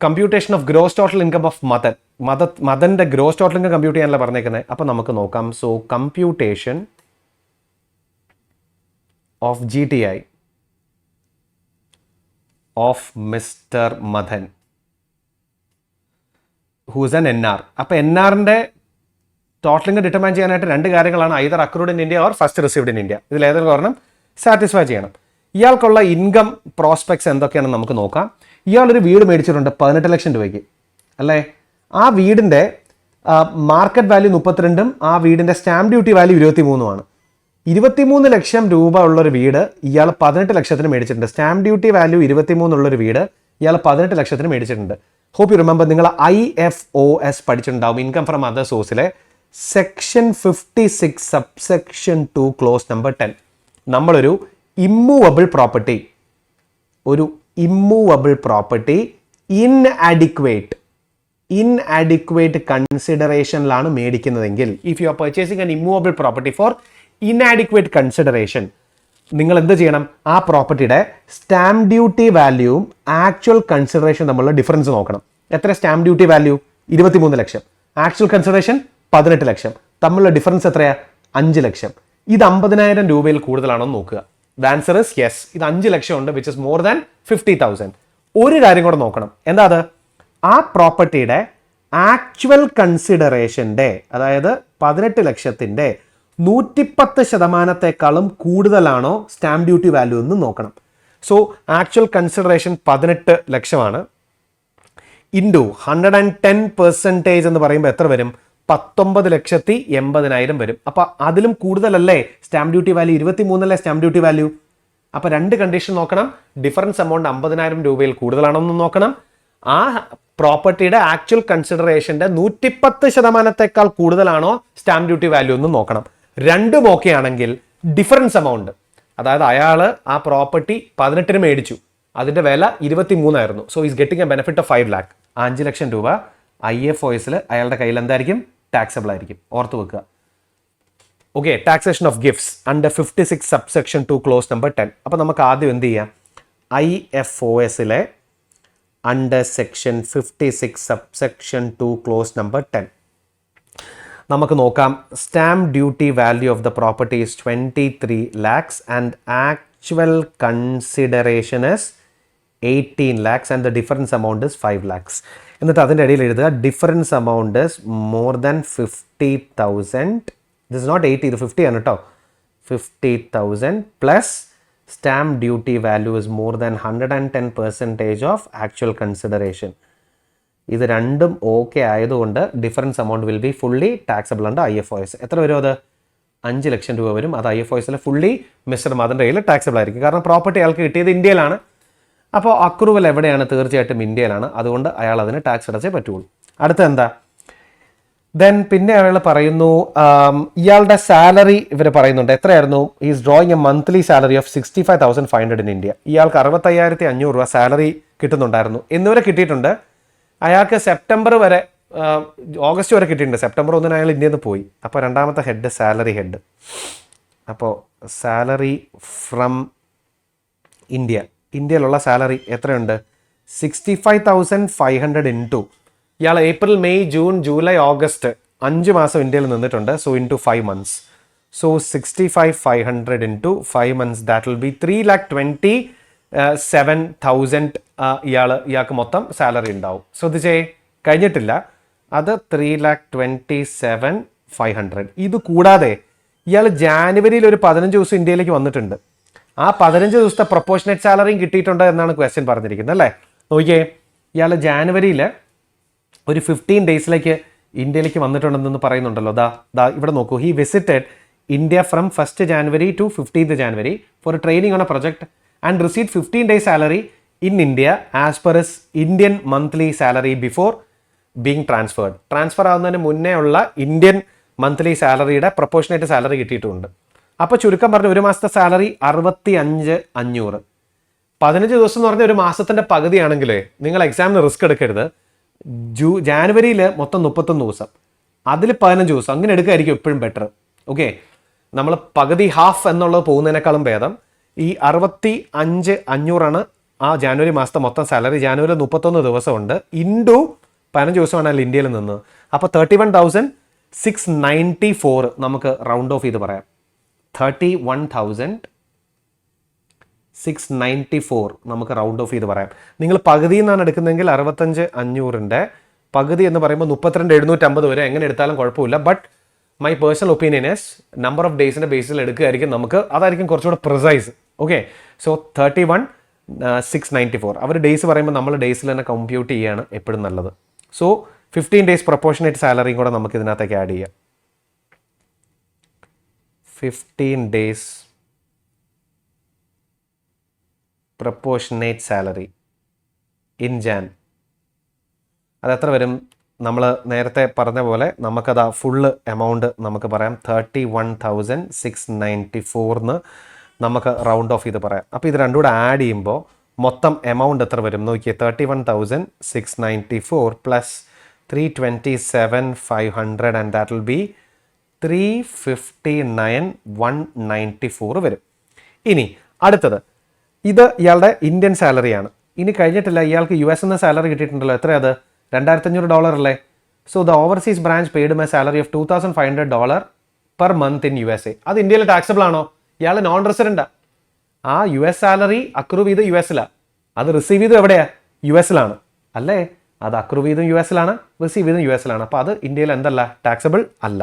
Computation of gross total income of മദന്റെ ഗ്രോസ് ടോട്ടൽ ഇൻകം കമ്പ്യൂട്ട് ചെയ്യാനല്ല പറഞ്ഞേക്കുന്നത്. അപ്പം നമുക്ക് നോക്കാം. So computation of GTI of mister Madan who's an NR. അപ്പോൾ NRന്റെ ടോട്ടൽ ഇൻകം ഡിറ്റർമൈൻ ചെയ്യാനായിട്ട് 2 കാര്യങ്ങളാണ്. Either accrued in India or first received in India. ഇതിൽ ഏതൊരു കാരണം സാറ്റിസ്ഫൈ ചെയ്യണം. ഇയാൾക്കുള്ള ഇൻകം പ്രോസ്പെക്ട്സ് എന്തൊക്കെയാണെന്ന് നമുക്ക് നോക്കാം. ഇയാളൊരു വീട് മേടിച്ചിട്ടുണ്ട് 18 ലക്ഷം രൂപയ്ക്ക് അല്ലേ? ആ വീടിൻ്റെ മാർക്കറ്റ് വാല്യൂ 32ഉം ആ വീടിൻ്റെ സ്റ്റാമ്പ് ഡ്യൂട്ടി വാല്യൂ 23ഉമാണ്. 23 ലക്ഷം രൂപ ഉള്ളൊരു വീട് ഇയാൾ 18 ലക്ഷത്തിന് മേടിച്ചിട്ടുണ്ട്. സ്റ്റാമ്പ് ഡ്യൂട്ടി വാല്യൂ 23 ഉള്ളൊരു വീട് ഇയാൾ 18 ലക്ഷത്തിന് മേടിച്ചിട്ടുണ്ട്. ഹോപ്പ് യു റിമെമ്പർ, നിങ്ങൾ IFOS പഠിച്ചിട്ടുണ്ടാവും, ഇൻകം ഫ്രം അതർ സോഴ്സിലെ സെക്ഷൻ 56 സബ്സെക്ഷൻ 2 ക്ലോസ് നമ്പർ 10. നമ്മളൊരു ഇമ്മൂവബിൾ പ്രോപ്പർട്ടി ഇൻഅഡിക്വേറ്റ് കൺസിഡറേഷനിലാണ് മേടിക്കുന്നതെങ്കിൽ, if you are purchasing an immovable property for inadequate consideration, നിങ്ങൾ എന്ത് ചെയ്യണം? ആ പ്രോപ്പർട്ടിയുടെ സ്റ്റാമ്പ് ഡ്യൂട്ടി വാല്യൂവും ആക്ച്വൽ കൺസിഡറേഷൻ തമ്മിലുള്ള ഡിഫറൻസ് നോക്കണം. എത്ര സ്റ്റാമ്പ് ഡ്യൂട്ടി വാല്യൂ? 23 ലക്ഷം. ആക്ച്വൽ കൺസിഡറേഷൻ 18 ലക്ഷം. തമ്മിലുള്ള ഡിഫറൻസ് എത്രയാ? 5 ലക്ഷം. ഇത് 50,000 രൂപയിൽ കൂടുതലാണോ എന്ന് നോക്കുക. The answer is yes. ഇത് 5 ലക്ഷം ഉണ്ട്, വിച്ച് ഇസ് മോർ ദാൻ 50,000. ഒരു കാര്യം കൂടെ നോക്കണം. എന്താ അത്? ആ പ്രോപ്പർട്ടിയുടെ ആക്ച്വൽ കൺസിഡറേഷൻ്റെ, അതായത് 18 ലക്ഷത്തിൻ്റെ 110% കൂടുതലാണോ സ്റ്റാമ്പ് ഡ്യൂട്ടി വാല്യൂ എന്ന് നോക്കണം. സോ ആക്ച്വൽ കൺസിഡറേഷൻ 18 ലക്ഷമാണ്. ഇൻറ്റു 110% എന്ന് പറയുമ്പോൾ എത്ര വരും? 19,80,000 വരും. അപ്പോൾ അതിലും കൂടുതലല്ലേ stamp duty value? 23 stamp duty value. അപ്പോൾ 2 കണ്ടീഷൻ നോക്കണം. ഡിഫറൻസ് എമൗണ്ട് 50,000 രൂപയിൽ കൂടുതലാണോ എന്ന് നോക്കണം. ആ പ്രോപ്പർട്ടിയുടെ ആക്ച്വൽ കൺസിഡറേഷൻ്റെ 110% കൂടുതലാണോ സ്റ്റാമ്പ് ഡ്യൂട്ടി വാല്യൂ എന്ന് നോക്കണം. രണ്ടും ഓക്കെ ആണെങ്കിൽ ഡിഫറൻസ് എമൗണ്ട്, അതായത് അയാൾ ആ പ്രോപ്പർട്ടി 18 മേടിച്ചു, അതിൻ്റെ വില 23 ആയിരുന്നു. So is getting a benefit of 5 lakh. 5 ലക്ഷം രൂപ IFOSൽ അയാളുടെ കയ്യിൽ എന്തായിരിക്കും? ടാക്സബിൾ ആയിരിക്കും. ഓർത്ത് വെക്കുക. Okay, taxation of gifts under 56 subsection 2 clause number 10. അപ്പോൾ നമുക്ക് ആദ്യം എന്ത് ചെയ്യാം? IFOSലെ under section 56 subsection 2 clause number 10 നമുക്ക് നോക്കാം. Stamp duty value of the property is 23 lakhs and actual consideration is 18 lakhs and the difference amount is 5 lakhs. എന്നിട്ട് അതിൻ്റെ ഇടയിൽ എഴുതുക difference amount is more than 50,000. This is not 80, ഇത് 50 ആണ് കേട്ടോ. 50,000 plus stamp duty value is more than 110% of actual consideration. ഇത് രണ്ടും okay ആയതുകൊണ്ട് difference amount will be fully taxable ഉണ്ട് IFOS. എത്ര വരും അത്? 5 ലക്ഷം രൂപ വരും. അത് IFOSലെ ഫുള്ളി മിസ്റ്റർ മദൻ്റെ കയ്യിൽ ടാക്സബിൾ ആയിരിക്കും. കാരണം പ്രോപ്പർട്ടി അയാൾക്ക് കിട്ടിയത് ഇന്ത്യയിലാണ്. അപ്പോൾ അക്രൂവൽ എവിടെയാണ്? തീർച്ചയായിട്ടും ഇന്ത്യയിലാണ്. അതുകൊണ്ട് അയാൾ അതിന് ടാക്സ് അടച്ചേ പറ്റുള്ളൂ. അടുത്ത എന്താ? ദെൻ പിന്നെ അയാൾ പറയുന്നു ഇയാളുടെ സാലറി ഇവർ പറയുന്നുണ്ട്. എത്രയായിരുന്നു? Is drawing A monthly salary of 65,500 in India. ഇയാൾക്ക് 65,500 രൂപ സാലറി കിട്ടുന്നുണ്ടായിരുന്നു. എന്നിവരെ കിട്ടിയിട്ടുണ്ട്. അയാൾക്ക് സെപ്റ്റംബർ വരെ, ഓഗസ്റ്റ് വരെ കിട്ടിയിട്ടുണ്ട്. സെപ്റ്റംബർ 1 അയാൾ ഇന്ത്യയിൽ നിന്ന് പോയി. അപ്പോൾ രണ്ടാമത്തെ ഹെഡ് സാലറി ഹെഡ്. അപ്പോൾ സാലറി ഫ്രം ഇന്ത്യ, ഇന്ത്യയിലുള്ള സാലറി എത്രയുണ്ട്? 65,500 ഇൻറ്റു ഇയാൾ April, May, June, July, August 5 മാസം ഇന്ത്യയിൽ നിന്നിട്ടുണ്ട്. So into 5 months. So 65,500 into 5 months, that will B 3,27,000 ഇയാൾക്ക് മൊത്തം സാലറി ഉണ്ടാവും. ശ്രദ്ധിച്ചേ, കഴിഞ്ഞിട്ടില്ല. അത് 3,27,500. ഇത് കൂടാതെ ഇയാൾ ജാനുവരിയിൽ ഒരു 15 ദിവസം ഇന്ത്യയിലേക്ക് വന്നിട്ടുണ്ട്. ആ 15 ദിവസത്തെ പ്രൊപ്പോർഷനേറ്റ് സാലറിയും കിട്ടിയിട്ടുണ്ട് എന്നാണ് ക്വസ്റ്റ്യൻ പറഞ്ഞിരിക്കുന്നത് അല്ലേ? നോക്കിയേ, ഇയാൾ ജാനുവരിയിൽ ഒരു 15 ഡേയ്സിലേക്ക് ഇന്ത്യയിലേക്ക് വന്നിട്ടുണ്ടെന്ന് പറയുന്നുണ്ടല്ലോ. ദാ ഇവിടെ നോക്കൂ. He visited India from 1st January to 15th January for training on a project and receive 15 days salary in India as per is Indian monthly salary before being transferred. Transfer ആവുന്നതിന് മുന്നേ ഉള്ള ഇന്ത്യൻ മന്ത്ലി സാലറിയുടെ proportionate salary കിട്ടിയിട്ടുണ്ട്. അപ്പോൾ ചുരുക്കം പറഞ്ഞ ഒരു മാസത്തെ സാലറി 65,500. 15 ദിവസം എന്ന് പറഞ്ഞാൽ ഒരു മാസത്തിൻ്റെ പകുതിയാണെങ്കിലേ നിങ്ങൾ എക്സാമിന് റിസ്ക് എടുക്കരുത്. ജാനുവരിയിൽ മൊത്തം 31 ദിവസം, അതിൽ 15 ദിവസം അങ്ങനെ എടുക്കുകയായിരിക്കും എപ്പോഴും ബെറ്റർ. ഓക്കെ, നമ്മൾ പകുതി ഹാഫ് എന്നുള്ളത് പോകുന്നതിനേക്കാളും ഭേദം ഈ 65,500 ആ ജാനുവരി മാസത്തെ മൊത്തം സാലറി. ജാനുവരി 31 ദിവസമുണ്ട്, ഇൻറ്റു 15 ദിവസമാണ് ഇന്ത്യയിൽ നിന്ന്. അപ്പോൾ 31,694 നമുക്ക് റൗണ്ട് ഓഫ് ചെയ്ത് പറയാം. 31,694 നമുക്ക് റൗണ്ട് ഓഫ് ചെയ്ത് പറയാം. നിങ്ങൾ പകുതി എന്നാണ് എടുക്കുന്നതെങ്കിൽ 65,500ൻ്റെ പകുതി എന്ന് പറയുമ്പോൾ 32,750 വരെ എങ്ങനെ എടുത്താലും കുഴപ്പമില്ല. But my personal opinion is number of ഡേയ്സിൻ്റെ ബേസിൽ എടുക്കുകയായിരിക്കും നമുക്ക്, അതായിരിക്കും കുറച്ചുകൂടെ പ്രിസൈസ്. ഓക്കെ, സോ 31,694 അവർ ഡേയ്സ് പറയുമ്പോൾ നമ്മൾ ഡേയ്സിൽ തന്നെ കമ്പ്യൂട്ട് ചെയ്യുകയാണ് എപ്പോഴും നല്ലത്. സോ 15 days പ്രൊപ്പോർഷനേറ്റ് സാലറിയും കൂടെ നമുക്ക് ഇതിനകത്തേക്ക് ആഡ് ചെയ്യാം. 15 days proportionate salary in Jan. അതെത്ര വരും? നമ്മൾ നേരത്തെ പറഞ്ഞ പോലെ നമുക്കത് ഫുള്ള് എമൗണ്ട് നമുക്ക് പറയാം. 31,694 നമുക്ക് റൗണ്ട് ഓഫ് ചെയ്ത് പറയാം. അപ്പോൾ ഇത് രണ്ടും കൂടെ ആഡ് ചെയ്യുമ്പോൾ മൊത്തം എമൗണ്ട് എത്ര വരും നോക്കിയേ? 31,694 plus 327,500 and that will B 359,194 വരും. ഇനി അടുത്തത്, ഇത് ഇയാളുടെ ഇന്ത്യൻ സാലറിയാണ്. ഇനി കഴിഞ്ഞിട്ടില്ല, ഇയാൾക്ക് US നിന്ന് സാലറി കിട്ടിയിട്ടുണ്ടല്ലോ. എത്രയത്? $2,500 അല്ലേ? So the overseas branch paid my salary of $2,500 per month in USA. അത് ഇന്ത്യയിൽ ടാക്സബിൾ ആണോ? ഇയാൾ നോൺ റെസിഡൻറ്റാ. ആ US സാലറി അക്രൂവ് ചെയ്ത് US-ലാണ്, അത് റിസീവ് ചെയ്ത് എവിടെയാ? US-ലാണ് അല്ലേ? അത് അക്രൂവ് ചെയ്തും US-ലാണ്, റിസീവ് ചെയ്തും US-ലാണ്. അപ്പോൾ അത് ഇന്ത്യയിൽ എന്തല്ല? ടാക്സബിൾ അല്ല.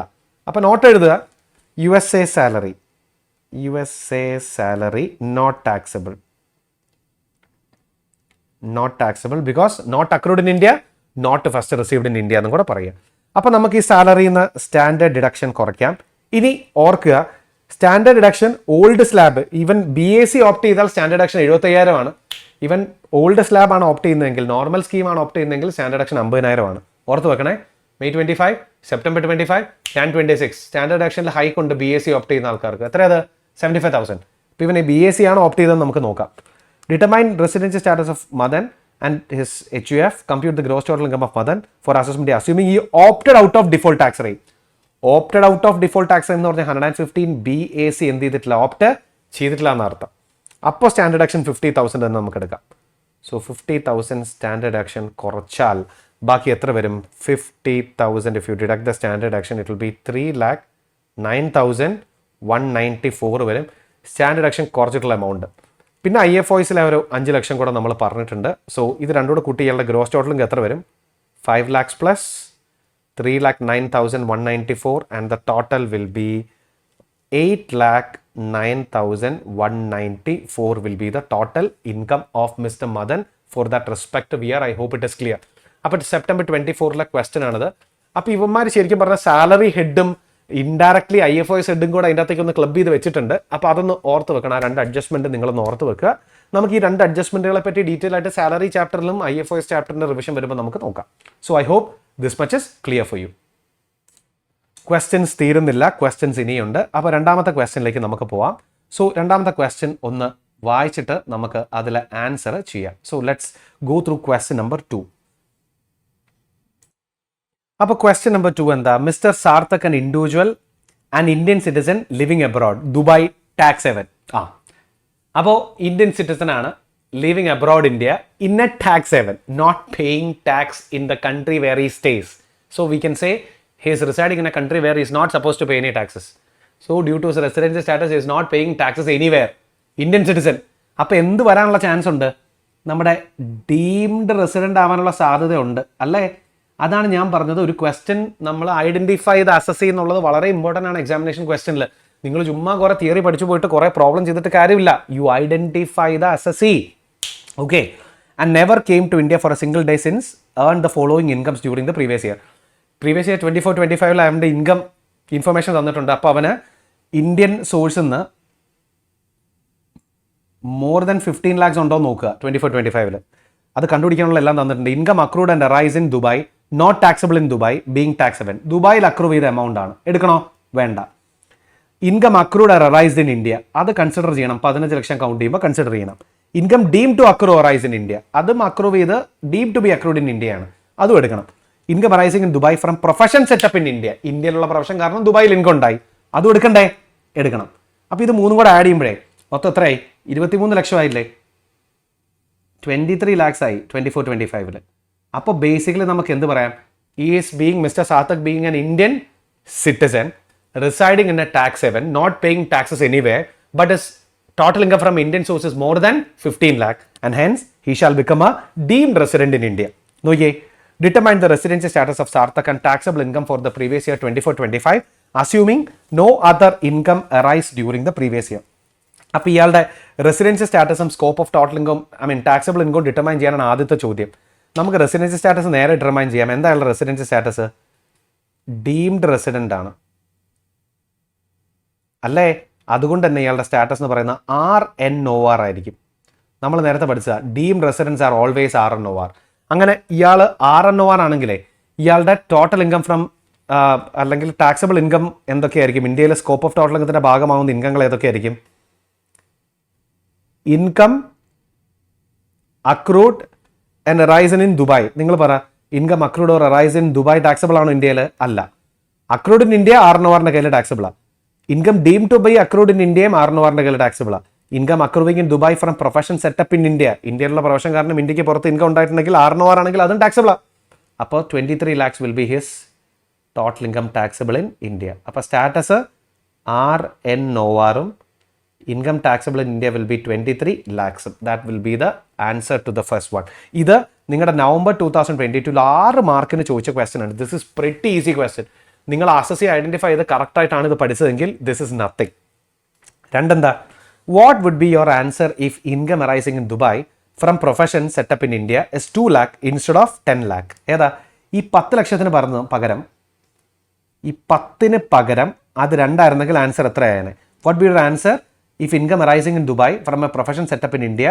അപ്പോൾ നോട്ട് എഴുതുക, USA salary not taxable, not taxable because not accrued in India, not first received in India എന്നും കൂടെ പറയുക. അപ്പോൾ നമുക്ക് ഈ സാലറിയിൽ നിന്ന് സ്റ്റാൻഡേർഡ് ഡിഡക്ഷൻ കുറയ്ക്കാം. ഇനി ഓർക്കുക, standard deduction old slab, even BAC opt ചെയ്താൽ സ്റ്റാൻഡേർഡ് ഡിഡക്ഷൻ 75,000 ആണ്. ഈവൻ ഓൾഡ് സ്ലാബ് ആണ് ഓപ്റ്റ് ചെയ്യുന്നതെങ്കിൽ, നോർമൽ സ്കീമാണ് ഓപ്റ്റ് ചെയ്യുന്നതെങ്കിൽ സ്റ്റാൻഡേർഡ് ഡിഡക്ഷൻ 50,000 ആണ്. ഓർത്ത് വെക്കണേ. May 25, September 25, Jan 26 standard ഡിഡക്ഷനിൽ hike ഉണ്ട് BAC ഓപ്റ്റ് ചെയ്യുന്ന ആൾക്കാർക്ക്. എത്രയത്? 75,000. ഇപ്പോൾ ഇവൻ BAC ആണ് ഓപ്റ്റ് ചെയ്തതെന്ന് നമുക്ക് നോക്കാം. Determine residency status of Madan and his HUF, compute the gross total income of Madan for assessment day, assuming he opted out of default tax rate. Opted out of default tax rate എന്ന് പറഞ്ഞാൽ 115 BAC എന്ത് ചെയ്തിട്ടില്ല? Opt ചെയ്തിട്ടില്ല എന്നർത്ഥം. അപ്പോൾ standard deduction 50,000 എന്ന് നമുക്ക് എടുക്കാം. സോ 50,000 സ്റ്റാൻഡേർഡ് ഡിഡക്ഷൻ കുറച്ചാൽ ബാക്കി എത്ര വരും? 50,000. If you deduct the standard deduction, it will be 3,09,194 വരും സ്റ്റാൻഡേർഡ് ഡിഡക്ഷൻ കുറച്ചിട്ടുള്ള എമൗണ്ട്. പിന്നെ IFOSലെ ഒരു 5 ലക്ഷം കൂടെ നമ്മൾ പറഞ്ഞിട്ടുണ്ട്. സോ ഇത് രണ്ടും കൂടെ കൂട്ടി ഇയാളുടെ ഗ്രോസ് ടോട്ടലിംഗ് എത്ര വരും? 5 lakhs plus 3,09,194 and the total will be 8,00,000 9,194 will be the total income of Mr. Madan for that respective year. I hope it is clear. അപ്പോൾ സെപ്റ്റംബർ 24 ക്വസ്റ്റൻ ആണത്. അപ്പോൾ ഇവന്മാർ ശരിക്കും പറഞ്ഞാൽ സാലറി ഹെഡും ഇൻഡയറക്ട്ലി IFOS ഹെഡും കൂടെ അതിൻ്റെ അകത്തേക്ക് ഒന്ന് ക്ലബ് ചെയ്ത് വെച്ചിട്ടുണ്ട്. അപ്പോൾ അതൊന്ന് ഓർത്ത് വെക്കണം. ആ 2 അഡ്ജസ്റ്റ്മെന്റ് നിങ്ങളൊന്ന് ഓർത്ത് വെക്കുക. നമുക്ക് ഈ 2 അഡ്ജസ്റ്റ്മെന്റുകളെ പറ്റി ഡീറ്റെയിൽ ആയിട്ട് സാലറി ചാപ്റ്ററിലും IFOS ചാപ്റ്ററിന്റെ റിവിഷൻ വരുമ്പോൾ നമുക്ക് നോക്കാം. So I hope this much is clear for you. Questions തീരുന്നില്ല, ക്വസ്റ്റ്യൻസ് ഇനിയുണ്ട്. അപ്പോൾ രണ്ടാമത്തെ ക്വസ്റ്റ്യനിലേക്ക് നമുക്ക് പോവാം. സോ രണ്ടാമത്തെ ക്വസ്റ്റ്യൻ ഒന്ന് വായിച്ചിട്ട് നമുക്ക് അതിലെ ആൻസർ ചെയ്യാം. So let's go through question number 2. അപ്പോൾ ക്വസ്റ്റ്യൻ നമ്പർ 2 എന്താ? Mister Sarthak an individual and Indian citizen living abroad, Dubai tax haven. അപ്പോൾ ഇന്ത്യൻ സിറ്റിസൺ ആണ്, living abroad India, in a tax haven, not paying tax in the country where he stays. So we can say he is residing in a country where he is not supposed to pay any taxes. So due to his residency status, he is not paying taxes anywhere. Indian citizen. അപ്പോൾ എന്ത് വരാനുള്ള chance ഉണ്ട്? നമ്മുടെ deemed resident ആവാനുള്ള സാധ്യത ഉണ്ട് അല്ലേ? അതാണ് ഞാൻ പറഞ്ഞത്. ഒരു ക്വസ്റ്റ്യൻ നമ്മൾ ഐഡന്റിഫൈ ചെയ്ത് അസസ് ചെയ്യുന്നുള്ളത് വളരെ ഇമ്പോർട്ടൻ്റ് ആണ് എക്സാമിനേഷൻ ക്വസ്റ്റ്യനിൽ. നിങ്ങൾ ചുമ്മാ കുറേ തിയറി പഠിച്ചു പോയിട്ട് കുറേ പ്രോബ്ലം ചെയ്തിട്ട് കാര്യമില്ല. You identify the assessee. Okay. And never came to India for a single day since earn the following incomes during the previous year. Previous year 24-25 അവൻ്റെ ഇൻകം ഇൻഫർമേഷൻ തന്നിട്ടുണ്ട്. അപ്പോൾ അവന് ഇന്ത്യൻ സോഴ്സിൽ നിന്ന് മോർ ദാൻ 15 lakhs ഉണ്ടോ നോക്കുക 24-25. അത് കണ്ടുപിടിക്കാനുള്ള എല്ലാം തന്നിട്ടുണ്ട്. Income accrued and arise in Dubai, not taxable in Dubai, being tax haven. ദുബായിൽ അക്രൂവ് ചെയ്ത എമൗണ്ട് ആണ്. എടുക്കണോ? വേണ്ട. Income accrued are arised in India, അത് കൺസിഡർ ചെയ്യണം. 15 ലക്ഷം കൗണ്ട് ചെയ്യുമ്പോൾ കൺസിഡർ ചെയ്യണം. Income deem to accrue arise in India, അതും അക്രൂവ് ചെയ്ത് deem to be accrued in ഇന്ത്യയാണ്, അതും എടുക്കണം. Income arising in Dubai from profession setup in India, ഇന്ത്യയിലുള്ള പ്രൊഫഷൻ കാരണം ദുബായിൽ ഇൻകം ഉണ്ടായി, അതും എടുക്കണ്ടേ? എടുക്കണം. അപ്പോൾ ഇത് മൂന്നും കൂടെ ആഡ് ചെയ്യുമ്പോഴേ മൊത്തം എത്രയായി? 23 ലക്ഷമായില്ലേ? 23 lakhs ആയി 24-25. അപ്പോൾ ബേസിക്കലി നമുക്ക് എന്ത് പറയാം? Is being mister Sarthak being an Indian citizen residing in a tax haven, not paying taxes anywhere, but is total income from Indian sources more than 15 lakh and hence he shall become a deemed resident in India. നോക്കിയേ, determine the residency status of Sarthak and taxable income for the previous year 24-25 assuming no other income arise during the previous year. അപ്പോൾ ഇയാളുടെ residency സ്റ്റാറ്റസും scope of total income taxable income determine ചെയ്യാനാണ് ആദ്യത്തെ ചോദ്യം. നമുക്ക് residency status നേരെ determine ചെയ്യാം. എന്തായാലും റെസിഡൻസി സ്റ്റാറ്റസ് ഡീംഡ് റെസിഡൻ്റ് ആണ് അല്ലേ? അതുകൊണ്ട് തന്നെ ഇയാളുടെ സ്റ്റാറ്റസ് എന്ന് പറയുന്നത് RNOR ആയിരിക്കും. നമ്മൾ നേരത്തെ പഠിച്ച deemed residents are always RNOR. അങ്ങനെ ഇയാൾ RNOR ആണെങ്കിലേ ഇയാളുടെ ടോട്ടൽ ഇൻകം ഫ്രം അല്ലെങ്കിൽ ടാക്സബിൾ ഇൻകം എന്തൊക്കെയായിരിക്കും? ഇന്ത്യയിലെ സ്കോപ്പ് ഓഫ് ടോട്ടൽ ഇൻകത്തിൻ്റെ ഭാഗമാവുന്ന ഇൻകങ്ങൾ ഏതൊക്കെയായിരിക്കും? Income accrued and arisen in Dubai. നിങ്ങൾ പറ, income accrued or arise in Dubai taxable ആണോ ഇന്ത്യയിൽ? അല്ല. അക്രൂഡ് ഇൻ ഇന്ത്യ RNORന്റെ കയ്യിൽ ടാക്സബിളാണ്. Income deem to be accrued in ഇന്ത്യയും RNORന്റെ കയ്യിൽ ടാക്സബിളാണ്. Income accruing in Dubai from profession setup in India, ഇന്ത്യയിലുള്ള പ്രൊഫഷൻ കാരണം ഇന്ത്യക്ക് പുറത്ത് ഇൻകം ഉണ്ടായിട്ടുണ്ടെങ്കിൽ RNOR ആണെങ്കിൽ അതും ടാക്സബിളാണ്. അപ്പോൾ 23 lakhs will be his total income taxable in India. അപ്പോൾ സ്റ്റാറ്റസ് RNORും income taxable in India will be 23 lakhs. That will be the answer to the first one. ഇത് നിങ്ങളുടെ നവംബർ 2022 6 മാർക്കിന് ചോദിച്ച ക്വസ്റ്റൻ ആണ്. This is pretty easy question. നിങ്ങൾ assessee identify ചെയ്ത് കറക്റ്റായിട്ടാണ് ഇത് പഠിച്ചതെങ്കിൽ ദിസ് ഇസ് നത്തിങ്. രണ്ടെന്താ? What would be your answer if income arising in Dubai from profession setup in India is 2 lakh instead of 10 lakh? ഏതാ? ഈ 10 ലക്ഷത്തിന് പകരം ഈ 10ന് പകരം അത് 2 ആയിരുന്നെങ്കിൽ ആൻസർ എത്രയാണ്? What B your answer if income arising in Dubai from a profession setup in India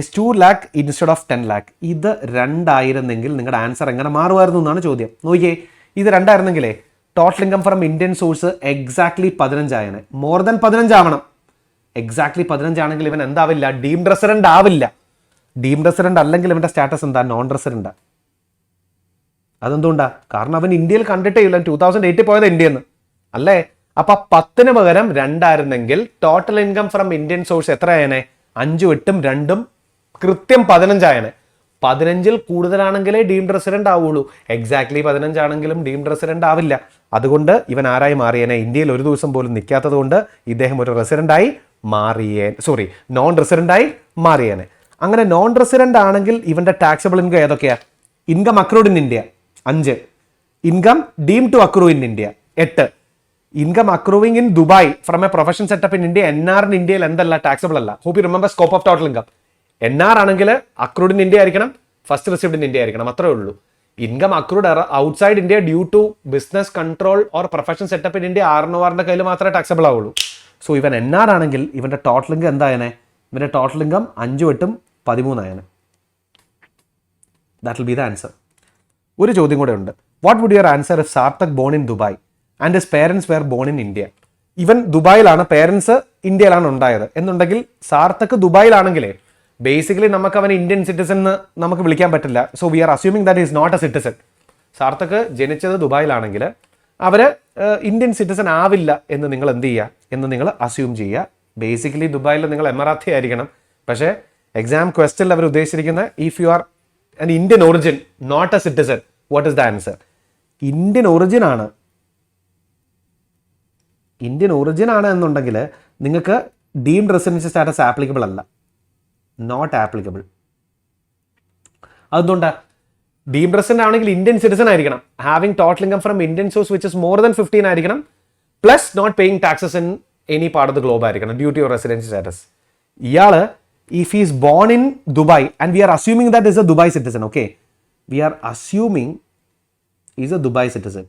is 2 lakh instead of 10 lakh? ഇത് 2 ആയിരുന്നെങ്കിൽ നിങ്ങളുടെ ആൻസർ എങ്ങനെ മാറുമായിരുന്നു എന്നാണ് ചോദ്യം. നോക്കിയേ, ഇത് 2 ആയിരുന്നെങ്കിലേ total income from Indian source exactly 15 ആയനെ. മോർ ദാൻ 15 ആവണം. എക്സാക്ട്ലി 15 ആണെങ്കിൽ ഇവൻ എന്താവില്ല? ഡീംഡ് റെസിഡന്റ് ആവില്ല. ഡീംഡ് റെസിഡന്റ് അല്ലെങ്കിൽ ഇവന്റെ സ്റ്റാറ്റസ് എന്താ? Non resident. അതെന്തുകൊണ്ടാ? കാരണം അവൻ ഇന്ത്യയിൽ കണ്ടിട്ടേ ഇല്ല. 2008 പോയത് ഇന്ത്യന്ന് അല്ലേ? അപ്പൊ 10ന് പകരം 2 ആയിരുന്നെങ്കിൽ total income from Indian source എത്ര ആയനെ? 5 8 2 കൃത്യം 15 ആയനെ. 15ൽ കൂടുതലാണെങ്കിലേ ഡീംഡ് റെസിഡന്റ് ആവുള്ളൂ. എക്സാക്ട്ലി 15 ആണെങ്കിലും ഡീംഡ് റെസിഡന്റ് ആവില്ല. അതുകൊണ്ട് ഇവൻ ആരായി മാറിയേനെ? ഇന്ത്യയിൽ ഒരു ദിവസം പോലും നിൽക്കാത്തത് കൊണ്ട് ഇദ്ദേഹം ഒരു റെസിഡന്റായി നോൺ റെസിഡന്റായി മാറിയേനെ. അങ്ങനെ നോൺ റെസിഡന്റ് ആണെങ്കിൽ ഇവന്റെ ടാക്സബിൾ ഇൻകം ഏതൊക്കെയാ? Income accrued in India 5, income deem to accrue in India 8, income accruing in Dubai from a profession setup in India, NR in ഇന്ത്യയിൽ എന്തല്ല ടാക്സബിൾ അല്ല. Hope you remember scope of total income. NR ആണെങ്കിൽ accrued in India ആയിരിക്കണം, first received in India ആയിരിക്കണം, അത്രേ ഉള്ളൂ. Income accrued outside India due to business control or profession setup in India ആറിന്റെ കയ്യിൽ മാത്രമേ ടാക്സബിൾ ആവുള്ളൂ. സോ ഇവൻ NR ആണെങ്കിൽ ഇവന്റെ ടോട്ടൽ ഇൻകം എന്തായനെ? ഇവന്റെ total income 5/8 13 that will be the answer. ഒരു ചോദ്യം കൂടെ ഉണ്ട്. What would your answer if Sarthak born in Dubai and his parents were born in India? ഇവൻ ദുബായിലാണ്, പേരൻസ് ഇന്ത്യയിലാണ് ഉണ്ടായത് എന്നുണ്ടെങ്കിൽ സാർത്ഥക് ദുബായിലാണെങ്കിലേ ബേസിക്കലി നമുക്ക് അവൻ ഇന്ത്യൻ സിറ്റിസൺ എന്ന് നമുക്ക് വിളിക്കാൻ പറ്റില്ല. So we are assuming that is not a citizen. Sarthak ജനിച്ചത് ദുബായിലാണെങ്കിൽ അവര് ഇന്ത്യൻ സിറ്റിസൺ ആവില്ല എന്ന് നിങ്ങൾ എന്ത് ചെയ്യുക എന്ന് നിങ്ങൾ അസ്യൂം ചെയ്യുക. ബേസിക്കലി ദുബായിൽ നിങ്ങൾ എമറാത്തി ആയിരിക്കണം. പക്ഷേ എക്സാം ക്വസ്റ്റനിൽ അവർ ഉദ്ദേശിച്ചിരിക്കുന്ന if you are an Indian origin, not a citizen, what is the answer? Indian origin ആണ്. ഇന്ത്യൻ ഒറിജിൻ ആണ് എന്നുണ്ടെങ്കിൽ നിങ്ങൾക്ക് ഡീംഡ് റെസിഡൻസി സ്റ്റാറ്റസ് ആപ്ലിക്കബിൾ അല്ല, നോട്ട് ആപ്ലിക്കബിൾ. അതുകൊണ്ട് ഡീംഡ് റെസിഡന്റ് ആണെങ്കിൽ ഇന്ത്യൻ സിറ്റിസൺ ആയിരിക്കണം, having total income from Indian source which is more than 15 ആയിരിക്കണം, plus not paying taxes in any part of the globe ആയിരിക്കണം due to your residency status. ഇയാള് if he is born in Dubai and we are assuming that is a Dubai citizen, okay, we are assuming he is a Dubai citizen.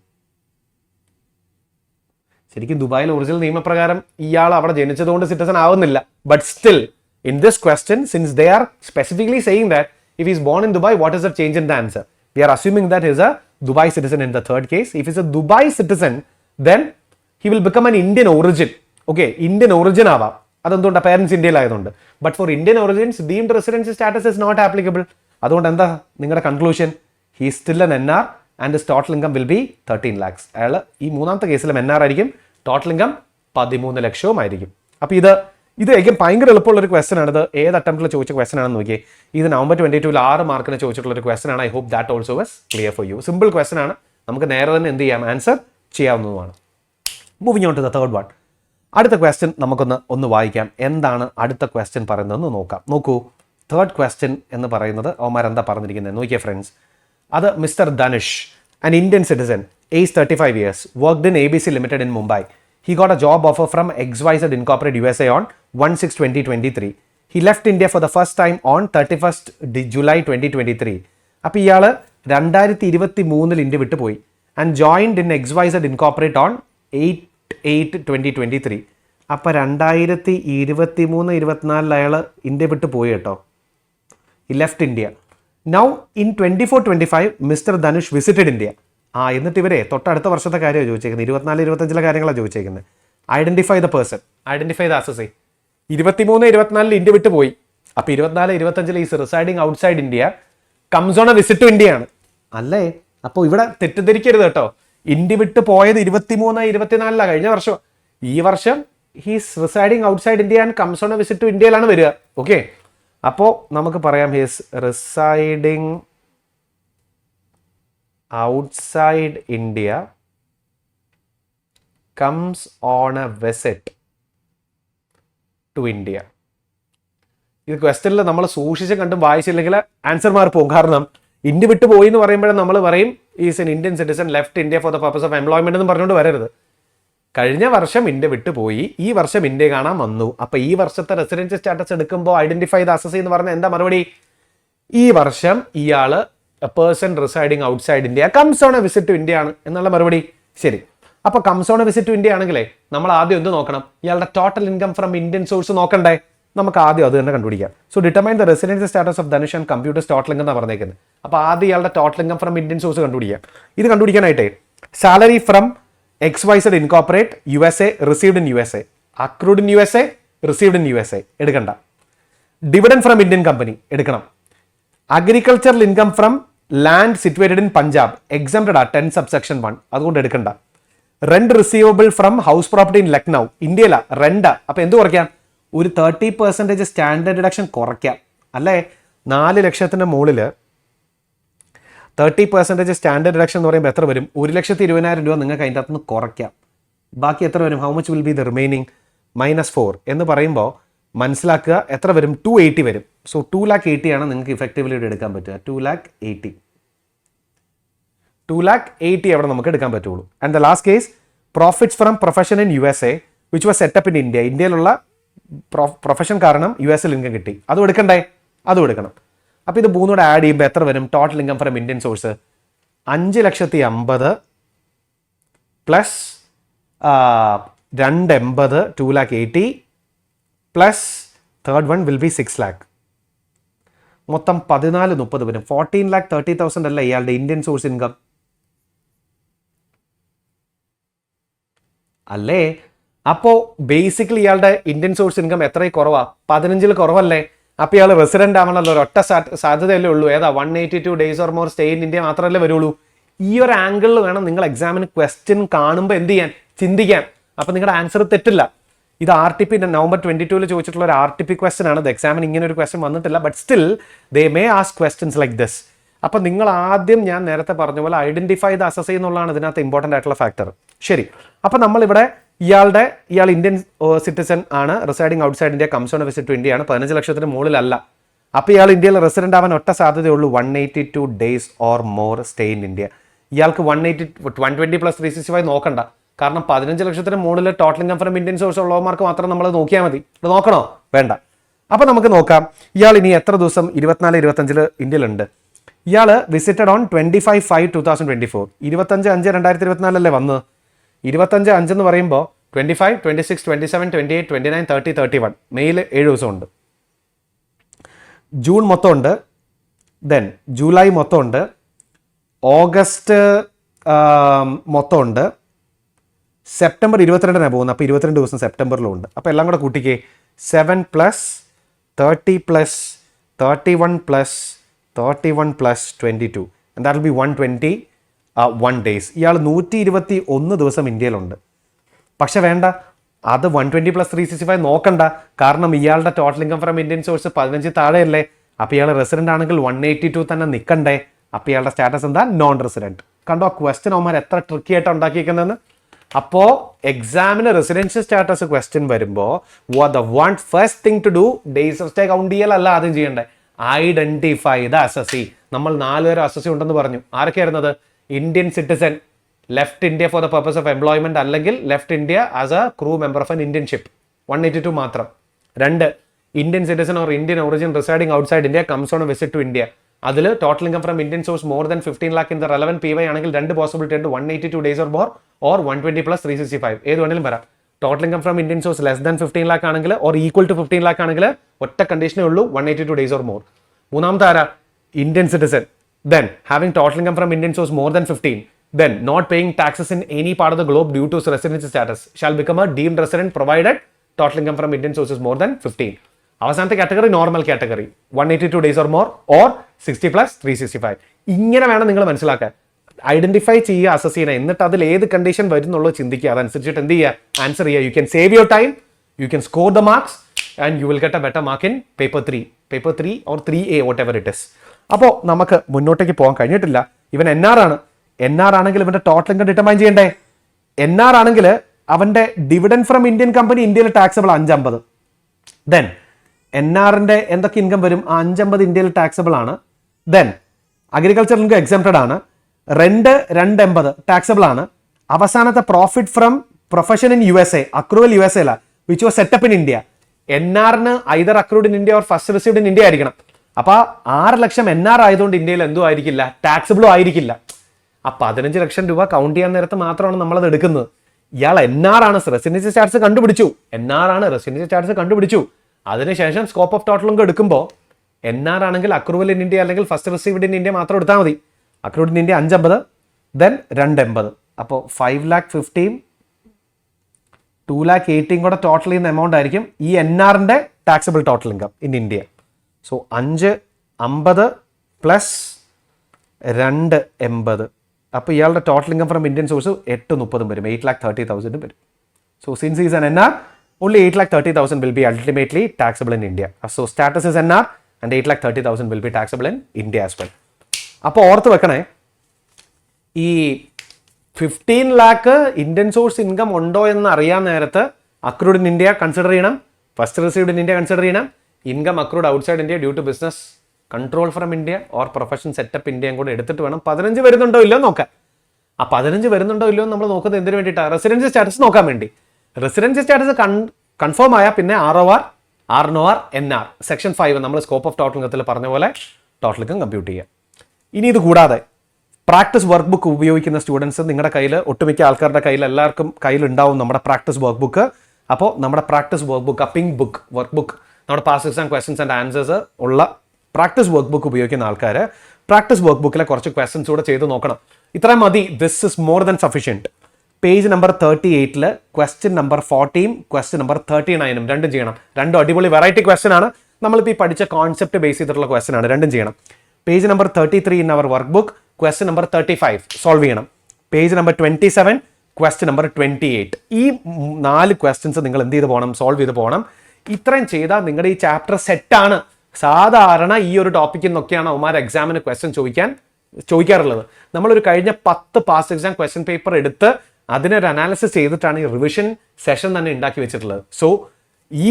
ശരിക്കും ദുബായിൽ original നിയമപ്രകാരം ഇയാൾ അവിടെ ജനിച്ചതുകൊണ്ട് citizen ആവുന്നില്ല. But still in this question since they are specifically saying that if he is born in Dubai, what is the change in the answer? We are assuming that he is a Dubai citizen in the third case. If he is a Dubai citizen, then he will become an Indian origin. Okay, Indian origin ആവാം, അതെന്തുകൊണ്ട് parents ഇന്ത്യയിലായതുകൊണ്ട്. But for Indian origins deemed residency status is not applicable. അതുകൊണ്ട് എന്താ നിങ്ങളുടെ conclusion? He still an NR and his total income will be 13 lakhs. അയാൾ ഈ മൂന്നാമത്തെ കേസിലും NR ആയിരിക്കും, ടോട്ടൽ ഇൻകം 13 ലക്ഷവും ആയിരിക്കും. അപ്പോൾ ഇത് ഭയങ്കര എളുപ്പമുള്ള ഒരു ക്വസ്റ്റൻ ആണ്. ഇത് ഏത് അറ്റംപ്റ്റിൽ ചോദിച്ച ക്വസ്റ്റൻ ആണെന്ന് നോക്കിയേ. ഇത് November 22 6 മാർക്കിന് ചോദിച്ചിട്ടുള്ള ഒരു ക്വസ്റ്റൻ ആണ്. I hope that also was clear for you. Simple question ആണ്, നമുക്ക് നേരെ തന്നെ എന്ത് ചെയ്യാം, ആൻസർ ചെയ്യാവുന്നതുമാണ്. Moving on to the third one. അടുത്ത ക്വസ്റ്റ്യൻ നമുക്കൊന്ന് വായിക്കാം. എന്താണ് അടുത്ത ക്വസ്റ്റ്യൻ പറയുന്നതെന്ന് നോക്കാം. നോക്കൂ, തേർഡ് ക്വസ്റ്റ്യൻ എന്ന് പറയുന്നത് അവന്മാരെന്താ പറഞ്ഞിരിക്കുന്നത് നോക്കിയേ ഫ്രണ്ട്സ്. അത് mister Dhanush, an Indian citizen, age 35 years, worked in ABC Limited in Mumbai. He got a job offer from XYZ Incorporated USA on 1/6/2023. He left India for the first time on 31st July 2023. അപ്പോൾ ഇയാൾ 2023 India വിട്ടു പോയി and joined in XYZ Incorporated on 8/8/2023. അപ്പോൾ 2023-24 അയാൾ India വിട്ട് പോയി കേട്ടോ. ഈ left India. Now in 24-25 mister Dhanush visited India. എന്നിട്ട് ഇവരെ തൊട്ടടുത്ത വർഷത്തെ കാര്യമാണ് ചോദിച്ചേക്കുന്നത്, 24-25 കാര്യങ്ങളാണ് ചോദിച്ചേക്കുന്നത്. Identify the person, identify the assessee. 23-24 India വിട്ട് പോയി. അപ്പോൾ 24-25 is residing outside India, comes on a visit to India ആണ് അല്ലേ. അപ്പോൾ ഇവിടെ തെറ്റിദ്ധരിക്കരുത് കേട്ടോ. ഇന്ത്യ വിട്ട് പോയത് 23-24 കഴിഞ്ഞ വർഷം. ഈ വർഷം he's residing outside India and comes on a visit to ഇന്ത്യയിലാണ് വരിക. ഓക്കെ, അപ്പോൾ നമുക്ക് പറയാം he's residing outside India comes on a visit to India. ഇത് ക്വസ്റ്റനിൽ നമ്മൾ സൂക്ഷിച്ച് കണ്ടും വായിച്ചില്ലെങ്കിൽ ആൻസർ മാർക്ക് പോകും. കാരണം ഇന്ത്യ വിട്ട് പോയി എന്ന് പറയുമ്പോഴും നമ്മൾ പറയും is N Indian citizen left India for the purpose of employment എന്ന് പറഞ്ഞുകൊണ്ട് വരരുത്. കഴിഞ്ഞ വർഷം ഇന്ത്യ വിട്ടു പോയി, ഈ വർഷം ഇന്ത്യ കാണാൻ വന്നു. അപ്പോൾ ഈ വർഷത്തെ റെസിഡൻസി സ്റ്റാറ്റസ് എടുക്കുമ്പോൾ ഐഡന്റിഫൈ ദ അസസി എന്ന് പറഞ്ഞാൽ എന്താ മറുപടി? ഈ വർഷം ഇയാൾ a person residing outside India comes on a visit to India ആണ് എന്നുള്ള മറുപടി. ശരി, അപ്പോൾ comes on a visit to India ആണെങ്കിലേ നമ്മൾ ആദ്യം എന്ത് നോക്കണം? ഇയാളുടെ total income from Indian source നോക്കണ്ടേ? നമുക്ക് ആദ്യം അത് തന്നെ കണ്ടുപിടിക്കാം. So determine the residency status of Dhanush and computers total income എന്നാണ് പറഞ്ഞേക്കുന്നത്. അപ്പോൾ ആദ്യം ഇയാളുടെ total income from Indian source കണ്ടുപിടിക്കാം. ഇത് കണ്ടുപിടിക്കാനായിട്ടേ salary from XYZ Incorporate USA received in USA, accrued in USA, received in USA എടുക്കണ്ട. ഡിവിഡൻഡ് ഫ്രം ഇന്ത്യൻ കമ്പനി എടുക്കണം. Agricultural income from land situated in Punjab exempted 10 subsection 1 അതുകൊണ്ട് എടുക്കണ്ട. Rent receivable from house property in Lucknow ഇന്ത്യയില rent. അപ്പോൾ എന്ത് കുറയ്ക്കാം? ഒരു 30% standard deduction കുറയ്ക്കാം അല്ലേ. 4 ലക്ഷത്തിന് മുകളിൽ 30% സ്റ്റാൻഡേർഡ് ഡിഡക്ഷൻ എന്ന് പറയുമ്പോൾ എത്ര വരും? 1,20,000 രൂപ നിങ്ങൾക്ക് അതിൻ്റെ അകത്ത് നിന്ന് കുറയ്ക്കാം. ബാക്കി എത്ര വരും? How much will be the remaining? -4 എന്ന് പറയുമ്പോൾ മനസ്സിലാക്കുക എത്ര വരും? 280 വരും. സോ 2,80,000 ആണ് നിങ്ങൾക്ക് ഇഫക്റ്റീവ്ലി ഇവിടെ എടുക്കാൻ പറ്റുക. 2,80,000 അവിടെ നമുക്ക് എടുക്കാൻ പറ്റുള്ളൂ. And the last case profits from profession in USA which was setup in India. ഇന്ത്യയിലുള്ള പ്രൊഫഷൻ കാരണം US ഇൻകം കിട്ടി, അതും എടുക്കണ്ടേ? അതും എടുക്കണം. അപ്പോൾ ഇത് മൂന്നൂടെ ആഡ് ചെയ്യുമ്പോൾ എത്ര വരും? Total income from Indian source 5,50,000 plus 280 2,80,000 plus third one will be 6 lakh. മൊത്തം 14,30 വരും. 14,30,000 അല്ല ഇയാളുടെ ഇന്ത്യൻ സോഴ്സ് ഇൻകം അല്ലേ? അപ്പോൾ ബേസിക്കലി ഇയാളുടെ ഇന്ത്യൻ സോഴ്സ് ഇൻകം എത്രയും കുറവാ? 15 കുറവല്ലേ? അപ്പോൾ ഇയാൾ റെസിഡന്റ് ആവണമല്ലോ, ഒരൊറ്റ സാധ്യതയല്ലേ ഉള്ളൂ. ഏതാ? 182 days or more stay in India മാത്രമല്ലേ വരുള്ളൂ. ഈ ഒരു ആംഗിളിൽ വേണം നിങ്ങൾ എക്സാമിന് ക്വസ്റ്റ്യൻ കാണുമ്പോൾ എന്ത് ചെയ്യാൻ? ചിന്തിക്കാൻ. അപ്പോൾ നിങ്ങളുടെ ആൻസർ തെറ്റില്ല. ഇത് RTP November 22 ചോദിച്ചിട്ടുള്ള ഒരു RTP ക്വസ്റ്റൻ ആണ്. ഇത് എക്സാമിന് ഇങ്ങനെ ഒരു ക്വസ്റ്റൻ വന്നിട്ടില്ല, but still they may ask questions like this. അപ്പോൾ നിങ്ങൾ ആദ്യം ഞാൻ നേരത്തെ പറഞ്ഞ പോലെ ഐഡന്റിഫൈ ദ അസസ് എന്നുള്ളതാണ് ഇതിനകത്ത് ഇമ്പോർട്ടൻ്റ് ആയിട്ടുള്ള ഫാക്ടർ. ശരി, അപ്പോൾ നമ്മളിവിടെ ഇയാൾ ഇന്ത്യൻ സിറ്റിസൺ ആണ്, residing outside India, comes on a visit to India ആണ്, 15 ലക്ഷത്തിന് മുകളിലല്ല. അപ്പോൾ ഇയാൾ ഇന്ത്യയിൽ റെസിഡന്റ് ആവാൻ ഒറ്റ സാധ്യതയുള്ളൂ, 182 days or more stay in India. ഇയാൾക്ക് 120 പ്ലസ് 365 നോക്കണ്ട, കാരണം 15 ലക്ഷത്തിന് മുകളിൽ total income from Indian source ഉള്ളവർക്ക് മാത്രം നമ്മൾ നോക്കിയാൽ മതി. ഇത് നോക്കണോ? വേണ്ട. അപ്പോൾ നമുക്ക് നോക്കാം, ഇയാൾ ഇനി എത്ര ദിവസം 24-25 ഇന്ത്യയിലുണ്ട്. ഇയാൾ വിസിറ്റഡ് ഓൺ 25/5/2024. 25/5/2024 അല്ലേ വന്ന്. 25/5 എന്ന് പറയുമ്പോൾ 25, 26, 27, 28, 29, 30, 31 മെയിൽ 7 ദിവസമുണ്ട്. ജൂൺ മൊത്തമുണ്ട്, ദെൻ ജൂലൈ മൊത്തമുണ്ട്, ഓഗസ്റ്റ് മൊത്തമുണ്ട്, സെപ്റ്റംബർ 22 പോകുന്നത്. അപ്പോൾ 22 ദിവസം സെപ്റ്റംബറിലും ഉണ്ട്. അപ്പോൾ എല്ലാം കൂടെ കൂട്ടിക്കേ, 7 + 30 + 31 + 31 + 22 and that will be 121 days. ഇയാൾ 121 ദിവസം ഇന്ത്യയിലുണ്ട്. പക്ഷെ വേണ്ട, അത് 120 + 365 നോക്കണ്ട, കാരണം ഇയാളുടെ total income from Indian source 15 താഴെയല്ലേ. അപ്പോൾ ഇയാൾ റെസിഡന്റ് ആണെങ്കിൽ 182 തന്നെ നിൽക്കണ്ടേ. അപ്പോൾ ഇയാളുടെ സ്റ്റാറ്റസ് എന്താ? Non resident. കണ്ടോ ക്വസ്റ്റ്യൻ അവന്മാർ എത്ര ട്രിക്കി ആയിട്ട് ഉണ്ടാക്കിയിരിക്കുന്നതെന്ന്. അപ്പോൾ എക്സാമിന് റെസിഡൻഷ്യൽ സ്റ്റാറ്റസ് ക്വസ്റ്റ്യൻ വരുമ്പോൾ first thing to do days of stay count ചെയ്യലല്ല ആദ്യം ചെയ്യേണ്ടത്, ഐഡന്റിഫൈ ദ അസസി. നമ്മൾ 4 പേര് അസസി ഉണ്ടെന്ന് പറഞ്ഞു. ആരൊക്കെയായിരുന്നത്? Indian citizen, left India for the purpose of employment, അല്ലെങ്കിൽ left India as a crew member of an Indian ship, 182 മാത്രം. 2 Indian citizen or Indian origin residing outside India, comes on visit to India. അതിൽ total income from Indian source more than 15 lakh in the relevant PY ആണെങ്കിൽ 2 possibility ഉണ്ട്, 182 days or more or 120 + 365. ഏത് വേണമെങ്കിലും വരാം. Total income from Indian source less than 15 lakh ആണെങ്കിൽ or equal to 15 lakh ആണെങ്കിൽ ഒറ്റ കണ്ടീഷനേ ഉള്ളൂ, 182 days ഓർ മോർ. മൂന്നാമത്തെ ആരാ? Indian citizen, then having total income from Indian source more than 15, then not paying taxes in any part of the globe due to residency status shall become a deemed resident provided total income from Indian sources more than 15. അവസാനത്തെ category normal category, 182 days or more or 60 + 365. ഇങ്ങനെ വേണം നിങ്ങൾ മനസ്സിലാക്കാൻ. Identify ചെയ്യുക, assess ചെയ്യണം, എന്നിട്ട് അതിൽ ഏത് കണ്ടീഷൻ വരുന്നുള്ളൂ ചിന്തിക്കുക, അതനുസരിച്ചിട്ട് എന്ത് ചെയ്യുക? ആൻസർ ചെയ്യുക. You can save your time, you can score the marks and you will get A better mark in paper 3 or 3A what ever it is. അപ്പോൾ നമുക്ക് മുന്നോട്ടേക്ക് പോകാൻ കഴിഞ്ഞിട്ടില്ല. ഇവൻ NR ആണ്. NR ആണെങ്കിൽ ഇവന്റെ ടോട്ടൽ ഇൻകം ഡിറ്റർമൈൻ ചെയ്യണ്ടേ? NR ആണെങ്കിൽ അവന്റെ ഡിവിഡൻഡ് ഫ്രം ഇന്ത്യൻ കമ്പനി ഇന്ത്യയിൽ ടാക്സബിൾ 550. ദെൻ NRന്റെ എന്തൊക്കെ ഇൻകം വരും? 550 ഇന്ത്യയിൽ ടാക്സബിൾ ആണ്. ദെൻ അഗ്രികൾച്ചർ ഇൻകം എക്സംപ്റ്റഡ് ആണ്. റെന്റ് 280 ടാക്സബിൾ ആണ്. അവസാനത്തെ profit from profession in USA, accrual USA അല്ല, which was setup in India. NRന് either accrued in India or first received in India ആയിരിക്കണം. അപ്പോൾ 6 ലക്ഷം NR ആയതുകൊണ്ട് ഇന്ത്യയിൽ എന്തോ ആയിരിക്കില്ല, ടാക്സബിളും ആയിരിക്കില്ല. ആ 15 ലക്ഷം രൂപ കൗണ്ട് ചെയ്യാൻ നേരത്ത് മാത്രമാണ് നമ്മളത് എടുക്കുന്നത്. ഇയാൾ NR ആണ്, റെസിഡൻസി സ്റ്റാറ്റസ് കണ്ടുപിടിച്ചു. NR ആണ്, റെസിഡൻസി സ്റ്റാറ്റസ് കണ്ടുപിടിച്ചു. അതിനുശേഷം സ്കോപ്പ് ഓഫ് ടോട്ടൽ ഇൻകം എടുക്കുമ്പോൾ NR ആണെങ്കിൽ അക്രൂവൽ ഇൻ ഇന്ത്യ അല്ലെങ്കിൽ ഫസ്റ്റ് റിസീവ്ഡ് ഇൻ ഇന്ത്യ മാത്രം എടുത്താൽ മതി. Accrual in India 550, then 280. അപ്പോൾ 5,50,000 2,80,000 കൂടെ ടോട്ടൽ ചെയ്യുന്ന എമൗണ്ട് ആയിരിക്കും ഈ NRന്റെ taxable total income in India. So 550 + 280. അപ്പോൾ ഇയാളുടെ total income from Indian source 830 വരും, 8,30,000 വരും. So since is an NR, only 8,30,000 will be ultimately taxable in India. So status is NR and 8,30,000 will be taxable in India as well. അപ്പോൾ ഓർത്ത് വെക്കണേ, ഈ 15 lakh Indian source income ഉണ്ടോ എന്ന് അറിയാൻ നേരത്ത് അക്രൂഡ് ഇൻ ഇന്ത്യ കൺസിഡർ ചെയ്യണം, first received in India consider ചെയ്യണം, income accrued outside India due to business control from India or profession setup ഇന്ത്യയും കൂടെ എടുത്തിട്ട് വേണം 15 വരുന്നുണ്ടോ ഇല്ലോ നോക്കാൻ. ആ 15 വരുന്നുണ്ടോ ഇല്ലയോ നമ്മൾ നോക്കുന്നത് എന്തിനു വേണ്ടിയിട്ടാണ്? റെസിഡൻസി സ്റ്റാറ്റസ് നോക്കാൻ വേണ്ടി. റെസിഡൻസി സ്റ്റാറ്റസ് കൺഫേം ആയാൽ പിന്നെ ROR, RNOR, NR സെക്ഷൻ 5 നമ്മൾ സ്കോപ്പ് ഓഫ് ടോട്ടൽ പറഞ്ഞ പോലെ ടോട്ടലിക്കും കമ്പ്യൂട്ട് ചെയ്യുക. ഇനി ഇത് കൂടാതെ പ്രാക്ടീസ് വർക്ക് ബുക്ക് ഉപയോഗിക്കുന്ന സ്റ്റുഡൻസ് നിങ്ങളുടെ കയ്യിൽ, ഒട്ടുമിക്ക ആൾക്കാരുടെ കയ്യിൽ, എല്ലാവർക്കും കയ്യിലുണ്ടാവും നമ്മുടെ പ്രാക്ടീസ് വർക്ക് ബുക്ക്. അപ്പോൾ നമ്മുടെ practice work book, pink book, work book, നമ്മുടെ past exam questions and answers ഉള്ള പ്രാക്ടീസ് വർക്ക് ബുക്ക് ഉപയോഗിക്കുന്ന ആൾക്കാർ പ്രാക്ടീസ് വർക്ക് ബുക്കിലെ കുറച്ച് ക്വസ്റ്റൻസ് കൂടെ ചെയ്ത് നോക്കണം. ഇത്രയും മതി. This is more than sufficient. Page number 38 question number 40 question number 39 രണ്ടും ചെയ്യണം. രണ്ടും അടിപൊളി വെറൈറ്റി ക്വസ്റ്റൻ ആണ്. നമ്മളിപ്പോൾ ഈ പഠിച്ച കോൺസെപ്റ്റ് ബേസ് ചെയ്തിട്ടുള്ള ക്വസ്റ്റൻ ആണ്. രണ്ടും ചെയ്യണം. Page number 33 in our work book question number 35 solve ചെയ്യണം. Page number 27 question number 28. ഈ 4 ക്വസ്റ്റ്യൻസ് നിങ്ങൾ എന്ത് ചെയ്ത് പോകണം? സോൾവ് ചെയ്ത് പോകണം. ഇത്രയും ചെയ്താൽ നിങ്ങളുടെ ഈ ചാപ്റ്റർ സെറ്റാണ്. സാധാരണ ഈ ഒരു ടോപ്പിക്കിൽ നിന്നൊക്കെയാണ് അവന്മാർ എക്സാമിന് ക്വസ്റ്റ്യൻ ചോദിക്കാറുള്ളത്. നമ്മളൊരു കഴിഞ്ഞ 10 പാസ്റ്റ് എക്സാം ക്വസ്റ്റ്യൻ പേപ്പർ എടുത്ത് അതിനൊരു അനാലിസിസ് ചെയ്തിട്ടാണ് ഈ റിവിഷൻ സെഷൻ തന്നെ ഉണ്ടാക്കി വെച്ചിട്ടുള്ളത്. സോ ഈ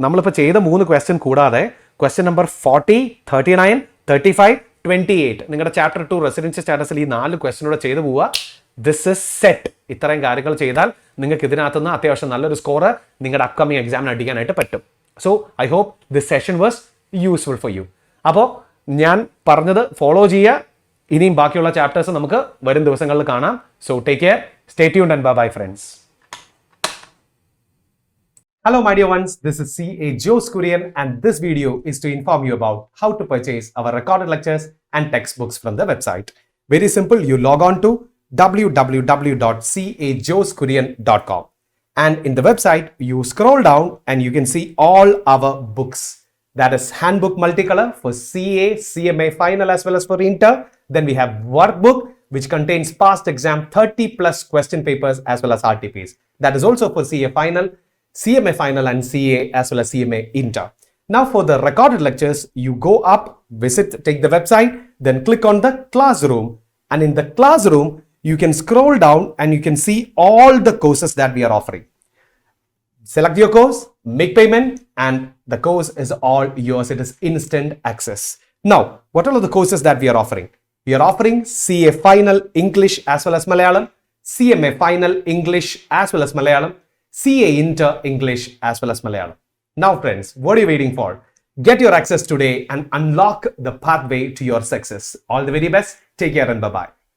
നമ്മളിപ്പോൾ ചെയ്ത 3 ക്വസ്റ്റ്യൻ കൂടാതെ ക്വസ്റ്റ്യൻ നമ്പർ 40, 39, 35, 28 നിങ്ങളുടെ ചാപ്റ്റർ 2 റെസിഡൻസി സ്റ്റാറ്റസിൽ ഈ 4 ക്വസ്റ്റ്യനൂടെ ചെയ്തു പോവുക. This is set. ഇത്രയും കാര്യങ്ങൾ ചെയ്താൽ നിങ്ങൾക്ക് ഇതിനകത്തുനിന്ന് അത്യാവശ്യം നല്ലൊരു സ്കോർ നിങ്ങളുടെ അപ്കമിങ് എക്സാമിന് അടിക്കാനായിട്ട് പറ്റും. So I hope this session was useful for you. അപ്പോൾ ഞാൻ പറഞ്ഞത് ഫോളോ ചെയ്യുക. ഇനിയും ബാക്കിയുള്ള ചാപ്റ്റേഴ്സ് നമുക്ക് വരും ദിവസങ്ങളിൽ കാണാം. So take care, stay tuned and bye bye friends. Hello my dear ones, this is CA Jose Kurian and this video is to inform you about how to purchase our recorded lectures and textbooks from the website. Very simple, you log on to www.cajosekurian.com and in the website you scroll down and you can see all our books. That is Handbook Multicolor for CA, CMA Final as well as for Inter. Then we have Workbook which contains past exam 30 plus question papers as well as RTPs. That is also for CA Final, CMA Final and CA as well as CMA Inter. Now for the recorded lectures, you go up, take the website, then click on the classroom. And in the classroom, you can scroll down and you can see all the courses that we are offering. Select your course, make payment, and the course is all yours. It is instant access. Now, what are the courses that we are offering? We are offering CA Final English as well as Malayalam, CMA Final English as well as Malayalam, CA Inter English as well as Malayalam. Now friends, what are you waiting for? Get your access today and unlock the pathway to your success. All the very best. Take care and bye-bye.